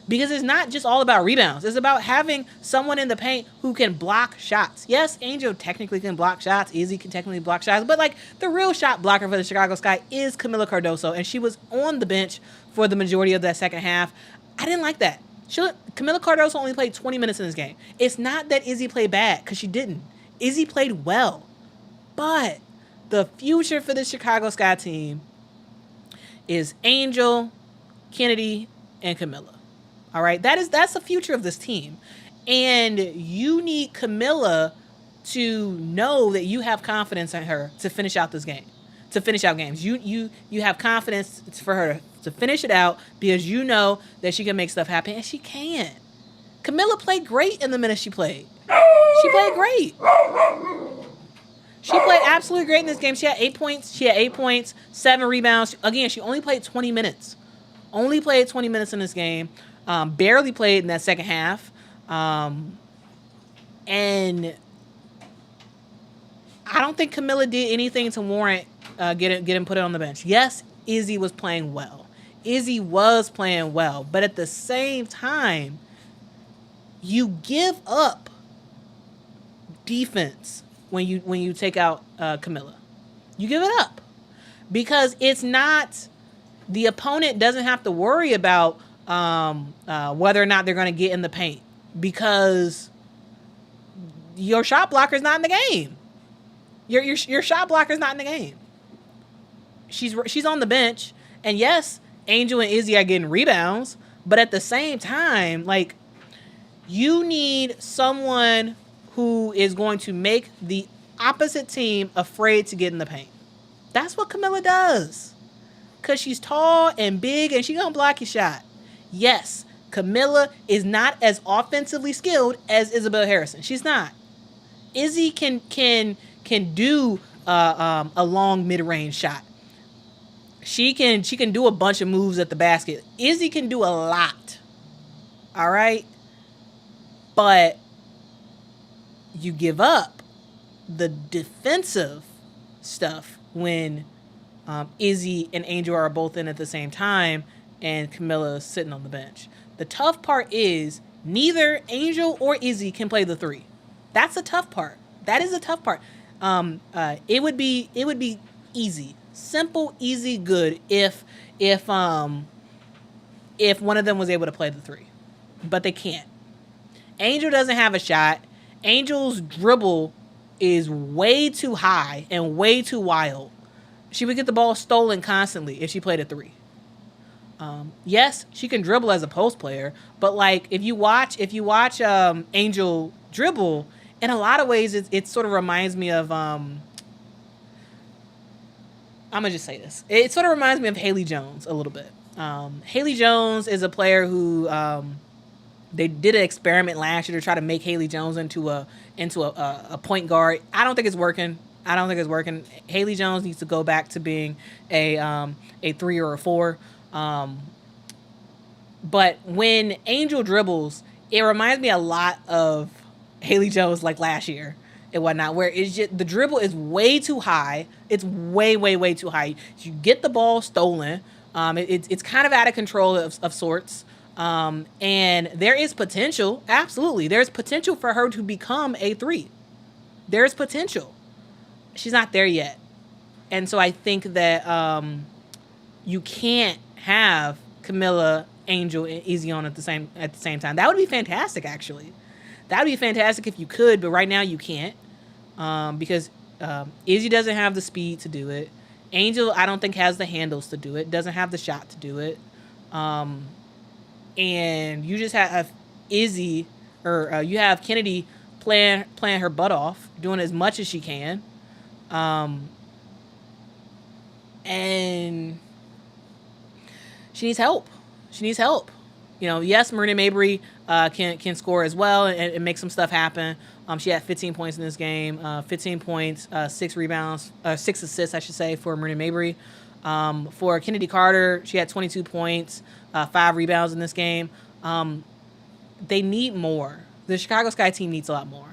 Because it's not just all about rebounds. It's about having someone in the paint who can block shots. Yes, Angel technically can block shots. Izzy can technically block shots. But, the real shot blocker for the Chicago Sky is Camila Cardoso. And she was on the bench for the majority of that second half. I didn't like that. Camila Cardoso only played 20 minutes in this game. It's not that Izzy played bad, because she didn't. Izzy played well. But the future for the Chicago Sky team is Angel, Kennedy, and Camila. All right, that's the future of this team. And you need Camila to know that you have confidence in her to finish out this game, to finish out games. You have confidence for her to finish it out because you know that she can make stuff happen, and she can. Camila played great in the minutes she played. She played great. She played absolutely great in this game. She had 8 points. 7 rebounds. Again, she only played 20 minutes. Only played 20 minutes in this game. Barely played in that second half. And I don't think Camila did anything to warrant getting put on the bench. Yes, Izzy was playing well. But at the same time, you give up defense when you take out Camila. You give it up. Because it's not, the opponent doesn't have to worry about whether or not they're going to get in the paint, because your shot blocker is not in the game. Your shot blocker is not in the game. She's on the bench, and yes, Angel and Izzy are getting rebounds, but at the same time, you need someone who is going to make the opposite team afraid to get in the paint. That's what Camila does. Because she's tall and big, and she's going to block your shot. Yes, Camila is not as offensively skilled as Isabel Harrison. She's not. Izzy can do a long mid-range shot. She can do a bunch of moves at the basket. Izzy can do a lot. All right? But you give up the defensive stuff when Izzy and Angel are both in at the same time and Camila is sitting on the bench. The tough part is neither Angel or Izzy can play the 3. That's the tough part. That is the tough part. It would be easy, simple, easy, good if one of them was able to play the 3, but they can't. Angel doesn't have a shot. Angel's dribble is way too high and way too wild. She would get the ball stolen constantly if she played a 3. Yes, she can dribble as a post player, but if you watch Angel dribble, in a lot of ways it sort of reminds me of I'm gonna just say this. It sort of reminds me of Haley Jones a little bit. Haley Jones is a player who they did an experiment last year to try to make Haley Jones into a point guard. I don't think it's working. I don't think it's working. Haley Jones needs to go back to being a 3 or a 4. But when Angel dribbles, it reminds me a lot of Haley Jones like last year and whatnot, where it's just the dribble is way too high. It's way, way, way too high. You get the ball stolen. It's kind of out of control of sorts. And there is potential. Absolutely. There's potential for her to become a 3. There's potential. She's not there yet. And so I think that you can't have Camilla, Angel, and Izzy on at the same time. That would be fantastic, actually. That would be fantastic if you could, but right now you can't because Izzy doesn't have the speed to do it. Angel, I don't think, has the handles to do it. Doesn't have the shot to do it. And you just have Izzy, or you have Kennedy playing her butt off, doing as much as she can. And she needs help. Yes, Marina Mabry can score as well and make some stuff happen. She had 15 points in this game, 15 points, 6 rebounds, 6 assists, I should say, for Marina Mabry. For Kennedy Carter, she had 22 points, 5 rebounds in this game. They need more. The Chicago Sky team needs a lot more.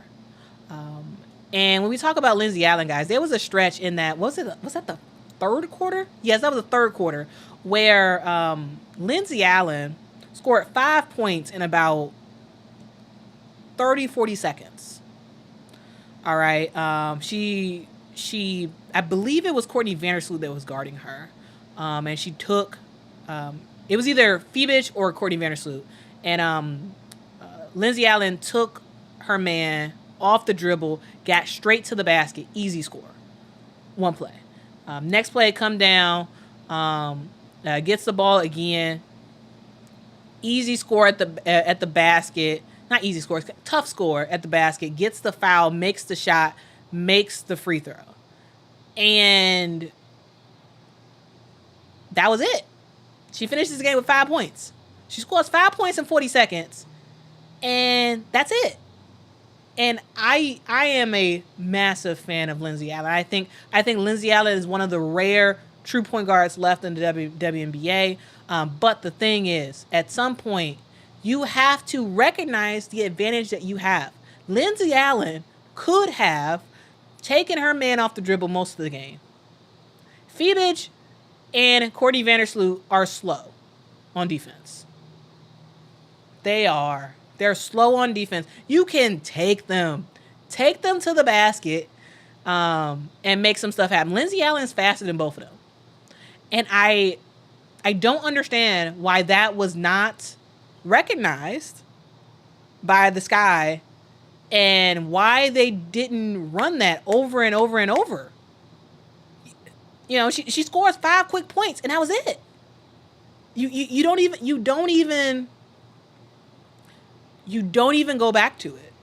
And when we talk about Lindsay Allen, guys, there was a stretch in that, was that the third quarter? Yes, that was the third quarter, where Lindsay Allen scored 5 points in about 40 seconds. All right. She I believe it was Courtney Vandersloot that was guarding her. And she took, it was either Phoebus or Courtney Vandersloot. And Lindsay Allen took her man off the dribble, got straight to the basket, easy score. One play. Next play, come down, gets the ball again, easy score at the basket. Not easy score, tough score at the basket. Gets the foul, makes the shot, makes the free throw, and that was it. She finishes the game with 5 points. She scores 5 points in 40 seconds, and that's it. And I am a massive fan of Lindsay Allen. I think Lindsay Allen is one of the rare true point guards left in the WNBA. But the thing is, at some point, you have to recognize the advantage that you have. Lindsay Allen could have taken her man off the dribble most of the game. Phoebus and Courtney Vandersloot are slow on defense. They're slow on defense. You can take them to the basket, and make some stuff happen. Lindsay Allen is faster than both of them. And I don't understand why that was not recognized by the Sky and why they didn't run that over and over and over. She scores 5 quick points and that was it. You don't even go back to it.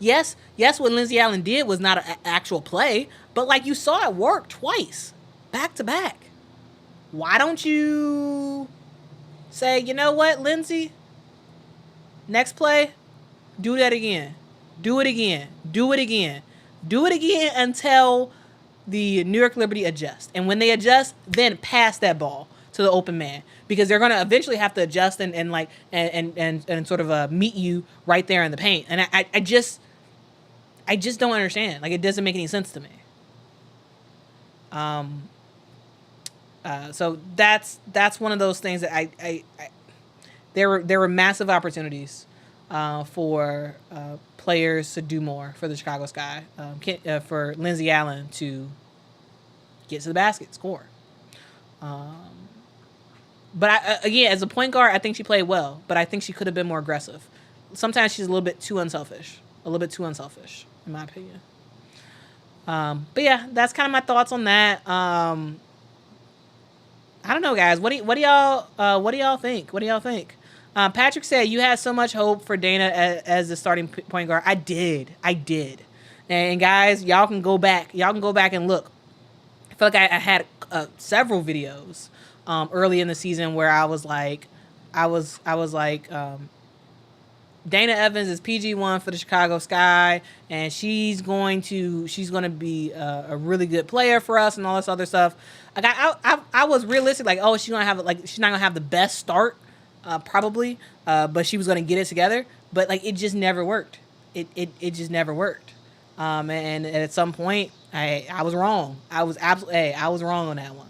Yes, what Lindsay Allen did was not an actual play, but like you saw it work twice, back to back. Why don't you say, you know what, Lindsay? Next play, do that again. Do it again. Do it again. Do it again until the New York Liberty adjust. And when they adjust, then pass that ball to the open man, because they're going to eventually have to adjust and sort of meet you right there in the paint. And I just don't understand. Like, it doesn't make any sense to me. So that's one of those things that there were massive opportunities for players to do more for the Chicago Sky, for Lindsay Allen to get to the basket, score. But again, as a point guard, I think she played well, but I think she could have been more aggressive. Sometimes she's a little bit too unselfish, in my opinion. But yeah, that's kind of my thoughts on that. I don't know, guys. What do y'all think? Patrick said you had so much hope for Dana as the starting point guard. I did. And guys, y'all can go back and look. I feel like I had several videos early in the season where I was like, Dana Evans is PG1 for the Chicago Sky, and she's going to be a really good player for us and all this other stuff. Like I was realistic, like, oh, she's not gonna have the best start, probably, but she was gonna get it together. But like it just never worked. It just never worked. And at some point, I was wrong. I was wrong on that one.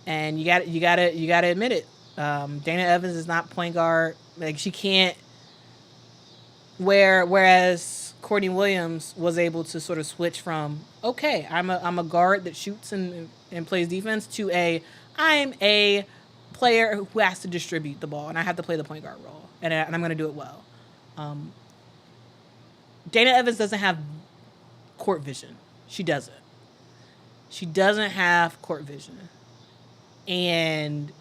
And you gotta admit it. Dana Evans is not point guard. Like she can't. Whereas Courtney Williams was able to sort of switch from, okay, I'm a guard that shoots and plays defense, to I'm a player who has to distribute the ball and I have to play the point guard role, and I'm going to do it well. Dana Evans doesn't have court vision. She doesn't. She doesn't have court vision. And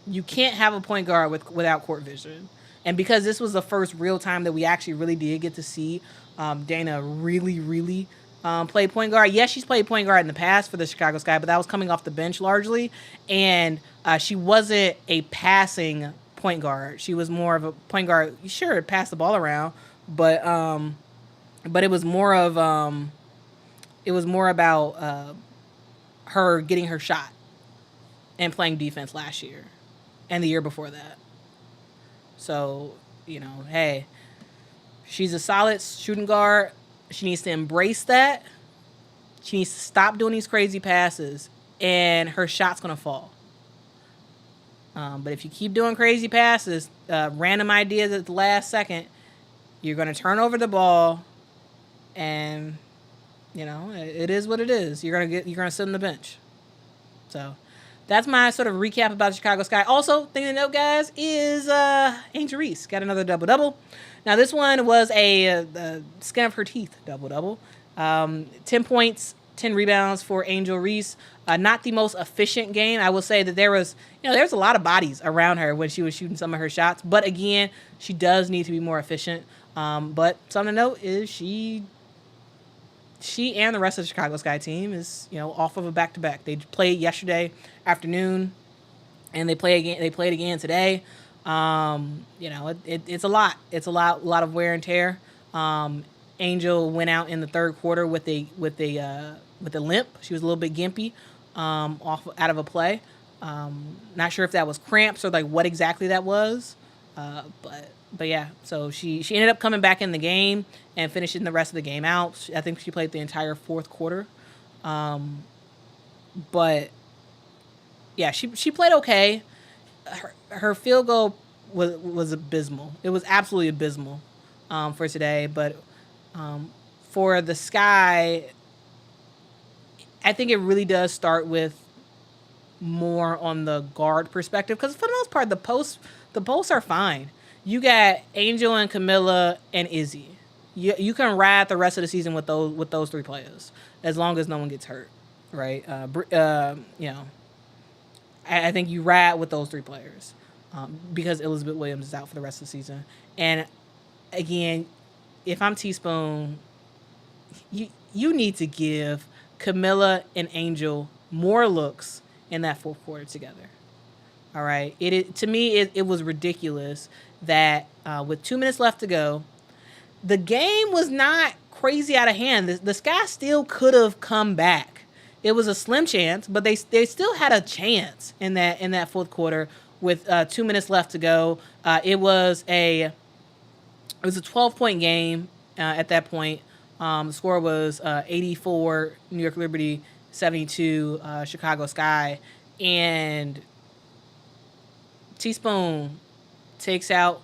you can't have a point guard without court vision. And because this was the first real time that we actually really did get to see Dana really, really play point guard. Yes, she's played point guard in the past for the Chicago Sky, but that was coming off the bench largely. And she wasn't a passing point guard. She was more of a point guard. Sure, pass the ball around, but it was more about her getting her shot and playing defense last year and the year before that. So, hey, she's a solid shooting guard. She needs to embrace that. She needs to stop doing these crazy passes, and her shot's going to fall. But if you keep doing crazy passes, random ideas at the last second, you're going to turn over the ball, and, it is what it is. You're going to sit on the bench. So that's my sort of recap about the Chicago Sky. Also, thing to note, guys, is Angel Reese got another double-double. Now, this one was a skin of her teeth double-double. 10 points, 10 rebounds for Angel Reese. Not the most efficient game. I will say that there was a lot of bodies around her when she was shooting some of her shots. But again, she does need to be more efficient. But something to note is she and the rest of the Chicago Sky team is, off of a back-to-back. They played yesterday afternoon, and they played again today. It's a lot. It's a lot of wear and tear. Angel went out in the third quarter with a limp. She was a little bit gimpy, out of a play. Not sure if that was cramps or like what exactly that was. But yeah, so she ended up coming back in the game and finishing the rest of the game out. I think she played the entire fourth quarter. But yeah, she played okay. Her field goal was abysmal. It was absolutely abysmal for today. But for the Sky, I think it really does start with more on the guard perspective, because for the most part, the posts are fine. You got Angel and Camilla and Izzy. You can ride the rest of the season with those three players as long as no one gets hurt, right? I think you ride with those three players because Elizabeth Williams is out for the rest of the season. And again, if I'm Teaspoon, you need to give Camilla and Angel more looks in that fourth quarter together. All right. To me, it was ridiculous that with 2 minutes left to go, the game was not crazy out of hand. The Sky still could have come back. It was a slim chance, but they still had a chance in that fourth quarter with 2 minutes left to go. It was a 12-point game at that point. The score was 84 New York Liberty, 72 Chicago Sky, and Teaspoon takes out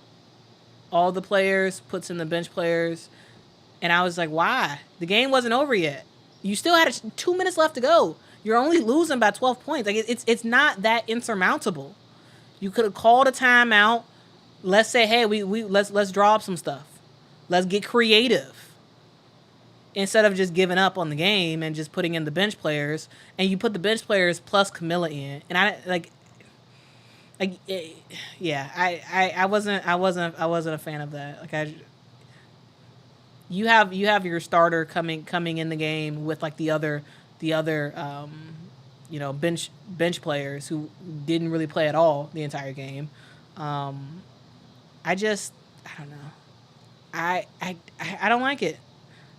all the players, puts in the bench players, and I was like, why? The game wasn't over yet. You still had 2 minutes left to go. You're only losing by 12 points. Like it's not that insurmountable. You could have called a timeout. Let's say, hey, let's draw up some stuff. Let's get creative. Instead of just giving up on the game and just putting in the bench players, and you put the bench players plus Camilla in, and I wasn't a fan of that. You have your starter coming in the game with like the other bench players who didn't really play at all the entire game, Um, I don't know. I don't like it.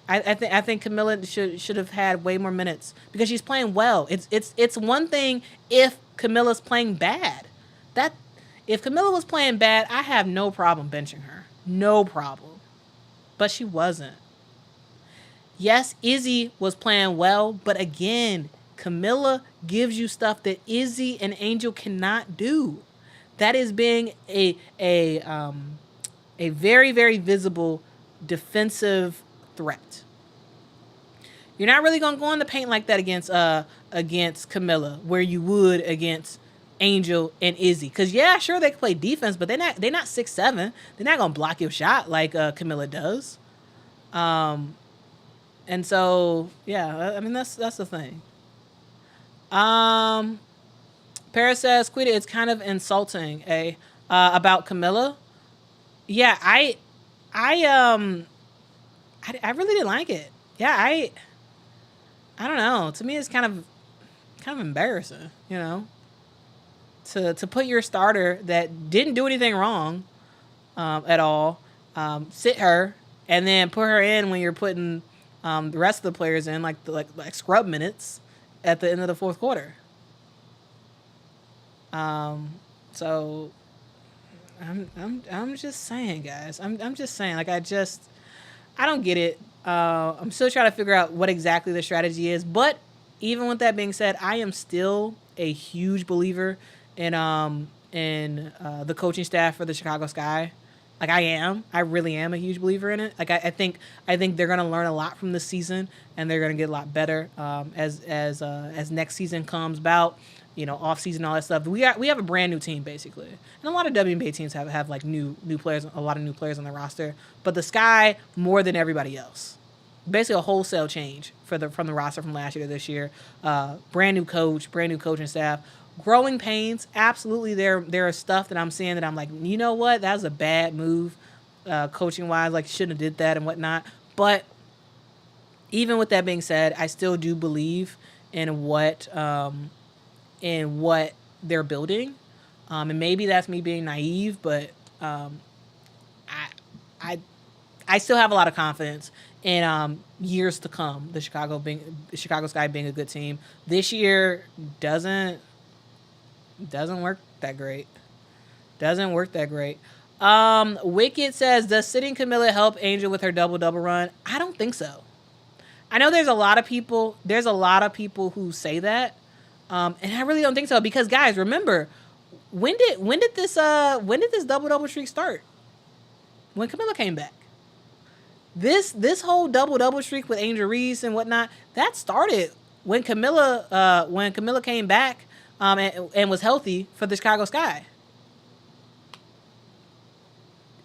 I think Camilla should have had way more minutes because she's playing well. It's one thing if Camilla's playing bad. That if Camilla was playing bad, I have no problem benching her. No problem. But she wasn't. Yes, Izzy was playing well, but again, Camilla gives you stuff that Izzy and Angel cannot do. That is being a very very visible defensive threat. You're not really gonna go in the paint like that against Camilla, where you would against Angel and Izzy. Cause yeah, sure they can play defense, but they're not 6'7". They're not gonna block your shot like Camilla does. And so yeah, I mean that's the thing. Um, Paris says, Quita, it's kind of insulting, about Camilla. Yeah, I I really didn't like it. Yeah, I don't know. To me, it's kind of embarrassing, to put your starter that didn't do anything wrong, at all, sit her, and then put her in when you're putting the rest of the players in like scrub minutes at the end of the fourth quarter. So I'm just saying, guys. I'm just saying. Like I don't get it. I'm still trying to figure out what exactly the strategy is. But even with that being said, I am still a huge believer in the coaching staff for the Chicago Sky. Like I am. I really am a huge believer in it. Like I think they're gonna learn a lot from this season, and they're gonna get a lot better as next season comes about. Off season, all that stuff. We have a brand new team basically, and a lot of WNBA teams have like new players, a lot of new players on their roster. But the Sky more than everybody else, basically a wholesale change from the roster from last year to this year. Brand new coach, brand new coaching staff. Growing pains, absolutely. There are stuff that I'm seeing that I'm like, you know what, that was a bad move, coaching wise. Like shouldn't have did that and whatnot. But even with that being said, I still do believe in what they're building, and maybe that's me being naive, but I I still have a lot of confidence in years to come. The Chicago Sky being a good team. This year doesn't work that great. Doesn't work that great. Wicked says, does sitting Camilla help Angel with her double run? I don't think so. I know there's a lot of people who say that. And I really don't think so, because guys, remember, when did this double streak start? When Camilla came back. This whole double streak with Angel Reese and whatnot, that started when Camilla came back and was healthy for the Chicago Sky.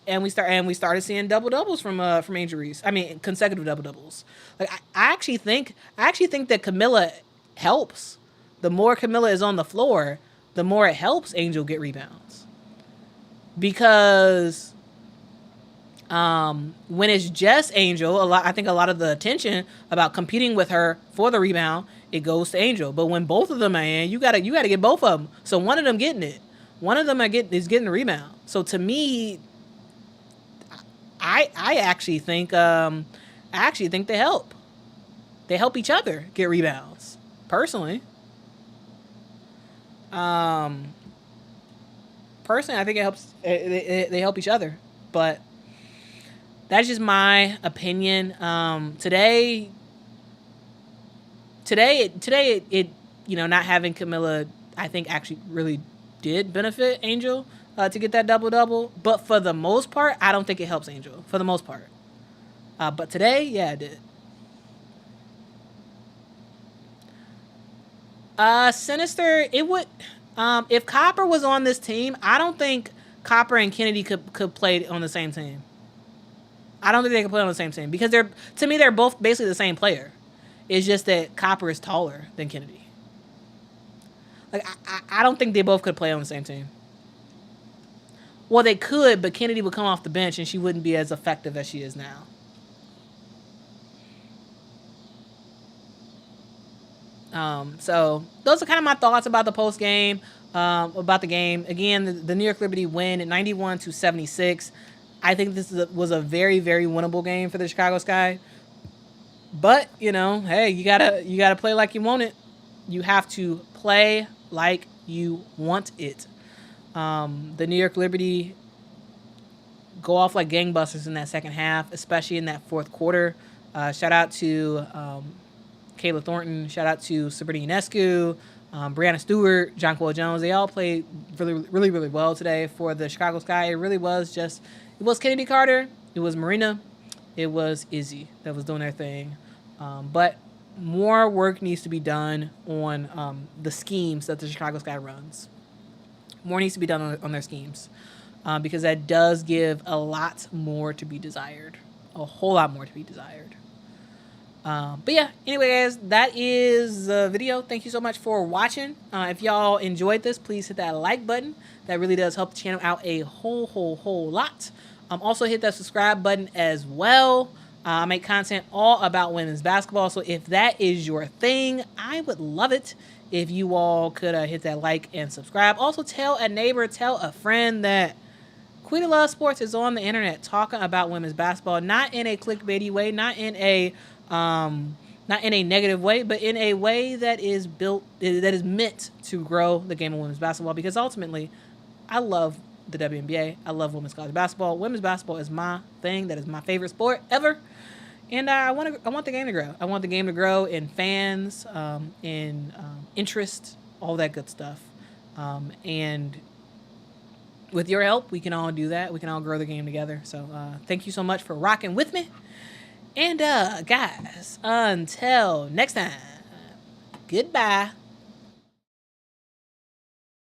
And we started seeing double doubles from Angel Reese. I mean, consecutive double doubles. Like I actually think that Camilla helps. The more Camilla is on the floor, the more it helps Angel get rebounds. Because when it's just Angel, I think a lot of the attention about competing with her for the rebound, it goes to Angel. But when both of them are in, you gotta get both of them. So one of them getting it, one of them is getting the rebound. So to me, I actually think they help. They help each other get rebounds. Personally, I think it helps. They help each other, but that's just my opinion. Today, it not having Camilla, I think actually really did benefit Angel to get that double. But for the most part, I don't think it helps Angel for the most part. But today, yeah, it did. Sinister, it would. If Copper was on this team, I don't think Copper and Kennedy could play on the same team. I don't think they could play on the same team because they're both basically the same player. It's just that Copper is taller than Kennedy. Like I don't think they both could play on the same team. Well, they could, but Kennedy would come off the bench and she wouldn't be as effective as she is now. So those are kind of my thoughts about the post game, about the game. Again, the New York Liberty win at 91-76. I think this was a very, very winnable game for the Chicago Sky. But hey, you gotta play like you want it. You have to play like you want it. The New York Liberty go off like gangbusters in that second half, especially in that fourth quarter. Shout out to Kayla Thornton. Shout out to Sabrina Ionescu, Brianna Stewart, Jonquel Jones. They all played really, really, really well today for the Chicago Sky. It really was it was Kennedy Carter, it was Marina, it was Izzy that was doing their thing. But more work needs to be done on the schemes that the Chicago Sky runs. More needs to be done on their schemes. Because that does give a lot more to be desired. A whole lot more to be desired. But yeah, anyway, guys, that is the video. Thank you so much for watching. If y'all enjoyed this, please hit that like button. That really does help the channel out a whole lot. Also hit that subscribe button as well. I make content all about women's basketball, so if that is your thing, I would love it if you all could hit that like and subscribe. Also, tell a neighbor, tell a friend that Quita Loves Sports is on the internet talking about women's basketball, not in a clickbaity way, not in a negative way, but in a way that is meant to grow the game of women's basketball. Because ultimately, I love the WNBA. I love women's college basketball. Women's basketball is my thing. That is my favorite sport ever. And I want the game to grow. I want the game to grow in fans, in interest, all that good stuff. And with your help, we can all do that. We can all grow the game together. So thank you so much for rocking with me. And guys, until next time, goodbye.